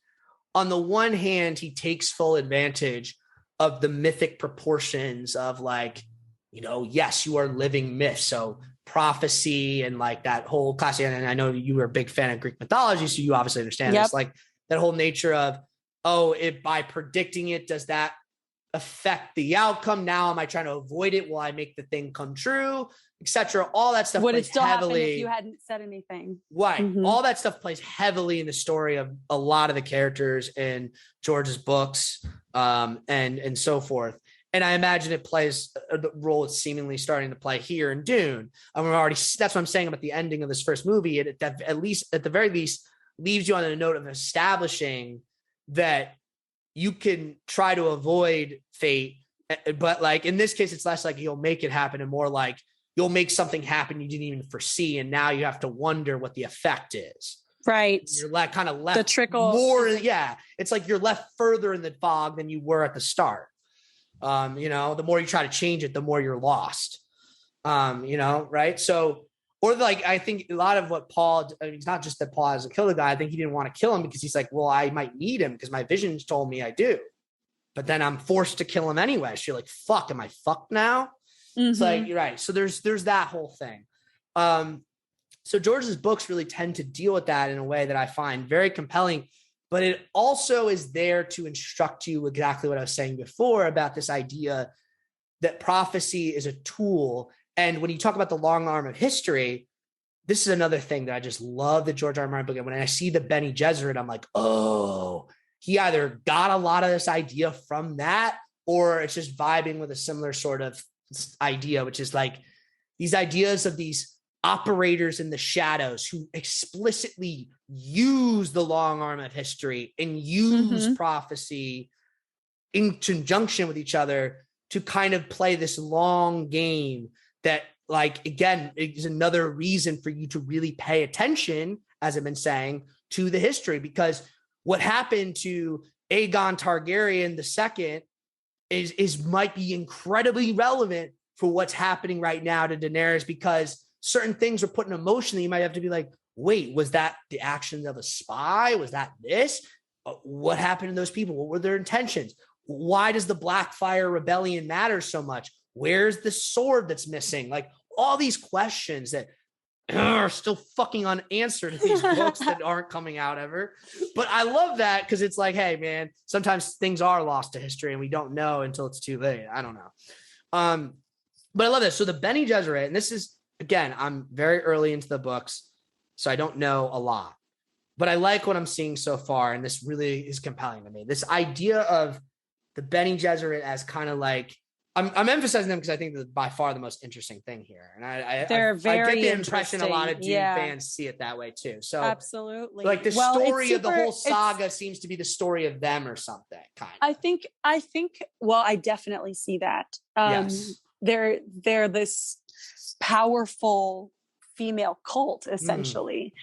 on the one hand, he takes full advantage of the mythic proportions of like, you know, yes, you are living myths. So prophecy and like that whole class. And I know you were a big fan of Greek mythology, so you obviously understand this, like that whole nature of, by predicting it, does that affect the outcome? Now, am I trying to avoid it? Will I make the thing come true, etc.? All that stuff would it plays still heavily. happen if you hadn't said anything? Right. All that stuff plays heavily in the story of a lot of the characters in George's books, and so forth. And I imagine it plays the role it's seemingly starting to play here in Dune. That's what I'm saying about the ending of this first movie. It at the very least leaves you on a note of establishing that you can try to avoid fate, but like in this case, it's less like you'll make it happen and more like you'll make something happen you didn't even foresee, and now you have to wonder what the effect is. Right. You're kind of left the trickle more. Yeah, it's like you're left further in the fog than you were at the start. You know, the more you try to change it, the more you're lost. You know, right? So, or like, I think a lot of what it's not just that Paul has to kill the guy. I think he didn't want to kill him because he's like, well, I might need him because my visions told me I do, but then I'm forced to kill him anyway. So you're like, fuck, am I fucked now? It's like, you're right. So there's that whole thing. So George's books really tend to deal with that in a way that I find very compelling, but it also is there to instruct you exactly what I was saying before about this idea that prophecy is a tool. And when you talk about the long arm of history, this is another thing that I just love that George R. R. Martin book. And when I see the Bene Gesserit, I'm like, oh, he either got a lot of this idea from that, or it's just vibing with a similar sort of idea, which is like these ideas of these operators in the shadows who explicitly use the long arm of history and use prophecy in conjunction with each other to kind of play this long game that, like, again, is another reason for you to really pay attention, as I've been saying, to the history, because what happened to Aegon Targaryen II is might be incredibly relevant for what's happening right now to Daenerys, because certain things are put in motion that you might have to be like, wait, was that the actions of a spy? Was that this? What happened to those people? What were their intentions? Why does the Blackfire Rebellion matter so much? Where's the sword that's missing? Like all these questions that are still fucking unanswered in these books that aren't coming out ever. But I love that because it's like, hey, man, sometimes things are lost to history and we don't know until it's too late. I don't know. But I love this. So the Bene Gesserit, and this is, again, I'm very early into the books, so I don't know a lot. But I like what I'm seeing so far, and this really is compelling to me. This idea of the Bene Gesserit as kind of like, I'm emphasizing them because I think they're by far the most interesting thing here. And I get the impression a lot of Dune fans see it that way too. So absolutely. Like the story of the whole saga seems to be the story of them or something, kind of. I think, well, I definitely see that. Yes. They're this powerful female cult, essentially,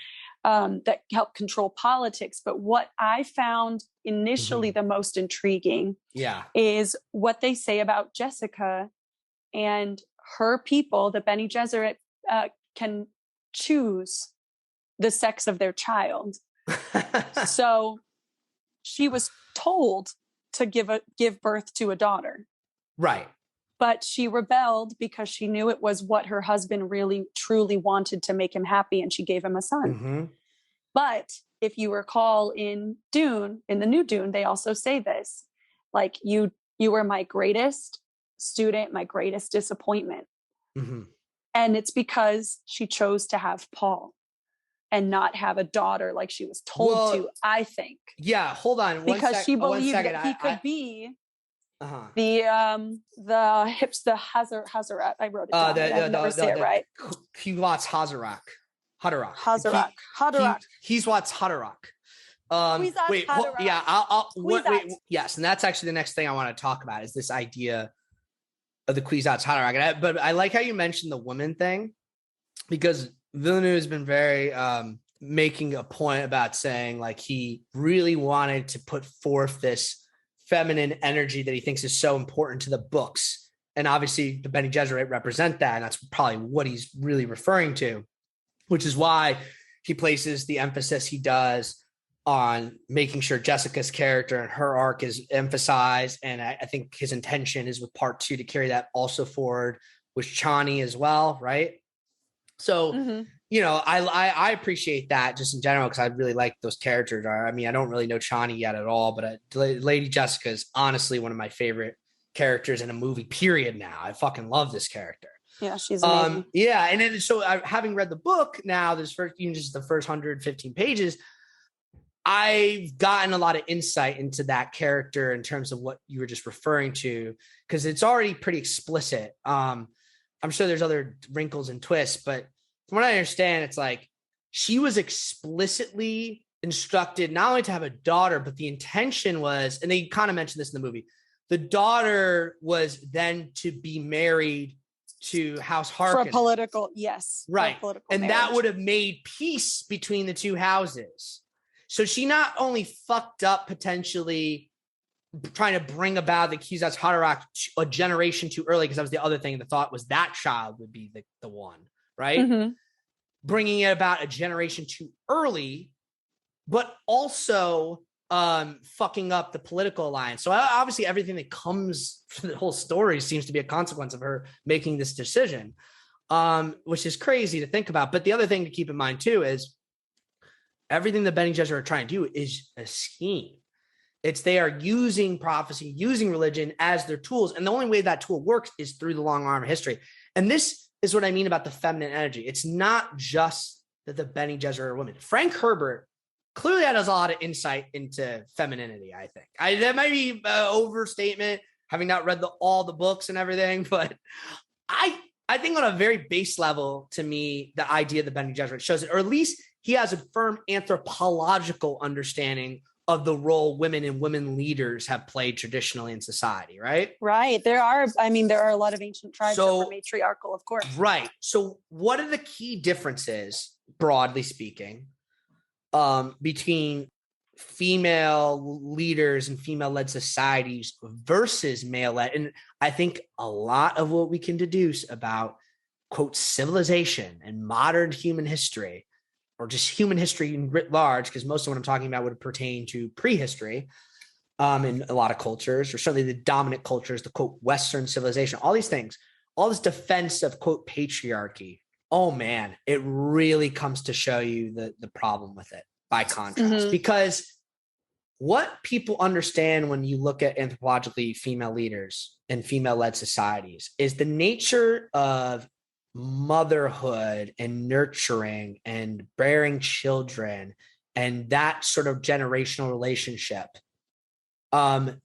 that help control politics. But what I found initially the most intriguing is what they say about Jessica and her people. The Bene Gesserit can choose the sex of their child. So she was told to give birth to a daughter. Right. But she rebelled because she knew it was what her husband really truly wanted to make him happy, and she gave him a son. But if you recall in Dune, in the new Dune, they also say this, like, you were my greatest student, my greatest disappointment. And it's because she chose to have Paul and not have a daughter like she was told to, I think. Yeah, hold on. Because she believed that he could be the Hazarat. I wrote it down. I never say it right. Kwiat's Hazarak. He's what's Haderach. Wait, wait, yes, and that's actually the next thing I want to talk about is this idea of the Kwisatz Haderach. But I like how you mentioned the woman thing, because Villeneuve has been very making a point about saying like he really wanted to put forth this feminine energy that he thinks is so important to the books, and obviously the Bene Gesserit represent that, and that's probably what he's really referring to. Which is why he places the emphasis he does on making sure Jessica's character and her arc is emphasized. And I think his intention is with part 2 to carry that also forward with Chani as well, right? So, you know, I appreciate that just in general because I really like those characters. I mean, I don't really know Chani yet at all, but Lady Jessica is honestly one of my favorite characters in a movie, period now. I fucking love this character. Yeah, she's amazing. Yeah, and then so having read the book now, just the first 115 pages, I've gotten a lot of insight into that character in terms of what you were just referring to, because it's already pretty explicit. I'm sure there's other wrinkles and twists, but from what I understand, it's like she was explicitly instructed not only to have a daughter, but the intention was, and they kind of mentioned this in the movie, the daughter was then to be married to House Harkonnen. For a political, yes. Right. Political and marriage. that would have made peace between the two houses. So she not only fucked up potentially trying to bring about the Kwisatz Haderach a generation too early, because that was the other thing. The thought was that child would be the one, right? Bringing it about a generation too early, but also fucking up the political alliance. So obviously everything that comes from the whole story seems to be a consequence of her making this decision, which is crazy to think about. But the other thing to keep in mind too is everything the Bene Gesserit are trying to do is a scheme. They are using prophecy, using religion as their tools. And the only way that tool works is through the long arm of history. And this is what I mean about the feminine energy. It's not just that the Bene Gesserit are women. Frank Herbert clearly has a lot of insight into femininity, I think. That might be an overstatement, having not read all the books and everything, but I think on a very base level, to me, the idea of the Bene Gesserit shows it, or at least he has a firm anthropological understanding of the role women and women leaders have played traditionally in society, right? Right. There are a lot of ancient tribes that were matriarchal, of course. Right. So what are the key differences, broadly speaking, between female leaders and female-led societies versus male-led? And I think a lot of what we can deduce about, quote, civilization and modern human history, or just human history writ large, because most of what I'm talking about would pertain to prehistory in a lot of cultures, or certainly the dominant cultures, the, quote, Western civilization, all these things, all this defense of, quote, patriarchy, oh man, it really comes to show you the problem with it by contrast. Because what people understand when you look at anthropologically female leaders and female-led societies is the nature of motherhood and nurturing and bearing children and that sort of generational relationship. And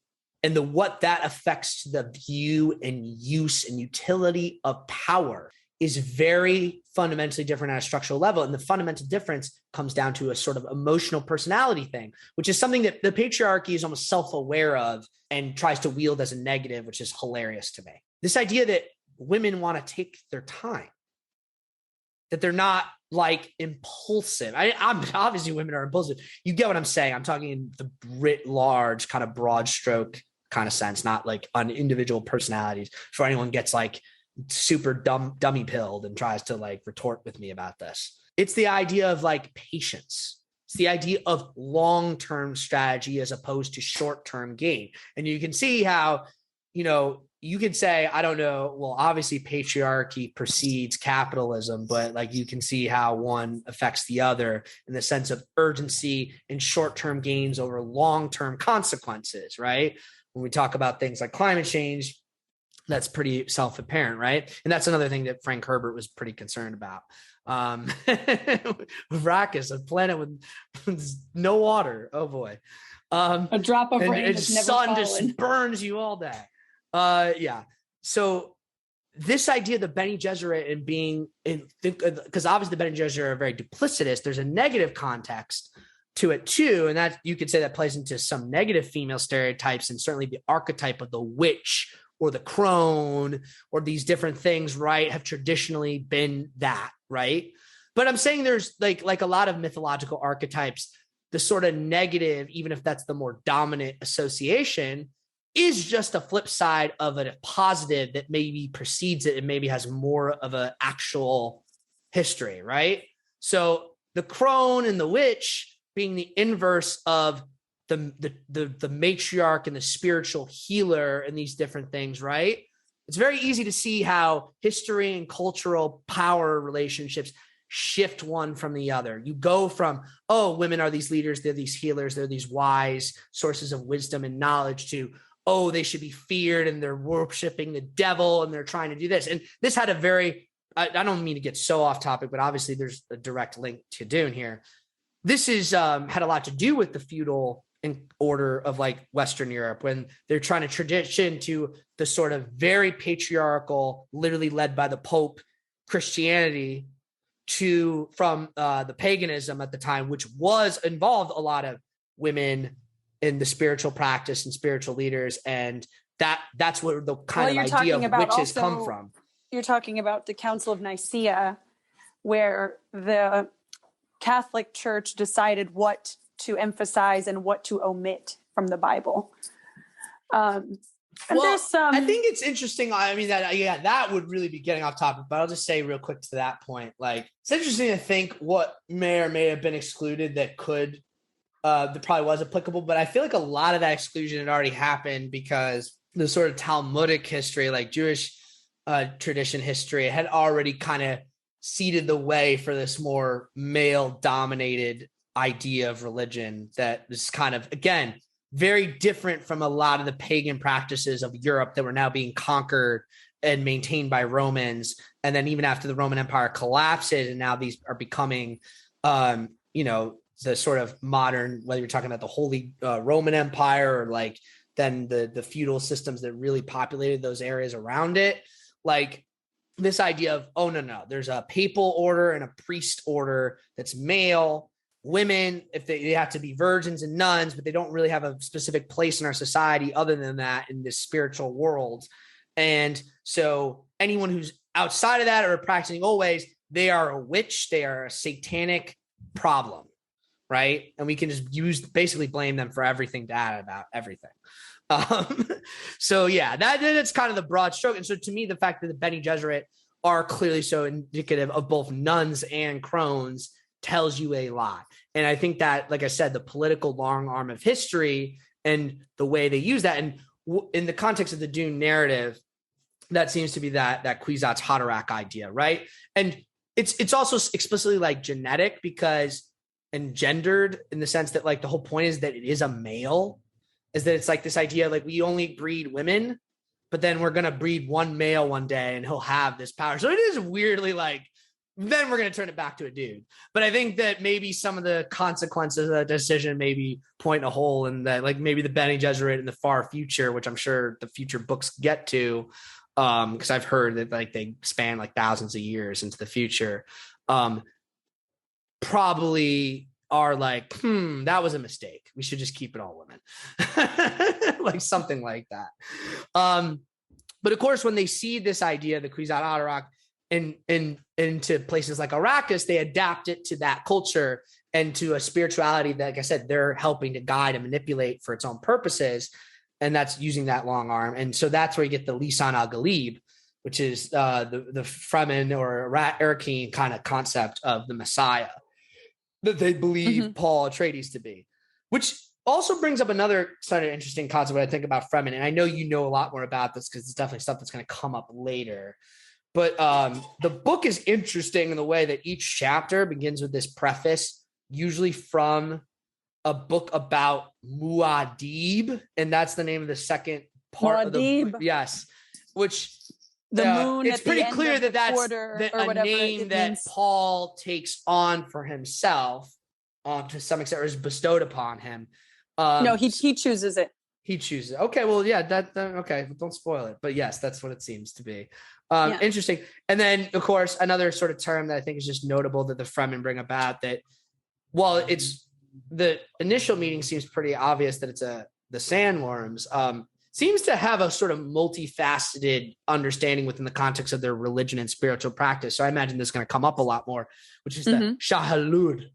what that affects the view and use and utility of power is very fundamentally different at a structural level. And the fundamental difference comes down to a sort of emotional personality thing, which is something that the patriarchy is almost self-aware of and tries to wield as a negative, which is hilarious to me. This idea that women want to take their time, that they're not like impulsive. I'm obviously women are impulsive. You get what I'm saying. I'm talking in the writ large kind of broad stroke kind of sense, not like on individual personalities. For anyone gets like super dummy pilled and tries to like retort with me about this. It's the idea of like patience. It's the idea of long-term strategy as opposed to short-term gain. And you can see how, you know, you could say, I don't know, well, obviously patriarchy precedes capitalism, but like you can see how one affects the other in the sense of urgency and short-term gains over long-term consequences, right? When we talk about things like climate change, that's pretty self-apparent, right? And that's another thing that Frank Herbert was pretty concerned about. Arrakeen, a planet with no water. Oh boy. A drop of rain and that's never sun fallen. just burns you all day. Yeah. So this idea of the Bene Gesserit and being in, because obviously the Bene Gesserit are very duplicitous, there's a negative context to it too. And that you could say that plays into some negative female stereotypes and certainly the archetype of the witch or the crone or these different things, right, have traditionally been that, right? But I'm saying there's like a lot of mythological archetypes, the sort of negative, even if that's the more dominant association, is just a flip side of a positive that maybe precedes it and maybe has more of an actual history, right? So the crone and the witch being the inverse of the matriarch and the spiritual healer and these different things, right? It's very easy to see how history and cultural power relationships shift one from the other. You go from, oh, women are these leaders, they're these healers, they're these wise sources of wisdom and knowledge, to, oh, they should be feared and they're worshiping the devil and they're trying to do this. And this had a very, I don't mean to get so off topic, but obviously there's a direct link to Dune here. This is had a lot to do with the feudal order of like Western Europe, when they're trying to transition to the sort of very patriarchal, literally led by the Pope, Christianity from the paganism at the time, which was involved a lot of women in the spiritual practice and spiritual leaders. And that's where the kind of idea of witches come from. You're talking about the Council of Nicaea, where the Catholic Church decided what to emphasize and what to omit from the Bible. There's some, I think it's interesting. I mean, that would really be getting off topic, but I'll just say real quick to that point, like, it's interesting to think what may or may have been excluded that could, that probably was applicable, but I feel like a lot of that exclusion had already happened because the sort of Talmudic history, like Jewish tradition history, had already kind of seeded the way for this more male-dominated idea of religion that is kind of, again, very different from a lot of the pagan practices of Europe that were now being conquered and maintained by Romans. And then even after the Roman Empire collapses, and now these are becoming, the sort of modern, whether you're talking about the Holy Roman Empire or like then the feudal systems that really populated those areas around it, like this idea of, oh, no, there's a papal order and a priest order that's male. Women, if they have to be virgins and nuns, but they don't really have a specific place in our society other than that in this spiritual world. And so anyone who's outside of that or practicing old ways, they are a witch, they are a satanic problem, right? And we can just basically blame them for everything bad about everything. So yeah, that's kind of the broad stroke. And so to me, the fact that the Bene Gesserit are clearly so indicative of both nuns and crones tells you a lot. And I think that, like I said, the political long arm of history and the way they use that, and in the context of the Dune narrative, that seems to be that Kwisatz Haderach idea, right? And it's also explicitly like genetic and gendered in the sense that like the whole point is that it is a male, is that it's like this idea like we only breed women, but then we're gonna breed one male one day and he'll have this power. So it is weirdly like then we're gonna turn it back to a dude. But I think that maybe some of the consequences of that decision maybe point a hole in that, like maybe the Bene Gesserit in the far future, which I'm sure the future books get to, because I've heard that like they span like thousands of years into the future, probably are like, that was a mistake. We should just keep it all women, like something like that. But of course, when they see this idea, the Kwisatz Haderach, into places like Arrakis, they adapt it to that culture and to a spirituality that, like I said, they're helping to guide and manipulate for its own purposes. And that's using that long arm. And so that's where you get the Lisan al-Ghalib, which is the Fremen or Arrakeen kind of concept of the Messiah that they believe Paul Atreides to be, which also brings up another sort of interesting concept when I think about Fremen. And I know you know a lot more about this because it's definitely stuff that's going to come up later. But the book is interesting in the way that each chapter begins with this preface, usually from a book about Muad'Dib, and that's the name of the second part of the book. Yes, which the moon. It's pretty clear that that's a name that Paul takes on for himself, to some extent, or is bestowed upon him. No, he chooses it. He chooses. Okay, well, yeah, that okay. Don't spoil it, but yes, that's what it seems to be. Interesting. And then, of course, another sort of term that I think is just notable that the Fremen bring about, that while it's the initial meaning seems pretty obvious that it's the sandworms, seems to have a sort of multifaceted understanding within the context of their religion and spiritual practice. So I imagine this is going to come up a lot more, which is the Shahalud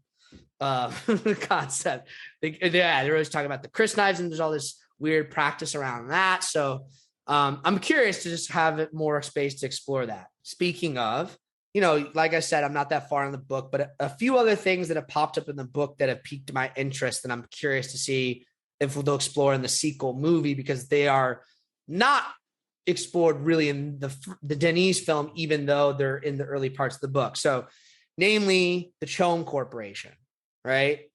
concept. They're always talking about the Chris knives, and there's all this weird practice around that. So I'm curious to just have it more space to explore that. Speaking of, like I said, I'm not that far in the book, but a few other things that have popped up in the book that have piqued my interest, and I'm curious to see if they'll explore in the sequel movie, because they are not explored really in the Denis film, even though they're in the early parts of the book. So namely the Chom Corporation, right?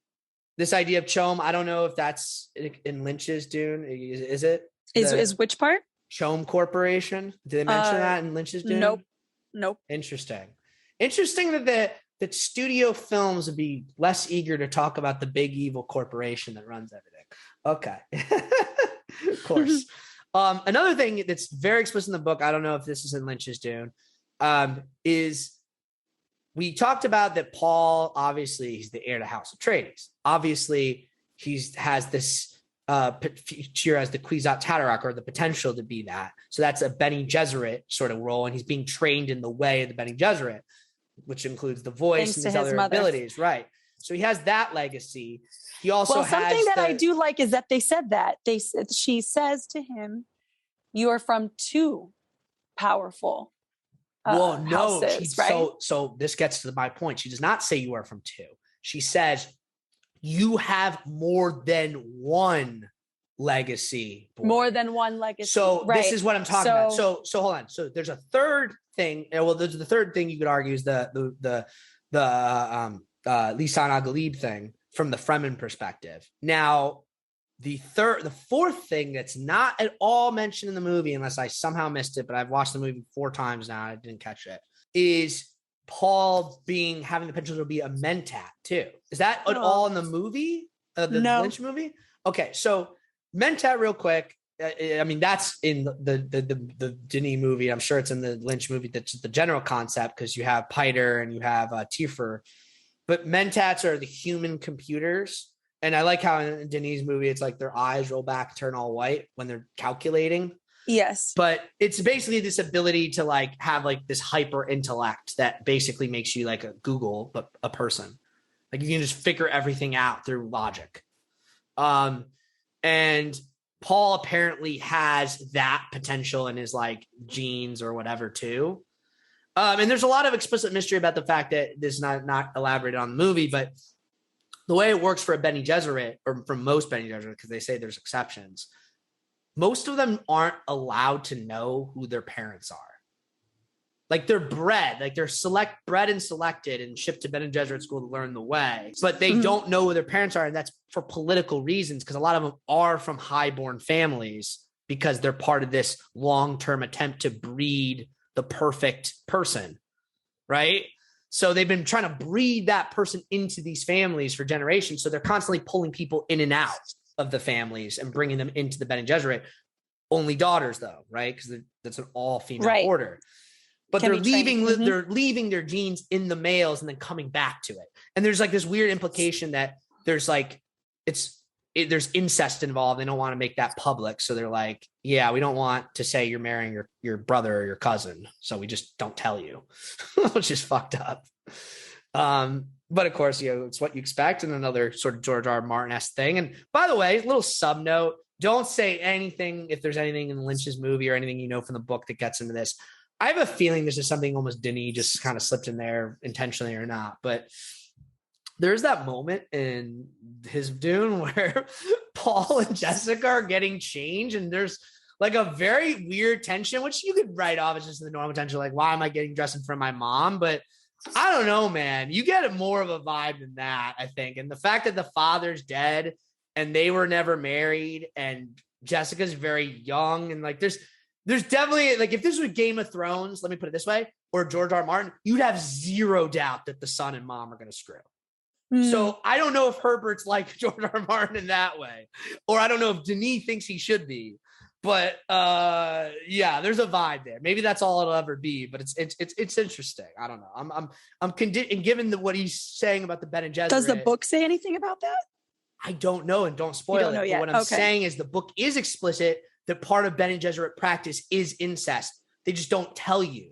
This idea of Chom, I don't know if that's in Lynch's Dune. Is it? Is which part? Chom Corporation. Did they mention that in Lynch's Dune? Nope. Interesting that studio films would be less eager to talk about the big evil corporation that runs everything. Okay. Of course. Another thing that's very explicit in the book, I don't know if this is in Lynch's Dune, is we talked about that Paul, obviously he's the heir to House Atreides. Obviously has this future as the Kwisatz Haderach, or the potential to be that. So that's a Bene Gesserit sort of role, and he's being trained in the way of the Bene Gesserit, which includes the voice and his other abilities, right? So he has that legacy. He also has something that I do like is that they said that she says to him, "You are from two powerful houses," right? So this gets to my point. She does not say you are from two. She says you have more than one legacy. Boy. More than one legacy. So this is what I'm talking about. So hold on. So there's a third thing. Well, there's the third thing you could argue is the Lisan al-Ghalib thing from the Fremen perspective. Now, the fourth thing that's not at all mentioned in the movie, unless I somehow missed it, but I've watched the movie 4 times now, I didn't catch it, is Paul having the potential to be a mentat too. Is that at all in the movie? The Lynch movie? Okay, so mentat real quick. I mean, that's in the Denis movie. I'm sure it's in the Lynch movie. That's the general concept, because you have Piter and you have Tifer. But mentats are the human computers. And I like how in Denis' movie, it's like their eyes roll back, turn all white when they're calculating. Yes. But it's basically this ability to like have like this hyper intellect that basically makes you like a Google, but a person. Like you can just figure everything out through logic. And Paul apparently has that potential in his like genes or whatever too. And there's a lot of explicit mystery about the fact that this is not elaborated on the movie, but the way it works for a Bene Gesserit, or for most Bene Gesserit, because they say there's exceptions, most of them aren't allowed to know who their parents are. Like they're bred, like they're bred and selected and shipped to Bene Gesserit school to learn the way, but they don't know who their parents are. And that's for political reasons, because a lot of them are from highborn families because they're part of this long-term attempt to breed the perfect person, right? So they've been trying to breed that person into these families for generations. So they're constantly pulling people in and out of the families and bringing them into the Bene Gesserit. Only daughters, though, right? Because that's an all-female order. But they're leaving their genes in the males and then coming back to it. And there's like this weird implication that there's like, there's incest involved. They don't want to make that public. So they're like, yeah, we don't want to say you're marrying your brother or your cousin. So we just don't tell you, which is fucked up. But of course, it's what you expect. And another sort of George R. R. Martin-esque thing. And by the way, little sub note, don't say anything if there's anything in Lynch's movie or anything from the book that gets into this. I have a feeling this is something almost Denis just kind of slipped in there intentionally or not, but there's that moment in his Dune where Paul and Jessica are getting changed, and there's like a very weird tension, which you could write off as just the normal tension, like, why am I getting dressed in front of my mom? But I don't know, man. You get more of a vibe than that, I think. And the fact that the father's dead and they were never married and Jessica's very young, and like there's definitely, like, if this was Game of Thrones, let me put it this way, or George R. R. Martin, you'd have zero doubt that the son and mom are going to screw. So I don't know if Herbert's like George R. R. Martin in that way, or I don't know if Denis thinks he should be, but yeah, there's a vibe there. Maybe that's all it'll ever be, but it's interesting. I don't know. I'm given what he's saying about the Bene Gesserit. Does the book say anything about that? I don't know, and don't spoil it. But what I'm saying is the book is explicit that part of Bene Gesserit practice is incest. They just don't tell you.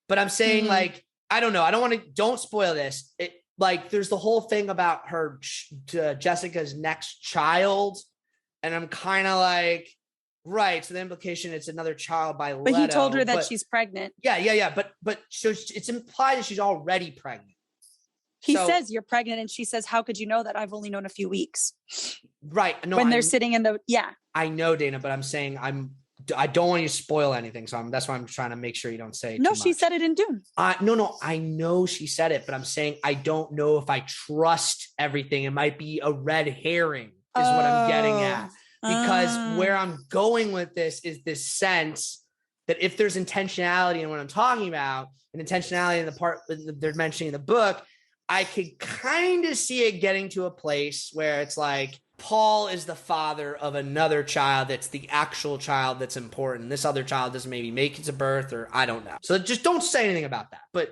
But I'm saying, like, I don't know. Don't spoil this. Like, there's the whole thing about her, Jessica's next child. And I'm kind of like, right. So the implication, it's another child by Leto. But he told her that she's pregnant. Yeah. But so it's implied that she's already pregnant. He says you're pregnant, and she says, how could you know that? I've only known a few weeks. Right. No, when they're sitting in the, I know, Dana, but I'm saying I don't want you to spoil anything. So that's why I'm trying to make sure you don't say no, she said it in Dune. No, I know she said it, but I'm saying I don't know if I trust everything. It might be a red herring is what I'm getting at. Because where I'm going with this is this sense that if there's intentionality in what I'm talking about, and intentionality in the part that they're mentioning in the book, I could kind of see it getting to a place where it's like Paul is the father of another child that's the actual child that's important. This other child doesn't maybe make it to birth, or I don't know. So just don't say anything about that. But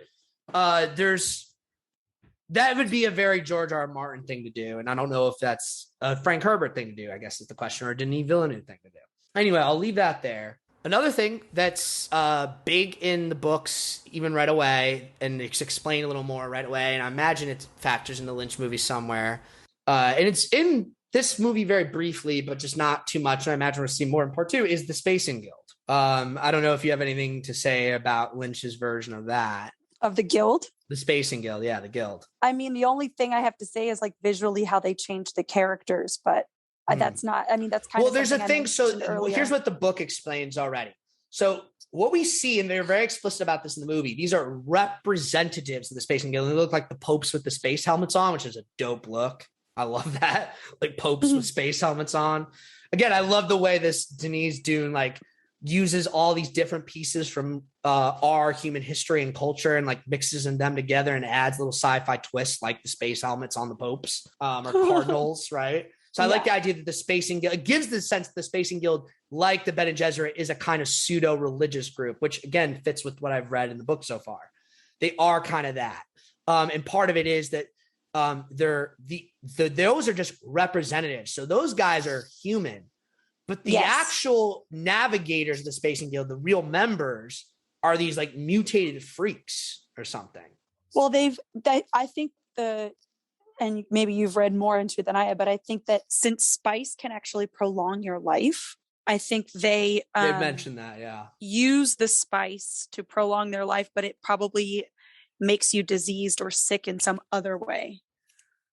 that would be a very George R. R. Martin thing to do. And I don't know if that's a Frank Herbert thing to do, I guess is the question, or a Denis Villeneuve thing to do. Anyway, I'll leave that there. Another thing that's big in the books, even right away, and it's explained a little more right away, and I imagine it factors in the Lynch movie somewhere. And it's in this movie very briefly, but just not too much. And I imagine we'll see more in part 2, is the Spacing Guild. I don't know if you have anything to say about Lynch's version of that. Of the guild? The Spacing Guild, yeah, the guild. I mean, the only thing I have to say is like visually how they changed the characters, but that's not, I mean, that's kind of, well, there's a thing. So here's what the book explains already. So what we see, and they're very explicit about this in the movie, these are representatives of the Spacing Guild. They look like the popes with the space helmets on, which is a dope look. I love that. Like popes with space helmets on. Again, I love the way this Denis Dune like uses all these different pieces from our human history and culture and like mixes them together and adds little sci-fi twists like the space helmets on the popes or cardinals, right? So I like the idea that the Spacing Guild, it gives the sense that the Spacing Guild, like the Bene Gesserit, is a kind of pseudo-religious group, which again fits with what I've read in the book so far. They are kind of that. And part of it is that those are just representatives. So those guys are human, but the actual navigators of the Spacing Guild, the real members, are these like mutated freaks or something. Well, I think and maybe you've read more into it than I have, but I think that since spice can actually prolong your life, I think they mentioned that, use the spice to prolong their life, but it probably makes you diseased or sick in some other way.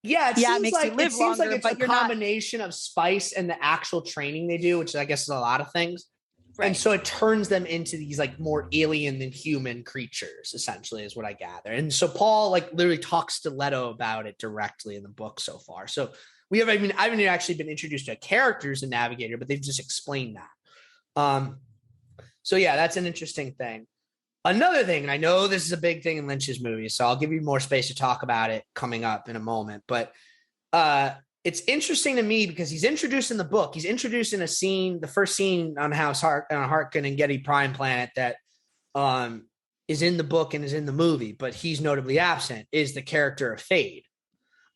Yeah, it makes you live longer, like it's but a combination of spice and the actual training they do, which I guess is a lot of things. And so it turns them into these like more alien than human creatures, essentially, is what I gather. And so Paul like literally talks to Leto about it directly in the book so far. So I haven't actually been introduced to characters in Navigator, but they've just explained that. So yeah, that's an interesting thing. Another thing, and I know this is a big thing in Lynch's movies, so I'll give you more space to talk about it coming up in a moment. But it's interesting to me because he's introduced in the book. He's introduced in a scene, the first scene on Harkonnen and Getty Prime Planet that is in the book and is in the movie, but he's notably absent, is the character of Fade.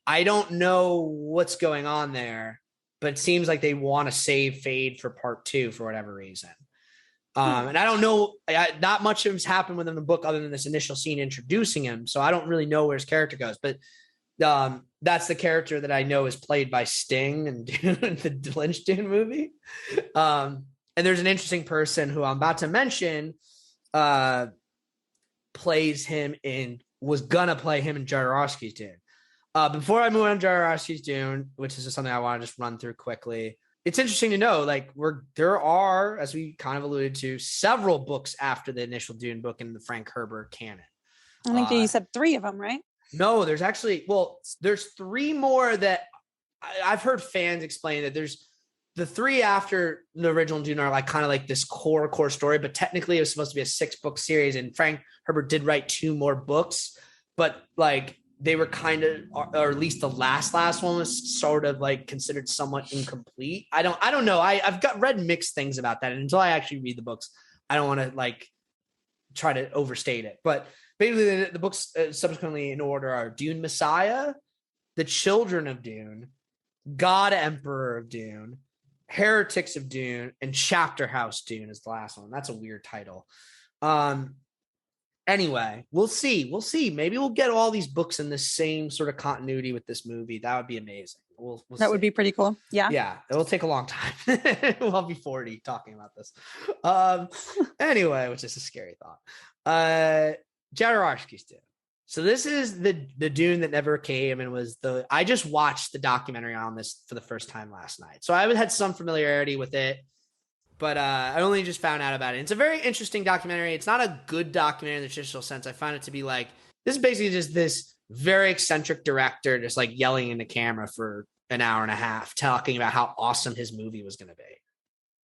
I don't know what's going on there, but it seems like they want to save Fade for part 2 for whatever reason. And I don't know, not much has happened with him in the book other than this initial scene introducing him. So I don't really know where his character goes, but that's the character that I know is played by Sting in the Lynch Dune movie. And there's an interesting person who I'm about to mention was gonna play him in Jodorowsky's Dune. Before I move on to Jodorowsky's Dune, which is something I want to just run through quickly, it's interesting to know, like, there are, as we kind of alluded to, several books after the initial Dune book in the Frank Herbert canon. I think you said 3 of them, right? No, there's 3 more that I've heard fans explain that there's the 3 after the original Dune are like kind of like this core story, but technically it was supposed to be a 6-book series, and Frank Herbert did write 2 more books, but like they were kind of, or at least the last one was sort of like considered somewhat incomplete. I don't know. I've read mixed things about that. And until I actually read the books, I don't want to like try to overstate it. But basically the books subsequently in order are Dune Messiah, The Children of Dune, God Emperor of Dune, Heretics of Dune, and Chapter House Dune is the last one. That's a weird title. Anyway, we'll see. Maybe we'll get all these books in the same sort of continuity with this movie. That would be amazing. We'll that would be pretty cool. Yeah. Yeah. It will take a long time. We'll be 40 talking about this. Anyway, which is a scary thought. Jodorowsky's Dune. So this is the Dune that never came, and I just watched the documentary on this for the first time last night. So I had some familiarity with it, but I only just found out about it. It's a very interesting documentary. It's not a good documentary in the traditional sense. I find it to be like, this is basically just this very eccentric director just like yelling in the camera for an hour and a half, talking about how awesome his movie was going to be.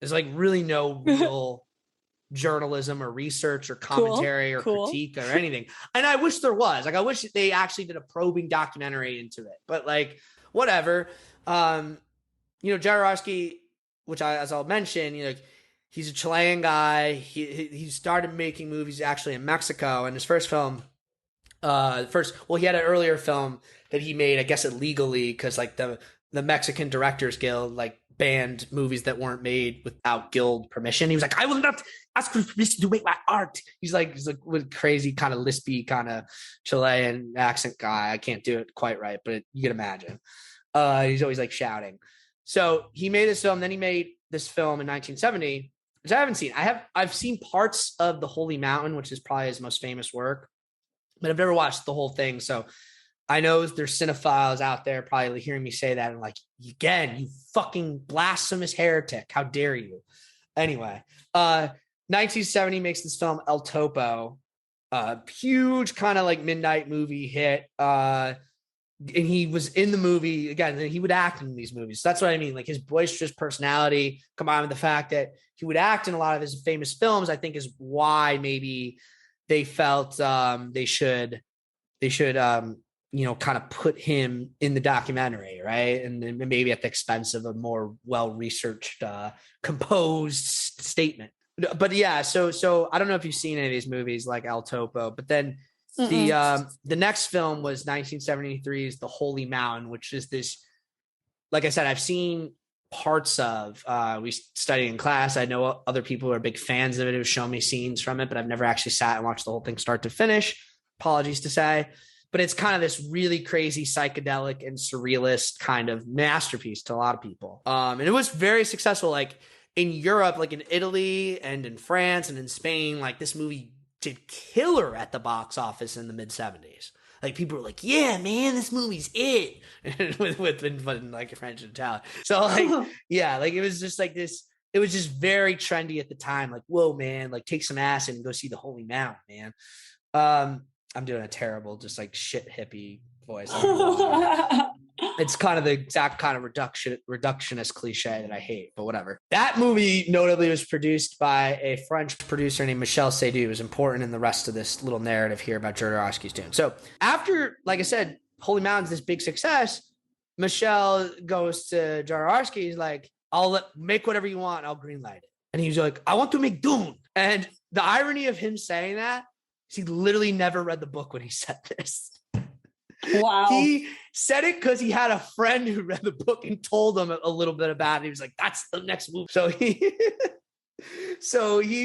There's like really no real journalism or research or commentary or critique or anything. And I wish there was. Like, I wish they actually did a probing documentary into it. But like, whatever. Jodorowsky, which as I'll mention, he's a Chilean guy. He started making movies actually in Mexico, and his first film, he had an earlier film that he made, I guess illegally, because like the Mexican Directors Guild like banned movies that weren't made without guild permission. He was like, I will not ask for permission to make my art. He's like with crazy kind of lispy kind of Chilean accent guy. I can't do it quite right, but you can imagine. He's always like shouting. So he made this film. Then he made this film in 1970, which I haven't seen. I've seen parts of The Holy Mountain, which is probably his most famous work, but I've never watched the whole thing. So I know there's cinephiles out there probably hearing me say that and like, again, you fucking blasphemous heretic. How dare you? Anyway, 1970 makes this film El Topo, huge kind of like midnight movie hit. And he was in the movie again. He would act in these movies. So that's what I mean. Like his boisterous personality combined with the fact that he would act in a lot of his famous films, I think is why maybe they felt they should kind of put him in the documentary, right? And then maybe at the expense of a more well-researched, composed statement. But yeah, so I don't know if you've seen any of these movies like El Topo, but then the next film was 1973's The Holy Mountain, which is this, like I said, I've seen parts of, we studied in class. I know other people who are big fans of it who show me scenes from it, but I've never actually sat and watched the whole thing start to finish. Apologies to say. But it's kind of this really crazy psychedelic and surrealist kind of masterpiece to a lot of people. And it was very successful. Like in Europe, like in Italy and in France and in Spain, like this movie did killer at the box office in the mid 70s. Like people were like, yeah, man, this movie's it. with like French and Italian. So like, yeah, like it was just like this it was just very trendy at the time. Like, whoa, man, like take some acid and go see the Holy Mount, man. I'm doing a terrible, just like shit hippie voice. It's kind of the exact kind of reductionist cliche that I hate, but whatever. That movie notably was produced by a French producer named Michel Seydoux, who's important in the rest of this little narrative here about Jodorowsky's Dune. So after, like I said, Holy Mountain's this big success, Michel goes to Jodorowsky. He's like, make whatever you want. I'll greenlight it. And he's like, I want to make Dune. And the irony of him saying that is he literally never read the book when he said this. Wow. He said it because he had a friend who read the book and told him a little bit about it. He was like, that's the next move. So he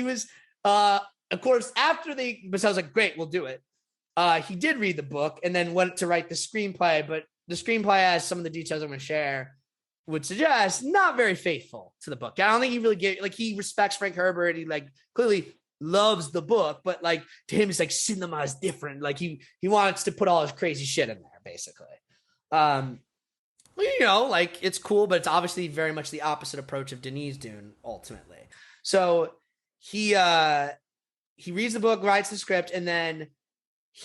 was, of course, after but I was like, great, we'll do it. He did read the book and then went to write the screenplay, but the screenplay, has some of the details I'm going to share, would suggest not very faithful to the book. I don't think he really he respects Frank Herbert. He clearly loves the book, but to him, it's like cinema is different. Like he wants to put all his crazy shit in there, basically. It's cool, but it's obviously very much the opposite approach of Denis Dune ultimately. So he reads the book, writes the script, and then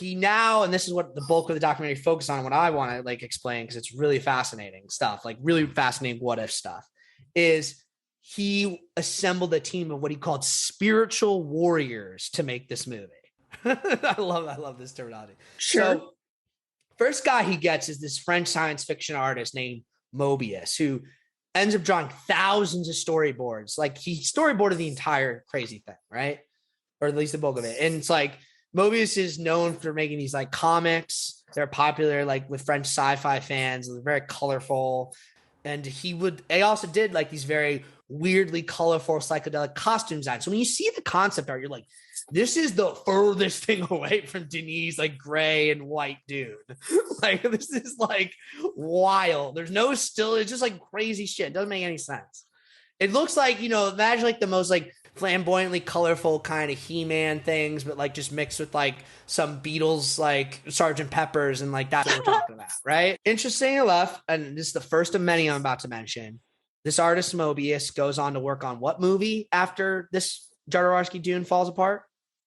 and this is what the bulk of the documentary focused on, what I want to explain, because it's really fascinating stuff, really fascinating what if stuff, is he assembled a team of what he called spiritual warriors to make this movie. I love this terminology. Sure. So first guy he gets is this French science fiction artist named Mobius, who ends up drawing thousands of storyboards. He storyboarded the entire crazy thing, right? Or at least the bulk of it. And it's Mobius is known for making these comics. They're popular with French sci-fi fans. They're very colorful. And he also did these very weirdly colorful psychedelic costume design. So when you see the concept art, you're like, this is the furthest thing away from Denis gray and white dude. This is wild. There's no still, it's just crazy shit. It doesn't make any sense. It looks imagine the most flamboyantly colorful kind of He-Man things, but just mixed with some Beatles Sgt. Pepper's, and that's what we're talking about, right? Interesting enough, and this is the first of many I'm about to mention, this artist Mobius goes on to work on what movie after this Jodorowsky Dune falls apart?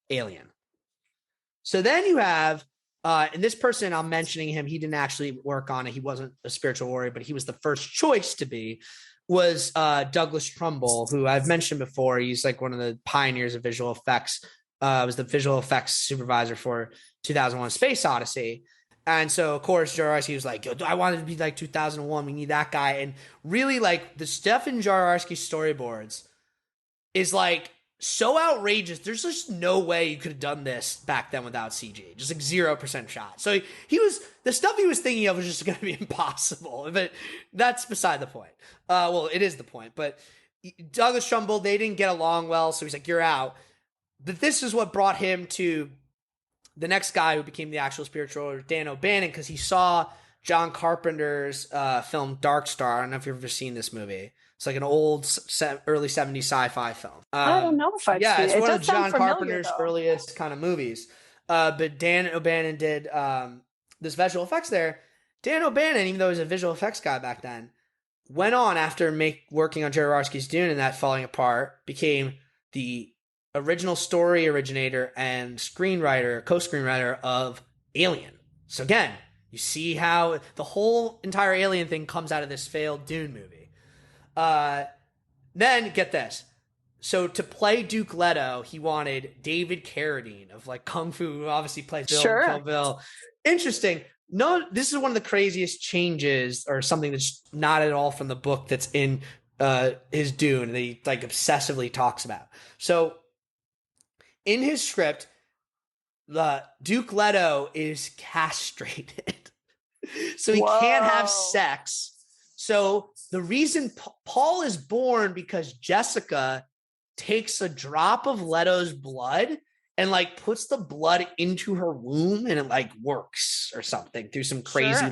Alien. So then you have and this person, I'm mentioning him, he didn't actually work on it, he wasn't a spiritual warrior, but he was the first choice to be, was Douglas Trumbull, who I've mentioned before. He's one of the pioneers of visual effects. Was the visual effects supervisor for 2001: Space Odyssey. And so, of course, Jodorowsky was like, yo, I wanted to be 2001. We need that guy. And really, the stuff in Jodorowsky's storyboards is so outrageous. There's just no way you could have done this back then without CG. Just 0% shot. So the stuff he was thinking of was just going to be impossible. But that's beside the point. Well, it is the point. But Douglas Trumbull, they didn't get along well. So he's like, you're out. But this is what brought him to the next guy who became the actual spiritual, Dan O'Bannon, because he saw John Carpenter's film Dark Star. I don't know if you've ever seen this movie. It's an old early 70s sci-fi film. I don't know if I've seen it. Yeah, it's one of John familiar, Carpenter's though. earliest kind of movies. But Dan O'Bannon did this visual effects there. Dan O'Bannon, even though he was a visual effects guy back then, went on after working on Jodorowsky's Dune and that falling apart, became the original story originator and co-screenwriter of Alien. So again, you see how the whole entire Alien thing comes out of this failed Dune movie. Then get this. So to play Duke Leto, he wanted David Carradine of Kung Fu, who obviously plays Bill in Kill Bill. Interesting. No, this is one of the craziest changes, or something that's not at all from the book that's in his Dune that he obsessively talks about. So in his script, the Duke Leto is castrated. So he can't have sex. So the reason Paul is born because Jessica takes a drop of Leto's blood and puts the blood into her womb, and it works or something through some crazy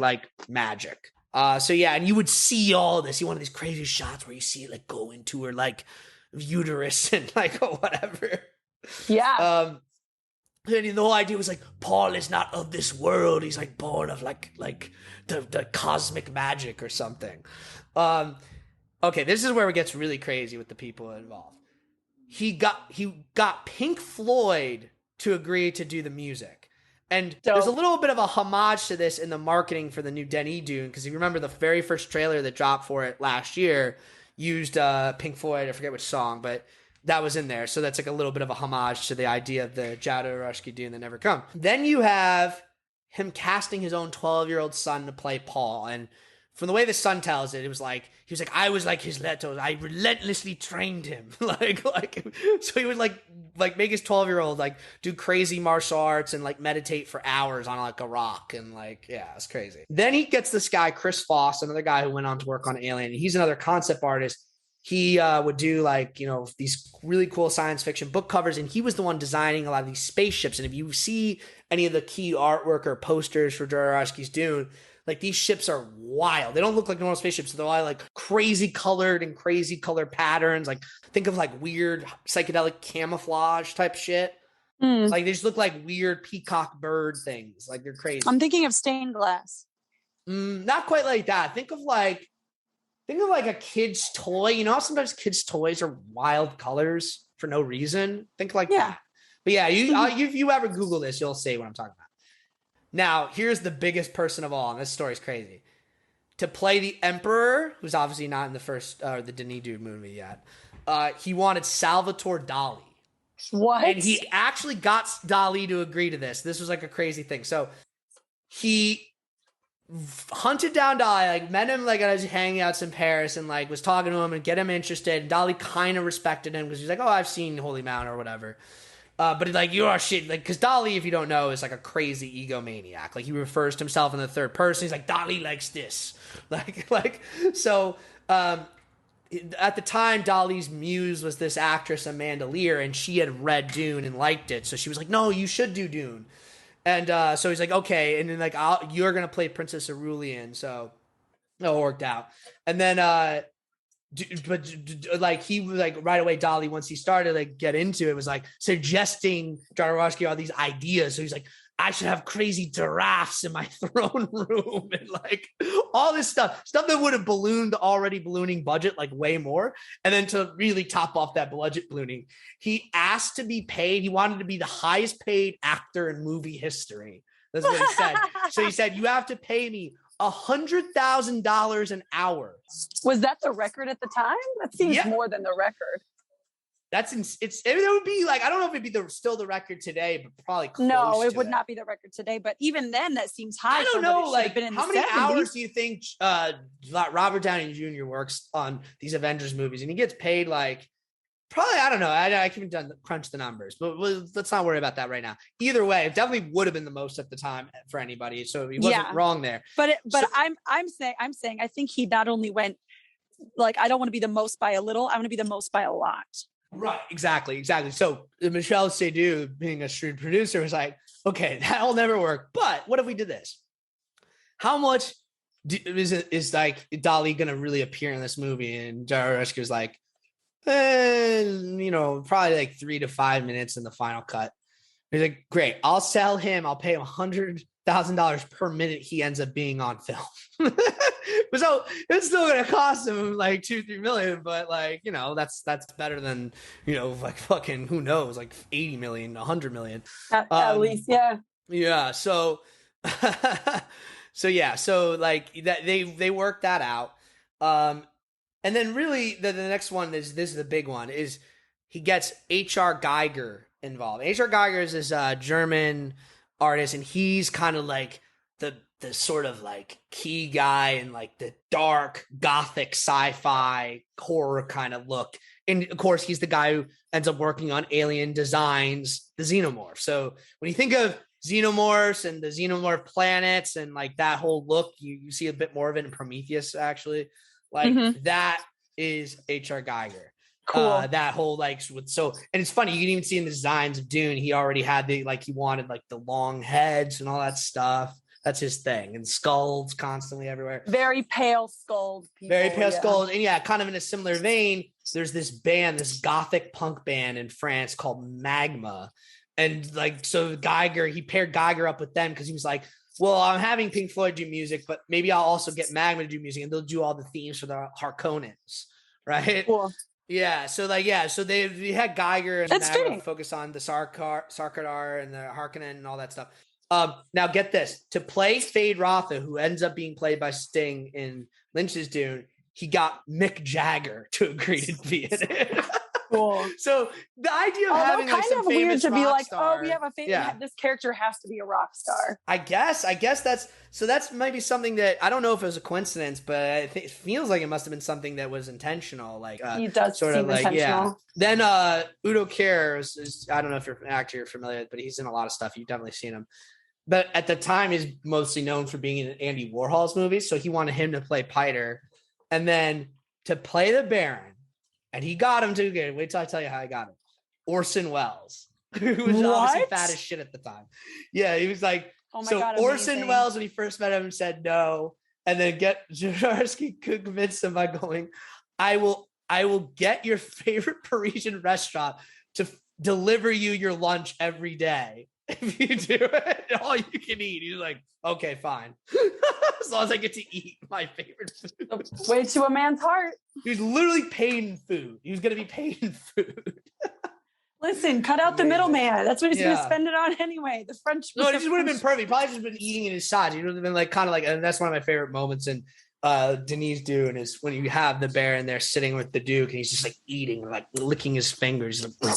magic. So yeah, and you would see all this. You one of these crazy shots where you see it go into her uterus and whatever. Yeah. And the whole idea was Paul is not of this world. He's born of the cosmic magic or something. Okay, this is where it gets really crazy with the people involved. He got Pink Floyd to agree to do the music. And there's a little bit of a homage to this in the marketing for the new Denis Dune, because if you remember the very first trailer that dropped for it last year used Pink Floyd, I forget which song, but that was in there. So that's like a little bit of a homage to the idea of the Jodorowsky Dune that never come. Then you have him casting his own 12-year-old son to play Paul. And from the way the son tells it, it was like, he was like, I was like his Leto. I relentlessly trained him. So he would like make his 12-year-old like do crazy martial arts and like meditate for hours on like a rock. And like, yeah, it's crazy. Then he gets this guy, Chris Foss, another guy who went on to work on Alien. He's another concept artist. He would do like, you know, these really cool science fiction book covers. And he was the one designing a lot of these spaceships. And if you see any of the key artwork or posters for Jodorowsky's Dune, like these ships are wild. They don't look like normal spaceships. They're all like crazy colored and crazy color patterns. Like think of like weird psychedelic camouflage type shit. Like they just look like weird peacock bird things. Like they're crazy. I'm thinking of stained glass. Not quite like that. Think of like a kid's toy. You know how sometimes kids' toys are wild colors for no reason? Think like that. But yeah, if you ever Google this, you'll see what I'm talking about. Now, here's the biggest person of all, and this story's crazy. To play the Emperor, who's obviously not in the first, the Denis Dune movie yet, he wanted Salvatore Dali. What? And he actually got Dali to agree to this. This was like a crazy thing. So he hunted down Dali, like met him like at his hangouts in Paris and like was talking to him and get him interested. And Dali kind of respected him because he's like, oh, I've seen Holy Mountain or whatever. But he's like, you are shit. Like, because Dali, if you don't know, is like a crazy egomaniac. Like, he refers to himself in the third person. He's like, Dali likes this. So, at the time, Dali's muse was this actress, Amanda Lear, and she had read Dune and liked it. So she was like, no, you should do Dune. And so he's like, okay. And then, like, you're going to play Princess Aurelian. So it all worked out. And then, but like he was like right away, Dali, once he started like get into it, was like suggesting Jodorowsky all these ideas. So he's like, I should have crazy giraffes in my throne room and like all this stuff that would have ballooning budget like way more. And then to really top off that budget ballooning, he asked to be paid. He wanted to be the highest paid actor in movie history. That's what he said. So he said, you have to pay me $100,000 an hour. Was that the record at the time? That seems more than the record. It would be like, I don't know if it'd be still the record today, but probably close. No, it would not be the record today. But even then, that seems high. I don't know, like how many hours do you think Robert Downey Jr. works on these Avengers movies, and he gets paid like probably, I don't know. I haven't crunch the numbers, but let's not worry about that right now. Either way, it definitely would have been the most at the time for anybody. So he wasn't wrong there. But I'm saying I think he not only went like, I don't want to be the most by a little, I want to be the most by a lot. Right. Exactly. So Michel Seydoux, being a shrewd producer, was like, okay, that'll never work. But what if we did this? How much is like Dali going to really appear in this movie? And Jodorowsky was like, probably like 3 to 5 minutes in the final cut. He's like, great, I'll sell him. I'll pay him $100,000 per minute he ends up being on film. So it's still going to cost him like 2-3 million, but like, that's better than, like fucking, who knows, like 80 million, 100 million. At least. Yeah. Yeah. So, so like that, they worked that out. And then really the next one is, this is the big one, is he gets H.R. Geiger involved. H.R. Geiger is this German artist, and he's kind of like the sort of like key guy in like the dark gothic sci-fi horror kind of look. And of course, he's the guy who ends up working on Alien designs the xenomorph. So when you think of xenomorphs and the xenomorph planets and like that whole look, you see a bit more of it in Prometheus, actually. Like that is H.R. Geiger. Cool. That whole like, so, and it's funny, you can even see in the designs of Dune, he already had he wanted like the long heads and all that stuff. That's his thing. And skulls constantly everywhere. Very pale skulled people. Very pale skulls. And yeah, kind of in a similar vein, there's this band, this gothic punk band in France called Magma. And like, so Geiger, he paired Geiger up with them because he was like, well, I'm having Pink Floyd do music, but maybe I'll also get Magma to do music, and they'll do all the themes for the Harkonnens, right? Cool. Yeah. So so they had Geiger and That's Magma fitting. focus on the Sarkar and the Harkonnen and all that stuff. Now get this, to play Fade Rotha, who ends up being played by Sting in Lynch's Dune, he got Mick Jagger to agree to be in it. Cool. So the idea of having kind like some of weird famous to be rock like, star, oh, we have a yeah. this character has to be a rock star. I guess that's maybe something that I don't know if it was a coincidence, but it feels like it must have been something that was intentional. Like He does sort seem of like intentional. Then Udo Kier is I don't know if you're an actor you're familiar with, but he's in a lot of stuff. You've definitely seen him. But at the time, he's mostly known for being in Andy Warhol's movies, so he wanted him to play Piter, and then to play the Baron. And he got him to get. Wait till I tell you how I got him. Orson Welles, who was obviously fat as shit at the time. Yeah, he was like, Oh my so God, Orson amazing. Welles, when he first met him, said no, and then Jodorowsky could convince him by going, I will get your favorite Parisian restaurant to deliver you your lunch every day. If you do it, all you can eat. He's like, okay, fine. As long as I get to eat my favorite food. Way to a man's heart. He was literally paid in food. He was going to be paid in food. Listen, cut out the middleman. That's what he's going to Yeah. spend it on anyway. The French. No, it just would have been perfect. He probably just been eating in his sides. He would have been like kind of like, and that's one of my favorite moments in Denis Dune is when you have the Baron there sitting with the Duke and he's just like eating, like licking his fingers. Like,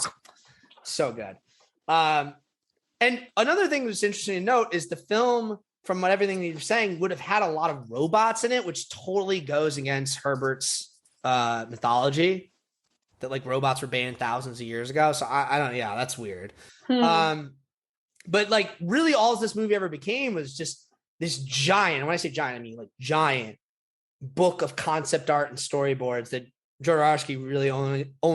so good. And another thing that's interesting to note is the film, from what everything you're saying, would have had a lot of robots in it, which totally goes against Herbert's mythology. That like robots were banned thousands of years ago. So I don't, yeah, that's weird. But like really all this movie ever became was just this giant, and when I say giant, I mean like giant book of concept art and storyboards that Jodorowsky really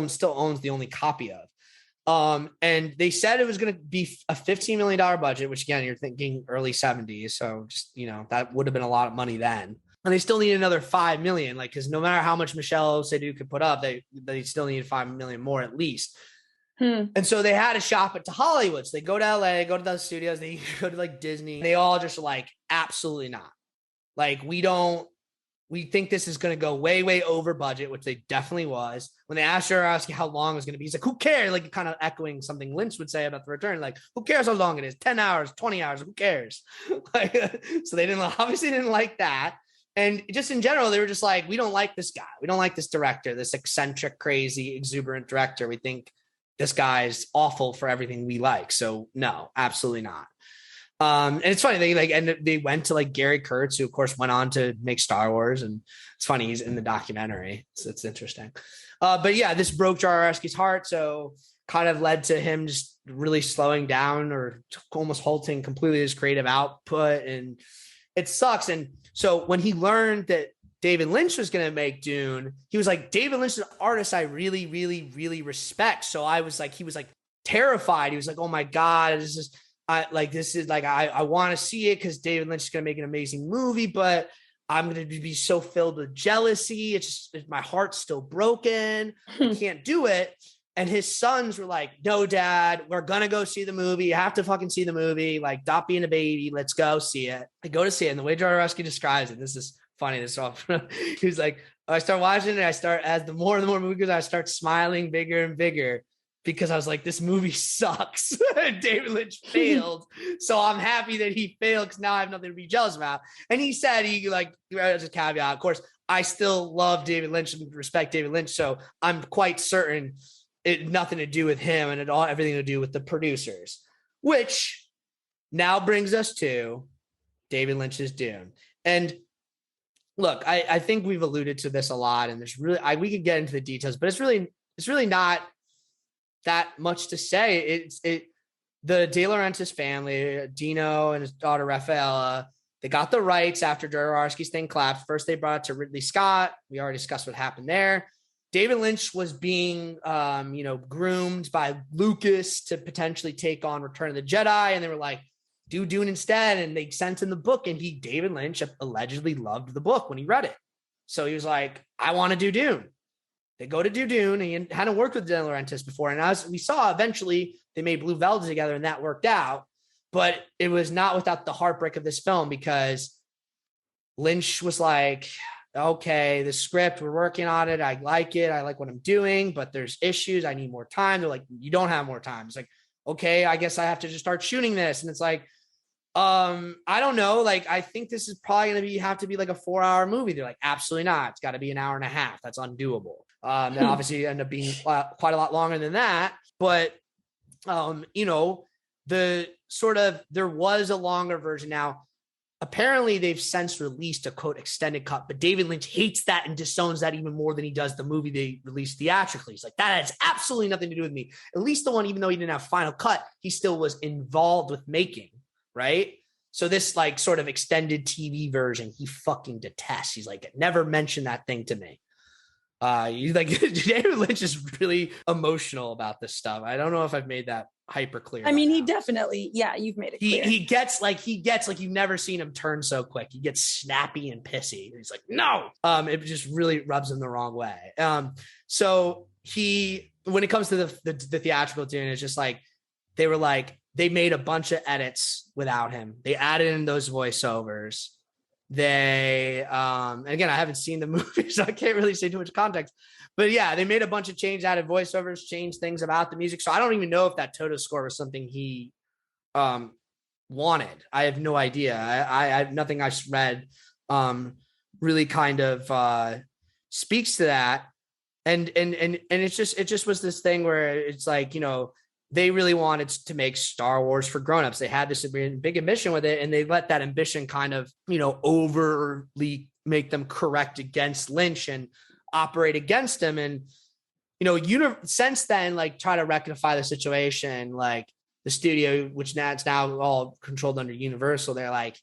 still owns the only copy of. And they said it was going to be a $15 million budget, which again, you're thinking early 70s. So just, that would have been a lot of money then. And they still need another 5 million, like, because no matter how much Michel Seydoux could put up, they still needed 5 million more at least. And so they had to shop it to Hollywood. So they go to LA, go to those studios, they go to like Disney. They all just like, absolutely not. Like, we think this is going to go way, way over budget, which they definitely was. When they asked Jodorowsky how long it was going to be, he's like, who cares? Like, kind of echoing something Lynch would say about The Return. Like, who cares how long it is? 10 hours, 20 hours, who cares? Like, so they obviously didn't like that. And just in general, they were just like, we don't like this guy. We don't like this director, this eccentric, crazy, exuberant director. We think this guy is awful for everything we like. So no, absolutely not. And it's funny, they went to like Gary Kurtz, who of course went on to make Star Wars. And it's funny, he's in the documentary. So it's interesting. But yeah, this broke Jodorowsky's heart. So kind of led to him just really slowing down or almost halting completely his creative output. And it sucks. And so when he learned that David Lynch was going to make Dune, he was like, David Lynch is an artist I really, really, really respect. So he was like terrified. He was like, oh my God, I want to see it because David Lynch is going to make an amazing movie, but I'm going to be so filled with jealousy. My heart's still broken. I can't do it. And his sons were like, no, Dad, we're going to go see the movie. You have to fucking see the movie. Like, stop being a baby. Let's go see it. I go to see it. And the way Jodorowsky describes it, this is funny. He was like, I start watching it. As the more and the more movie goes, I start smiling bigger and bigger because I was like, this movie sucks. David Lynch failed. So I'm happy that he failed because now I have nothing to be jealous about. And he said, as a caveat, of course, I still love David Lynch and respect David Lynch. So I'm quite certain it nothing to do with him and everything to do with the producers, which now brings us to David Lynch's Dune. And look, I think we've alluded to this a lot, and there's really, we could get into the details, but it's really not that much to say. The De Laurentiis family, Dino and his daughter Raffaella, they got the rights after Jodorowsky's thing collapsed. First, they brought it to Ridley Scott. We already discussed what happened there. David Lynch was being, groomed by Lucas to potentially take on Return of the Jedi. And they were like, do Dune instead. And they sent him the book, and David Lynch allegedly loved the book when he read it. So he was like, I want to do Dune. They go to do Dune, and he hadn't worked with De Laurentiis before. And as we saw, eventually they made Blue Velvet together, and that worked out. But it was not without the heartbreak of this film, because Lynch was like, okay, the script, we're working on it. I like it. I like what I'm doing, but there's issues. I need more time. They're like, you don't have more time. It's like, okay, I guess I have to just start shooting this. And it's like, I don't know. Like, I think this is probably going to have to be like a 4-hour movie. They're like, absolutely not. It's got to be an hour and a half. That's undoable. That obviously ended up being quite a lot longer than that. But, you know, there was a longer version. Now, apparently they've since released a quote extended cut, but David Lynch hates that and disowns that even more than he does the movie they released theatrically. He's like, that has absolutely nothing to do with me. At least the one, even though he didn't have final cut, he still was involved with making, right? So this like sort of extended TV version, he fucking detests. He's like, never mention that thing to me. He's like, David Lynch is really emotional about this stuff. I don't know if I've made that hyper clear. I mean, he definitely, yeah, you've made it clear. He gets like you've never seen him turn so quick. He gets snappy and pissy. He's like, no. It just really rubs him the wrong way. So when it comes to the theatrical Dune, it's just like they made a bunch of edits without him. They added in those voiceovers. They and again, I haven't seen the movie, so I can't really say too much context. But yeah, they made a bunch of changes, added voiceovers, changed things about the music. So I don't even know if that Toto score was something he wanted. I have no idea. I nothing I've read really kind of speaks to that. And it just was this thing where it's like, you know, they really wanted to make Star Wars for grownups. They had this big ambition with it, and they let that ambition kind of, you know, overly make them correct against Lynch and operate against him. And, you know, since then, like, try to rectify the situation, like the studio, which it's now all controlled under Universal, they're like,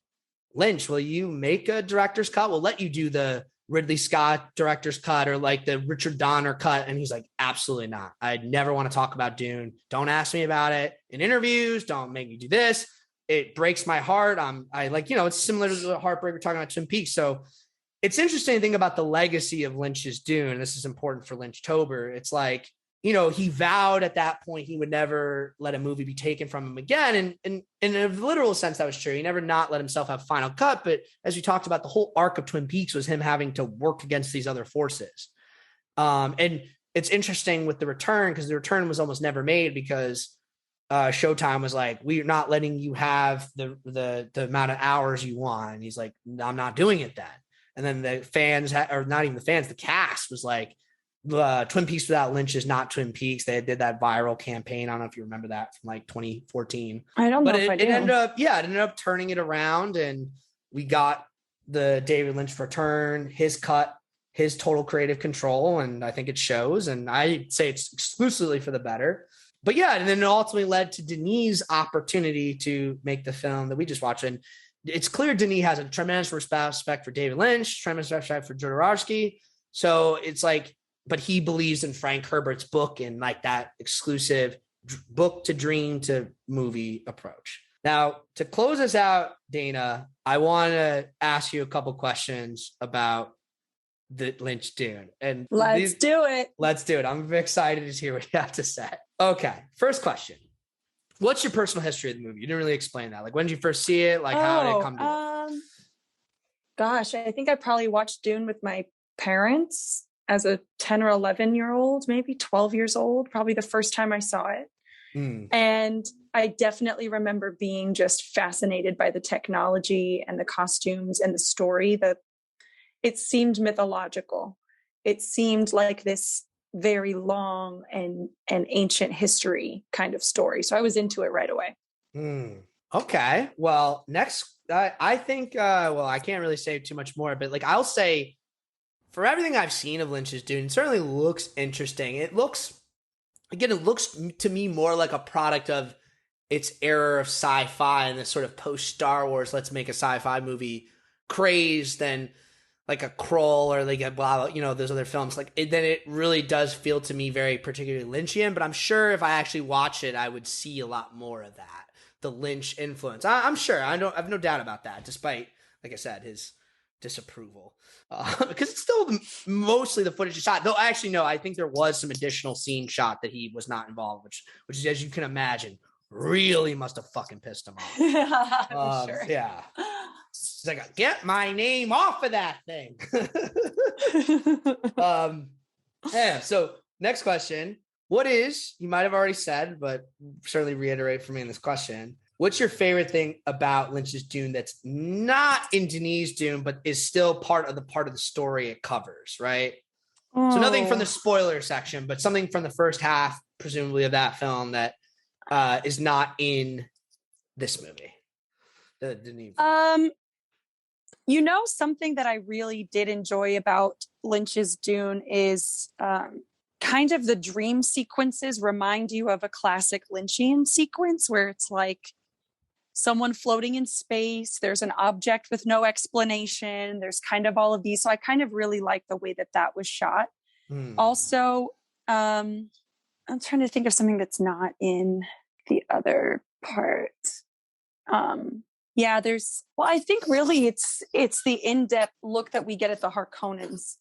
Lynch, will you make a director's cut? We'll let you do the Ridley Scott director's cut or like the Richard Donner cut. And he's like, absolutely not. I never want to talk about Dune. Don't ask me about it in interviews. Don't make me do this. It breaks my heart. I like, you know, it's similar to the heartbreak we're talking about Twin Peaks. So it's interesting to think about the legacy of Lynch's Dune. This is important for Lynchtober. It's like, you know, he vowed at that point he would never let a movie be taken from him again. And in a literal sense, that was true. He never not let himself have final cut. But as we talked about, the whole arc of Twin Peaks was him having to work against these other forces. And it's interesting with The Return, because The Return was almost never made because Showtime was like, we're not letting you have the amount of hours you want. And he's like, I'm not doing it then. And then the fans, or not even the fans, the cast was like, Twin Peaks without Lynch is not Twin Peaks. They did that viral campaign. I don't know if you remember that from like 2014. I don't know if I do. It ended up turning it around, and we got the David Lynch return, his cut, his total creative control, and I think it shows. And I say it's exclusively for the better. But yeah, and then it ultimately led to Denis' opportunity to make the film that we just watched. And it's clear Denis has a tremendous respect for David Lynch, tremendous respect for Jodorowsky. So it's like, but he believes in Frank Herbert's book and like that exclusive book to dream to movie approach. Now, to close us out, Dana, I want to ask you a couple questions about the Lynch Dune. And let's do it. Let's do it. I'm very excited to hear what you have to say. Okay. First question. What's your personal history of the movie? You didn't really explain that. Like, when did you first see it? Like, how did it come to you? Gosh, I think I probably watched Dune with my parents as a 10 or 11-year-old, maybe 12 years old, probably the first time I saw it. And I definitely remember being just fascinated by the technology and the costumes and the story. That it seemed mythological. It seemed like this very long and ancient history kind of story. So I was into it right away. Okay. Well, next, I think, I can't really say too much more, but like, I'll say, for everything I've seen of Lynch's Dune, it certainly looks interesting. It looks to me more like a product of its era of sci-fi and this sort of post-Star Wars, let's make a sci-fi movie craze than like a Kroll or like a blah, you know, those other films. Like then it really does feel to me very particularly Lynchian, but I'm sure if I actually watch it, I would see a lot more of that, the Lynch influence. I'm sure. I have no doubt about that, despite, like I said, his disapproval, because it's still mostly the footage shot. Though actually, no, I think there was some additional scene shot that he was not involved, which is, as you can imagine, really must have fucking pissed him off. I'm sure. Yeah. He's like, get my name off of that thing. Yeah. So next question. What is, you might have already said, but certainly reiterate for me in this question. What's your favorite thing about Lynch's Dune that's not in Denis Dune, but is still part of the story it covers, right? So nothing from the spoiler section, but something from the first half, presumably, of that film that is not in this movie. Something that I really did enjoy about Lynch's Dune is kind of the dream sequences remind you of a classic Lynchian sequence where it's like someone floating in space, there's an object with no explanation, there's kind of all of these. So I kind of really like the way that was shot. Also, I'm trying to think of something that's not in the other part. I think really it's the in-depth look that we get at the Harkonnens.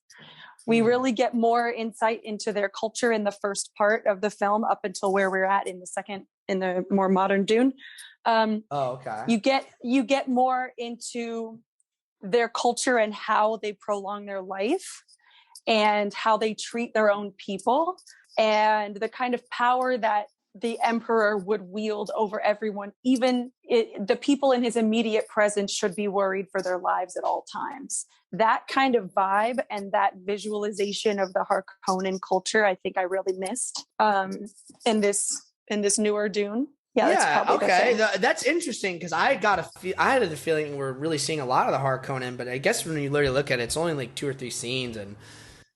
We really get more insight into their culture in the first part of the film up until where we're at in the more modern Dune. Okay. You get more into their culture and how they prolong their life and how they treat their own people and the kind of power that the emperor would wield over everyone. Even the people in his immediate presence should be worried for their lives at all times. That kind of vibe and that visualization of the Harkonnen culture, I think I really missed in this newer Dune. Yeah, okay. That's interesting because I had the feeling we're really seeing a lot of the Harkonnen, but I guess when you literally look at it, it's only like 2 or 3 scenes, and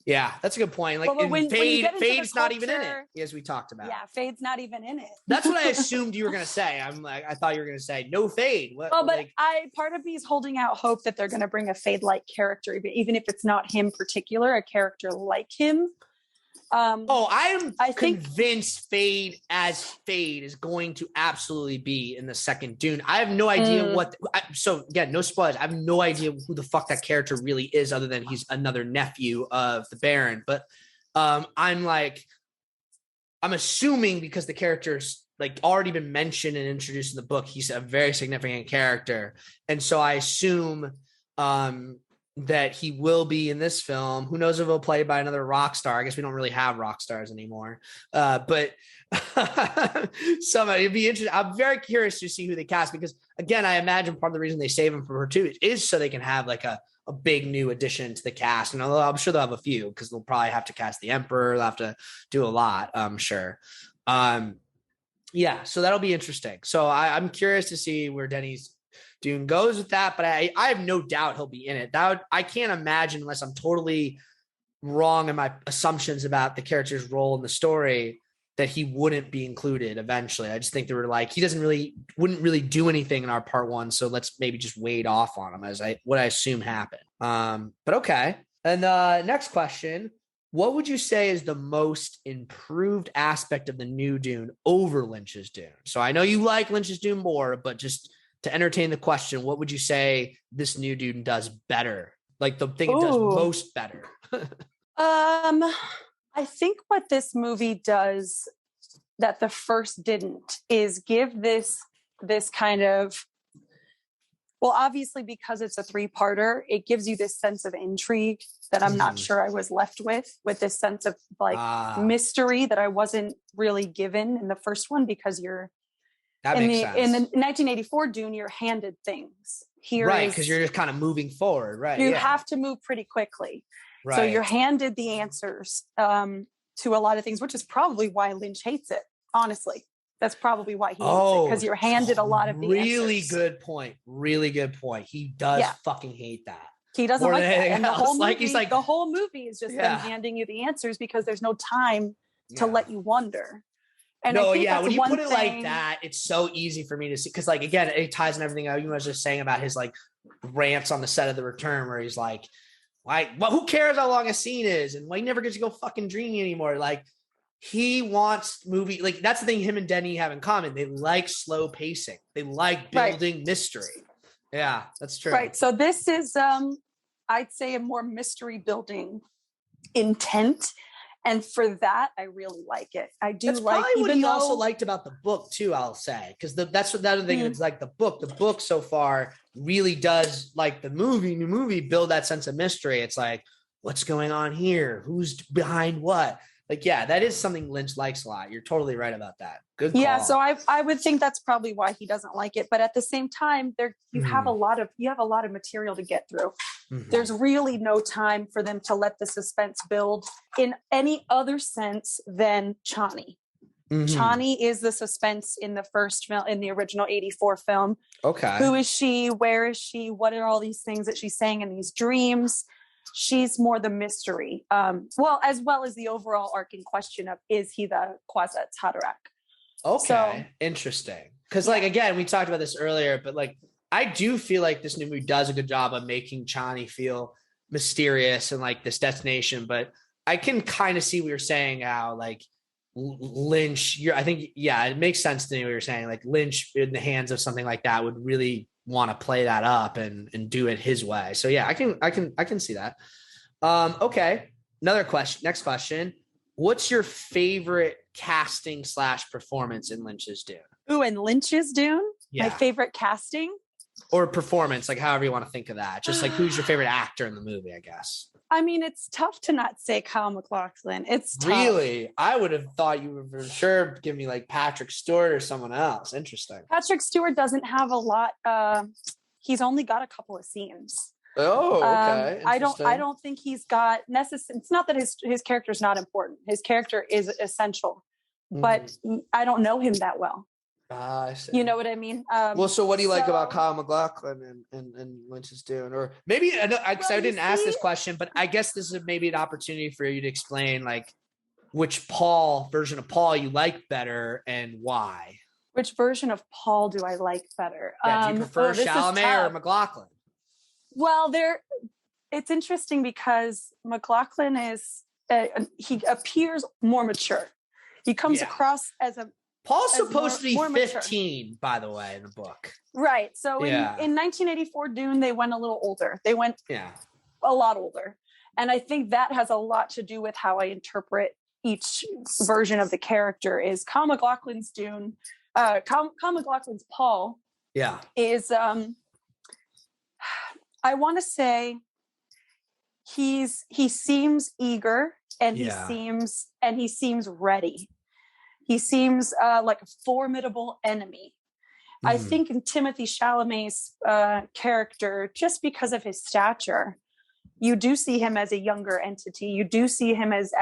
yeah, that's a good point. Like, Fade's not even in it, as we talked about. Yeah, Fade's not even in it. That's what I assumed you were gonna say. I thought you were gonna say no Fade. Part of me is holding out hope that they're gonna bring a Fade-like character, even if it's not him particular, a character like him. I think convinced Fade is going to absolutely be in the second Dune. I have no idea so again, no spoilers. I have no idea who the fuck that character really is other than he's another nephew of the Baron. But I'm assuming because the character's like already been mentioned and introduced in the book, he's a very significant character. And so I assume that he will be in this film. Who knows if he'll play by another rock star? I guess we don't really have rock stars anymore. But somebody, it'd be interesting. I'm very curious to see who they cast because, again, I imagine part of the reason they save him for her too is so they can have like a big new addition to the cast. And I'm sure they'll have a few because they'll probably have to cast the Emperor. They'll have to do a lot, I'm sure. So that'll be interesting. So I'm curious to see where Denis Dune goes with that, but I have no doubt he'll be in it. I can't imagine, unless I'm totally wrong in my assumptions about the character's role in the story, that he wouldn't be included eventually. I just think they were like, he wouldn't really do anything in our part 1, so let's maybe just wait off on him as what I assume happened. But okay. And next question. What would you say is the most improved aspect of the new Dune over Lynch's Dune? So I know you like Lynch's Dune more, but just to entertain the question, what would you say this new Dune does better? Like the thing it does most better? I think what this movie does that the first didn't is give this kind of, well, obviously because it's a 3-parter, it gives you this sense of intrigue that I'm not sure I was left with this sense of like mystery that I wasn't really given in the first one because in the 1984 Dune, you're handed things. Right, because you're just kind of moving forward, right? You have to move pretty quickly. Right. So you're handed the answers to a lot of things, which is probably why Lynch hates it, honestly. That's probably why he hates it, because you're handed a lot of the answers. Really good point. He does fucking hate that. He doesn't like that. And the whole movie is just them handing you the answers because there's no time to let you wonder. And when you put it like that, it's so easy for me to see. Because, like, again, it ties in everything you was just saying about his, like, rants on the set of The Return where he's like, who cares how long a scene is? And he never gets to go fucking dreaming anymore. Like, he wants movie. Like, that's the thing him and Denis have in common. They like slow pacing. They like building mystery. Yeah, that's true. Right. So this is, I'd say, a more mystery building intent. And for that, I really like it. I do That's like probably what even he though, also liked about the book too, I'll say. Because that's what the other thing is, like the book so far really does, like the movie build that sense of mystery. It's like, what's going on here? Who's behind what? Like, yeah, that is something Lynch likes a lot. You're totally right about that. Good call. Yeah, so I would think that's probably why he doesn't like it. But at the same time, you have a lot of material to get through. Mhm. There's really no time for them to let the suspense build in any other sense than Chani. Chani is the suspense in the first film, in the original 84 film. Okay. Who is she? Where is she? What are all these things that she's saying in these dreams? She's more the mystery. As well as the overall arcing question of, is he the Kwisatz Haderach? Okay. So, interesting. Because like, again, we talked about this earlier, but like, I do feel like this new movie does a good job of making Chani feel mysterious and like this destination, but I can kind of see what you're saying, how like Lynch, I think, yeah, it makes sense to me what you're saying. Like Lynch in the hands of something like that would really want to play that up and do it his way. So yeah, I can see that. Okay. Next question. What's your favorite casting / performance in Lynch's Dune? Ooh, in Lynch's Dune? Yeah. My favorite casting? Or performance, like however you want to think of that. Just like, who's your favorite actor in the movie, I guess. I mean, it's tough to not say Kyle MacLachlan. It's tough. Really? I would have thought you would for sure give me like Patrick Stewart or someone else. Interesting. Patrick Stewart doesn't have a lot. He's only got a couple of scenes. Oh, okay. I don't think he's got necessary. It's not that his character is not important. His character is essential, but I don't know him that well. I see. You know what I mean? So what do you like about Kyle MacLachlan and Lynch's Dune? Or maybe, I didn't ask this question, but I guess this is maybe an opportunity for you to explain like which version of Paul you like better and why. Which version of Paul do I like better? Yeah, do you prefer Chalamet or MacLachlan? Well, it's interesting because MacLachlan he appears more mature. He comes across as a Paul's supposed to be 15, mature. By the way, in the book. Right. So in 1984 Dune, they went a little older. They went a lot older. And I think that has a lot to do with how I interpret each version of the character. Is Kyle MacLachlan's Dune, Kyle MacLachlan's Paul is, I want to say he seems eager and he seems ready. He seems like a formidable enemy. I think in Timothée Chalamet's character, just because of his stature, you do see him as a younger entity. You do see him as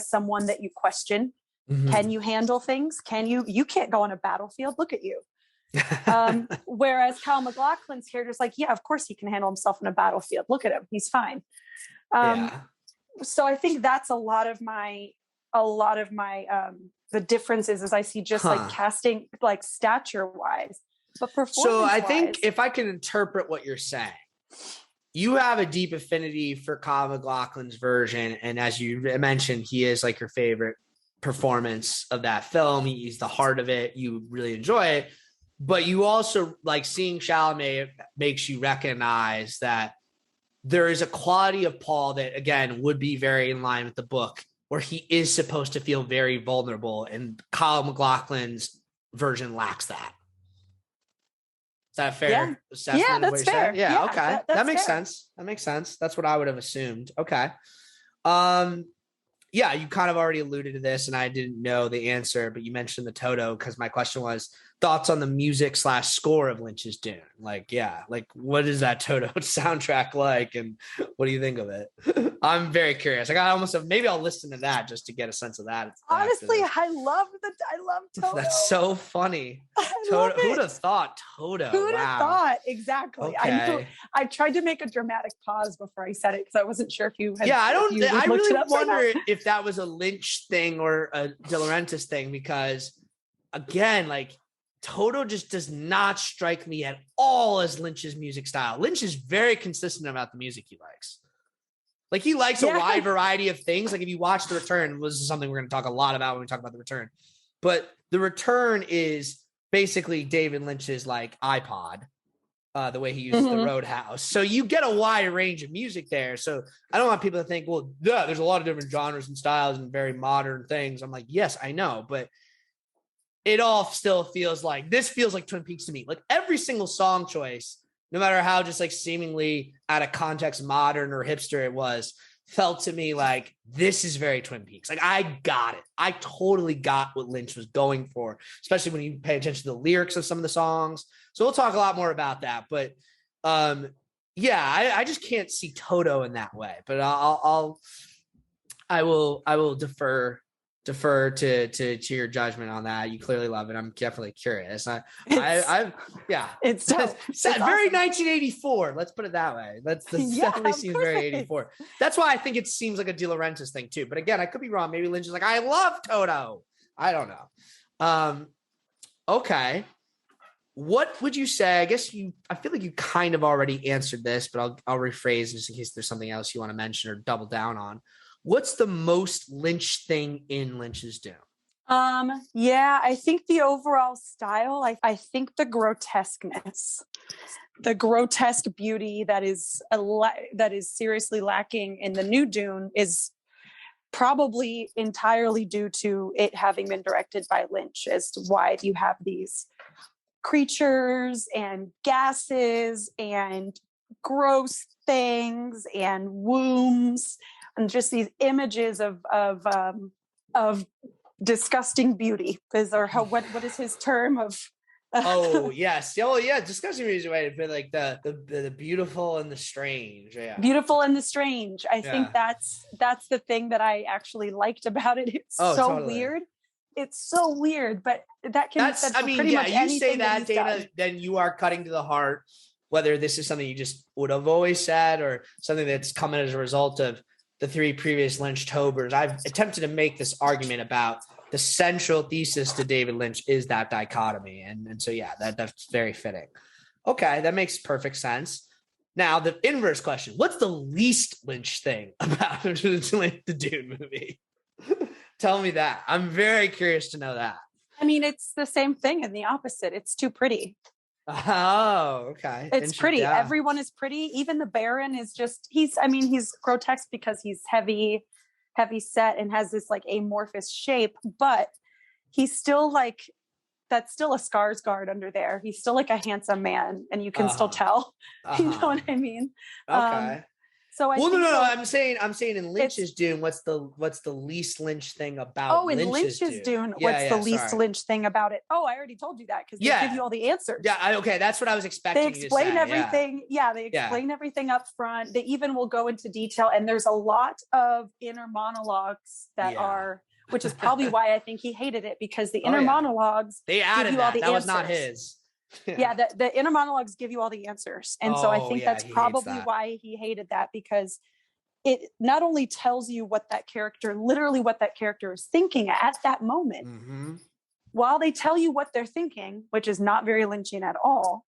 someone that you question. Can you handle things? You can't go on a battlefield. Look at you. Whereas Kyle MacLachlan's character is like, yeah, of course he can handle himself in a battlefield. Look at him. He's fine. So I think that's a lot of my the differences is I see just like casting, like stature wise, but performance. So I think if I can interpret what you're saying, you have a deep affinity for Kyle MacLachlan's version. And as you mentioned, he is like your favorite performance of that film. He's the heart of it. You really enjoy it, but you also like seeing Chalamet makes you recognize that there is a quality of Paul that again would be very in line with the book, where he is supposed to feel very vulnerable, and Kyle MacLachlan's version lacks that. Is that a fair assessment? Yeah, that's fair. Yeah, okay. That makes fair. sense. That makes sense. That's what I would have assumed. Okay. Yeah, you kind of already alluded to this, and I didn't know the answer, but you mentioned the Toto because my question was thoughts on the music / score of Lynch's Dune. Like, what is that Toto soundtrack like, and what do you think of it? I'm very curious. Maybe I'll listen to that just to get a sense of that. Honestly, I love Toto. That's so funny. Toto. Who'd have thought Toto? Who would have thought? Exactly. Okay. I tried to make a dramatic pause before I said it because I wasn't sure if you had. Yeah, I really wonder if that was a Lynch thing or a De Laurentiis thing, because again, like Toto just does not strike me at all as Lynch's music style. Lynch is very consistent about the music he likes. Like he likes a wide variety of things. Like if you watch The Return, this is something we're going to talk a lot about when we talk about The Return. But The Return is basically David Lynch's like iPod. the way he uses the Roadhouse. So you get a wide range of music there. So I don't want people to think, well, yeah, there's a lot of different genres and styles and very modern things. I'm like, yes, I know, but it all still feels like, this feels like Twin Peaks to me. Like every single song choice, no matter how just like seemingly out of context, modern or hipster it was, felt to me like this is very Twin Peaks. Like I got it. I totally got what Lynch was going for, especially when you pay attention to the lyrics of some of the songs. So we'll talk a lot more about that. But I just can't see Toto in that way. But I will defer to your judgment on that. You clearly love it. I'm definitely curious. It's dope. It's very awesome. 1984. Let's put it that way. That's definitely seems very 84. That's why I think it seems like a De Laurentiis thing too. But again, I could be wrong. Maybe Lynch is like, I love Toto. I don't know. Okay. What would you say? I feel like you kind of already answered this, but I'll rephrase just in case there's something else you want to mention or double down on. What's the most Lynch thing in Lynch's Dune? I think the overall style, I think the grotesqueness, the grotesque beauty that is seriously lacking in the new Dune is probably entirely due to it having been directed by Lynch, as to why you have these creatures and gases and gross things and wombs and just these images of disgusting beauty. What is his term of? Disgusting beauty is a way to put like the beautiful and the strange. Yeah, beautiful and the strange. I think that's the thing that I actually liked about it. It's totally weird. It's so weird, but that can be said for pretty much anything. You say that, Dana, done. then you are cutting to the heart. Whether this is something you just would have always said or something that's coming as a result of the 3 previous Lynchtobers. I've attempted to make this argument about the central thesis to David Lynch is that dichotomy. And so, that's very fitting. Okay, that makes perfect sense. Now, the inverse question, what's the least Lynch thing about the Dune movie? Tell me that. I'm very curious to know that. I mean, it's the same thing and the opposite. It's too pretty. Oh, okay. It's pretty. Yeah. Everyone is pretty. Even the Baron is just, he's grotesque because he's heavy set and has this like amorphous shape, but he's still like, that's still a Skarsgård under there. He's still like a handsome man and you can still tell, you know what I mean? Okay. So I'm saying in Lynch's Dune, what's the least Lynch thing about? In Lynch's Dune, what's the least Lynch thing about it? Oh, I already told you that because they give you all the answers. Yeah, okay, that's what I was expecting. They explain everything. Yeah, they explain everything up front. They even will go into detail, and there's a lot of inner monologues that are, which is probably why I think he hated it, because the inner monologues they added that was not his. The inner monologues give you all the answers. And so I think that's probably why he hated that, because it not only tells you what that character is thinking at that moment, while they tell you what they're thinking, which is not very Lynchian at all,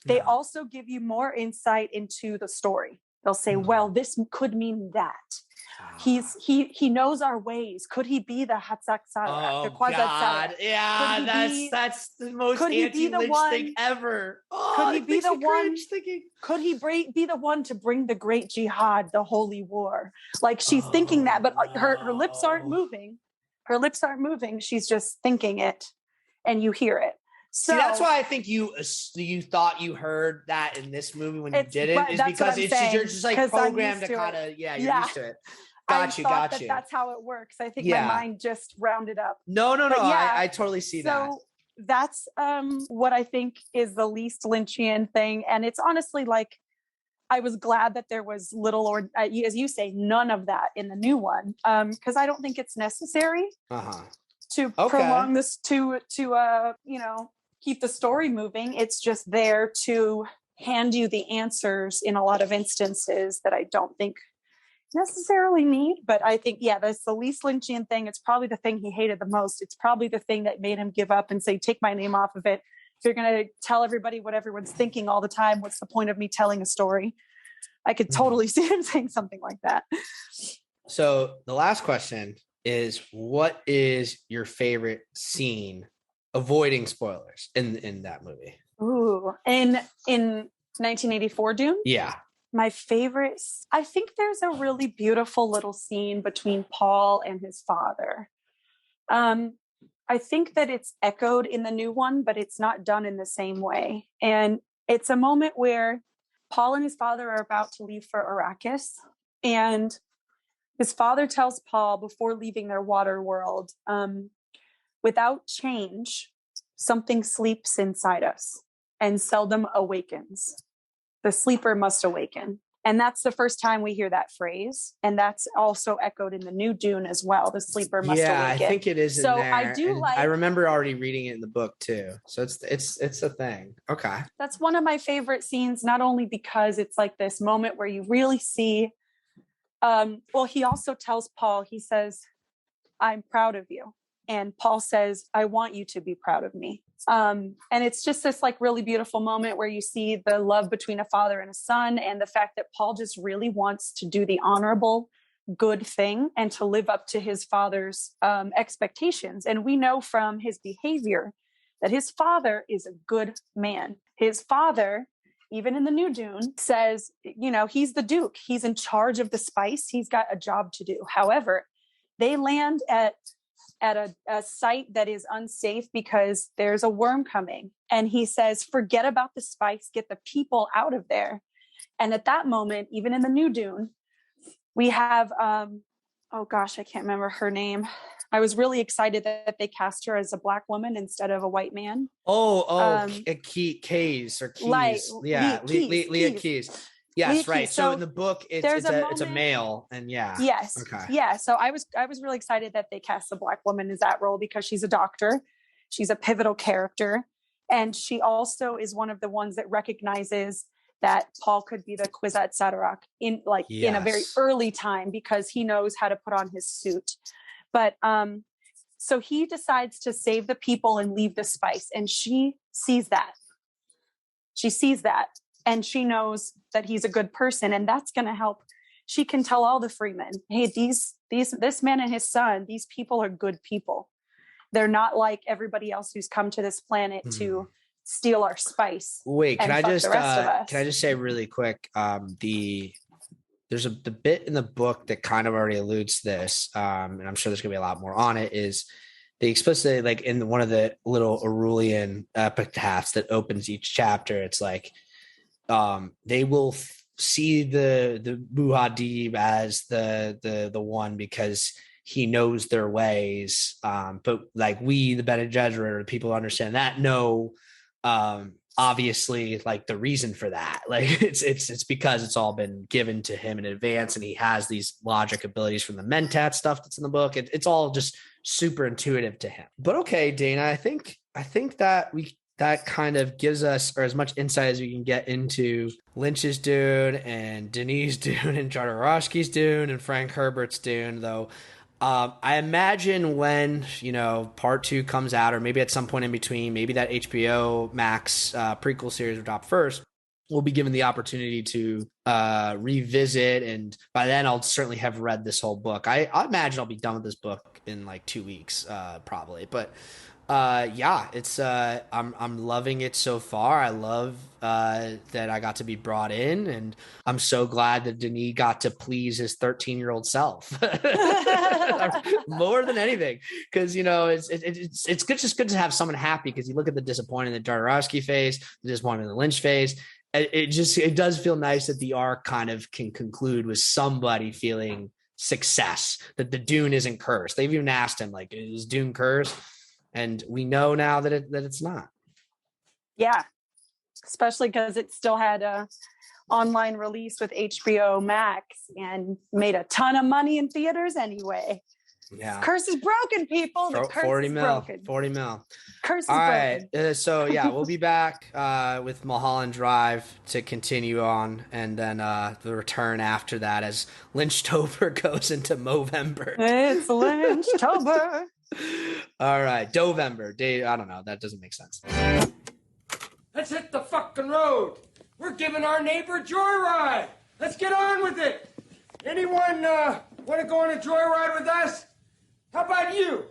they also give you more insight into the story. They'll say, well, this could mean that. He knows our ways. Could he be the Hatzaksara? Oh God! Yeah, that's the most anti-Lynch thing ever. Could he be the one? Could he be the one to bring the great jihad, the holy war? Like she's thinking that, but her lips aren't moving. Her lips aren't moving. She's just thinking it, and you hear it. So that's why I think you thought you heard that in this movie when you didn't, is because you're just like programmed to kind of you're used to it. Got you. That's how it works. I think my mind just rounded up. No. I totally see that. So that's what I think is the least Lynchian thing, and it's honestly like I was glad that there was little or as you say, none of that in the new one, because I don't think it's necessary to prolong this to keep the story moving. It's just there to hand you the answers in a lot of instances that I don't think necessarily need. But I think, that's the least Lynchian thing. It's probably the thing he hated the most. It's probably the thing that made him give up and say, take my name off of it. If you're going to tell everybody what everyone's thinking all the time, what's the point of me telling a story? I could totally see him saying something like that. So the last question is, what is your favorite scene, avoiding spoilers, in that movie? Ooh, in 1984 Dune? Yeah. My favorite, I think there's a really beautiful little scene between Paul and his father. I think that it's echoed in the new one, but it's not done in the same way. And it's a moment where Paul and his father are about to leave for Arrakis. And his father tells Paul before leaving their water world, without change, something sleeps inside us and seldom awakens. The sleeper must awaken. And that's the first time we hear that phrase. And that's also echoed in the new Dune as well. The sleeper must awaken. Yeah, I think it is in so there. I do I remember already reading it in the book too. So it's a thing. Okay. That's one of my favorite scenes, not only because it's like this moment where you really see, well, he also tells Paul, he says, I'm proud of you. And Paul says, I want you to be proud of me. And it's just this like really beautiful moment where you see the love between a father and a son, and the fact that Paul just really wants to do the honorable, good thing and to live up to his father's expectations. And we know from his behavior that his father is a good man. His father, even in the new Dune, says, you know, he's the Duke. He's in charge of the spice. He's got a job to do. However, they land at a site that is unsafe because there's a worm coming. And he says, forget about the spice, get the people out of there. And at that moment, even in the new Dune, we have, oh gosh, I can't remember her name. I was really excited that they cast her as a Black woman instead of a white man. Keys or Keys. Leah Keys. Yes, right. So in the book, it's a male, and yeah. Yes. Okay. Yeah. So I was really excited that they cast a Black woman as that role because she's a doctor. She's a pivotal character. And she also is one of the ones that recognizes that Paul could be the Kwisatz Haderach in a very early time because he knows how to put on his suit. But so he decides to save the people and leave the spice. And she sees that. And she knows that he's a good person, and that's going to help. She can tell all the freemen, hey, this man and his son, these people are good people. They're not like everybody else who's come to this planet to steal our spice. Wait, can I just say really quick? There's the bit in the book that kind of already alludes to this, and I'm sure there's gonna be a lot more on it. Is they explicitly, like in one of the little Aurelian epitaphs that opens each chapter, it's like, they will see the Muad'Dib as the one because he knows their ways. But like we, the Bene Gesserit, or people who understand that, know obviously like the reason for that. Like it's because it's all been given to him in advance, and he has these logic abilities from the Mentat stuff that's in the book. It's all just super intuitive to him. But okay, Dana, I think that kind of gives us, or as much insight as we can get into Lynch's Dune and Denis Dune and Jodorowsky's Dune and Frank Herbert's Dune, though. I imagine when, part 2 comes out, or maybe at some point in between, maybe that HBO Max prequel series will drop first, we'll be given the opportunity to revisit. And by then I'll certainly have read this whole book. I imagine I'll be done with this book in like 2 weeks, probably. But it's I'm loving it so far. I love that I got to be brought in, and I'm so glad that Denis got to please his 13-year-old self more than anything, because it's good to have someone happy, because you look at the disappointment in the Jodorowsky face, the disappointment in the Lynch face. It does feel nice that the arc kind of can conclude with somebody feeling success, that the Dune isn't cursed. They've even asked him, like, is Dune cursed? And we know now that it's not. Yeah, especially because it still had a online release with HBO Max and made a ton of money in theaters anyway. Yeah, curse is broken, people. The curse 40 is mil, broken. 40 mil. Curse is All broken. right, so yeah, we'll be back with Mulholland Drive to continue on, and then the return after that as Lynchtober goes into Movember. It's Lynchtober. All right, Dovember. I don't know. That doesn't make sense. Let's hit the fucking road. We're giving our neighbor a joyride. Let's get on with it. Anyone want to go on a joyride with us? How about you?